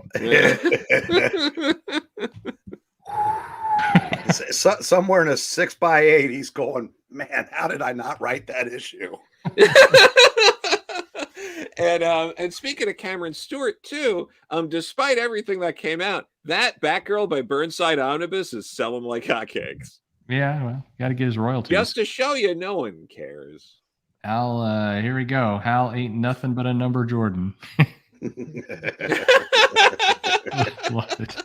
Somewhere in a 6x8, he's going, Man, how did I not write that issue? And speaking of Cameron Stewart too, despite everything that came out, that Batgirl by Burnside Omnibus is selling like hotcakes. Yeah, well, got to get his royalties. Just to show you, no one cares. Hal, here we go. Hal ain't nothing but a number Jordan. Love it.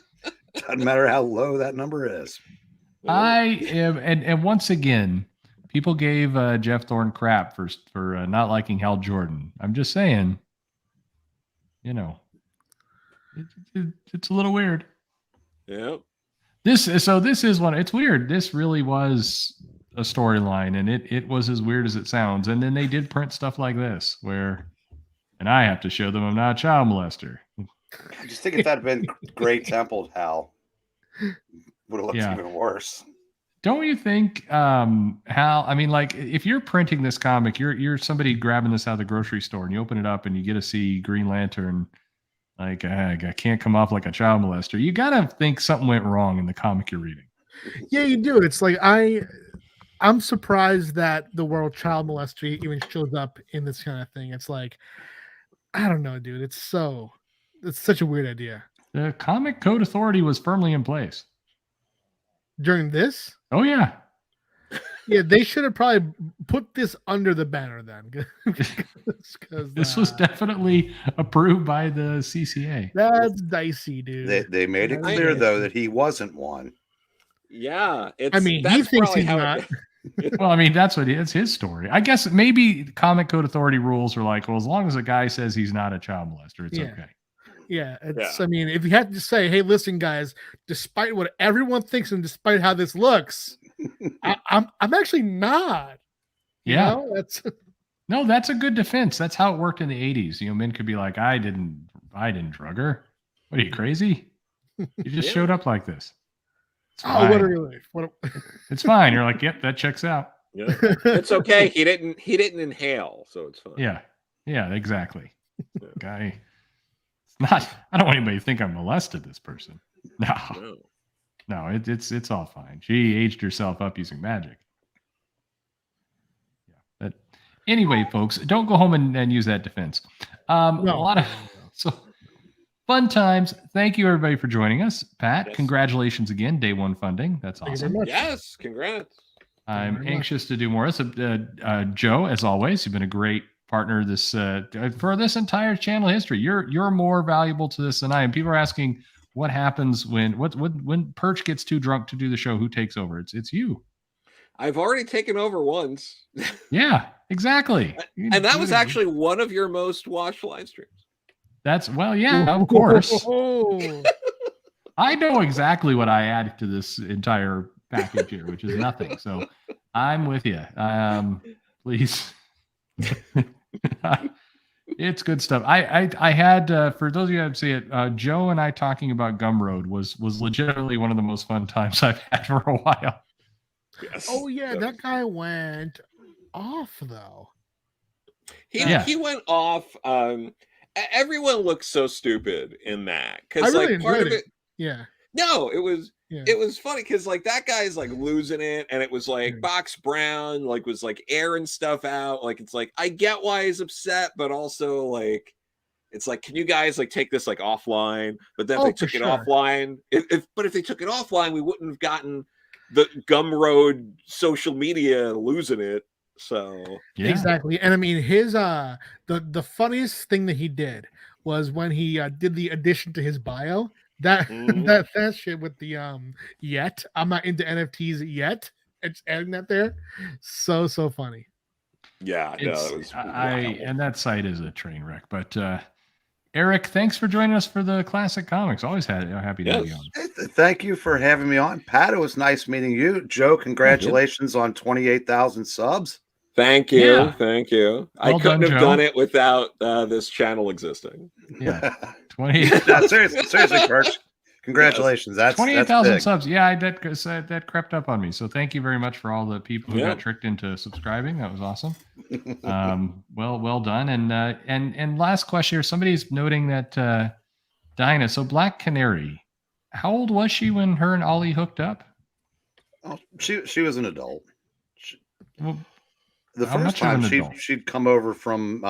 Doesn't matter how low that number is. I am, and once again, people gave Jeff Thorne crap for not liking Hal Jordan. I'm just saying, you know, it's a little weird. Yeah. This is one. It's weird. This really was a storyline, and it was as weird as it sounds. And then they did print stuff like this, where, and I have to show them I'm not a child molester. I just think if that had been Gray Templed Hal, would have looked even worse. Don't you think, Hal? I mean, like, if you're printing this comic, you're somebody grabbing this out of the grocery store, and you open it up, and you get to see Green Lantern. Like, I can't come off like a child molester. You gotta think something went wrong in the comic you're reading. Yeah, you do. It's like I'm surprised that the word child molester even shows up in this kind of thing. It's like, I don't know, dude. It's such a weird idea. The Comic Code Authority was firmly in place During this? Oh yeah. Yeah, they should have probably put this under the banner then. This was definitely approved by the CCA. That's dicey, dude. They made it clear though that he wasn't one. Yeah, I mean, he thinks he's not. Well, I mean, it's his story. I guess maybe Comic Code Authority rules are like, well, as long as a guy says he's not a child molester, it's okay. Yeah, I mean, if you had to say, hey, listen, guys, despite what everyone thinks and despite how this looks, I'm actually not. Yeah. No, that's a good defense. That's how it worked in the 80s. You know, men could be like, I didn't drug her. What are you, crazy? You just showed up like this. What a relief. It's fine. You're like, yep, that checks out. Yeah. It's okay. He didn't inhale, so it's fine. Yeah, exactly. Guy, it's not. I don't want anybody to think I molested this person. No, it's all fine. She aged herself up using magic. Yeah, but anyway, folks, don't go home and use that defense. A lot of fun times. Thank you, everybody, for joining us. Pat, congratulations again. Day one funding. That's awesome. Yes, congrats. I'm anxious to do more. So, Joe, as always, you've been a great partner for this entire channel history. You're more valuable to this than I am. People are asking what happens when Perch gets too drunk to do the show. Who takes over? It's you. I've already taken over once. Yeah, exactly. And that was actually one of your most watched live streams. Of course. I know exactly what I added to this entire package here, which is nothing. So I'm with you. Please. It's good stuff. I had for those of you who haven't seen it, Joe and I talking about Gumroad was legitimately one of the most fun times I've had for a while. Yes. Oh yeah, that guy went off though. He went off. Everyone looks so stupid in that because really like part of it. Yeah. No, it was funny because like that guy's like losing it, and it was like Box Brown like was like airing stuff out. Like it's like I get why he's upset, but also like it's like, can you guys like take this like offline? But then if they took it offline, if they took it offline, we wouldn't have gotten the Gumroad social media losing it. So exactly. And I mean his the funniest thing that he did was when he did the addition to his bio. That shit with the yet. I'm not into NFTs yet. It's adding that there. So funny. Yeah, no, it was and that site is a train wreck. But Eric, thanks for joining us for the Classic Comics. Always happy to have you on. Thank you for having me on. Pat, it was nice meeting you. Joe, congratulations on 28,000 subs. Thank you. Yeah. Thank you. Well I couldn't done, have Joe. done it without this channel existing. Yeah. 20. No, seriously, Perch. Congratulations. That's 28,000 big. subs. Yeah, that crept up on me. So thank you very much for all the people who got tricked into subscribing. That was awesome. Well done. And last question here. Somebody's noting that Dinah. So Black Canary, how old was she when her and Ollie hooked up? Oh, she was an adult. Well, The how first much of time an adult? she'd come over from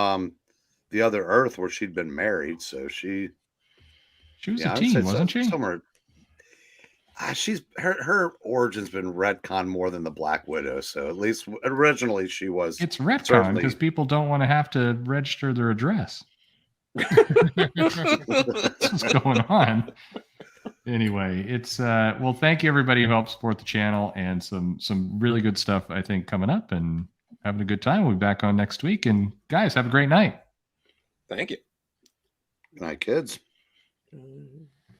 the other Earth where she'd been married, so she was yeah, a I'd say teen, wasn't she? somewhere. She's her origin's been retconned more than the Black Widow, so at least originally she was. It's retcon certainly- because people don't want to have to register their address. That's what's going on. Anyway, it's well, thank you everybody who helped support the channel, and some really good stuff I think coming up, and having a good time. We'll be back on next week, and guys, have a great night. Thank you. Good night, kids.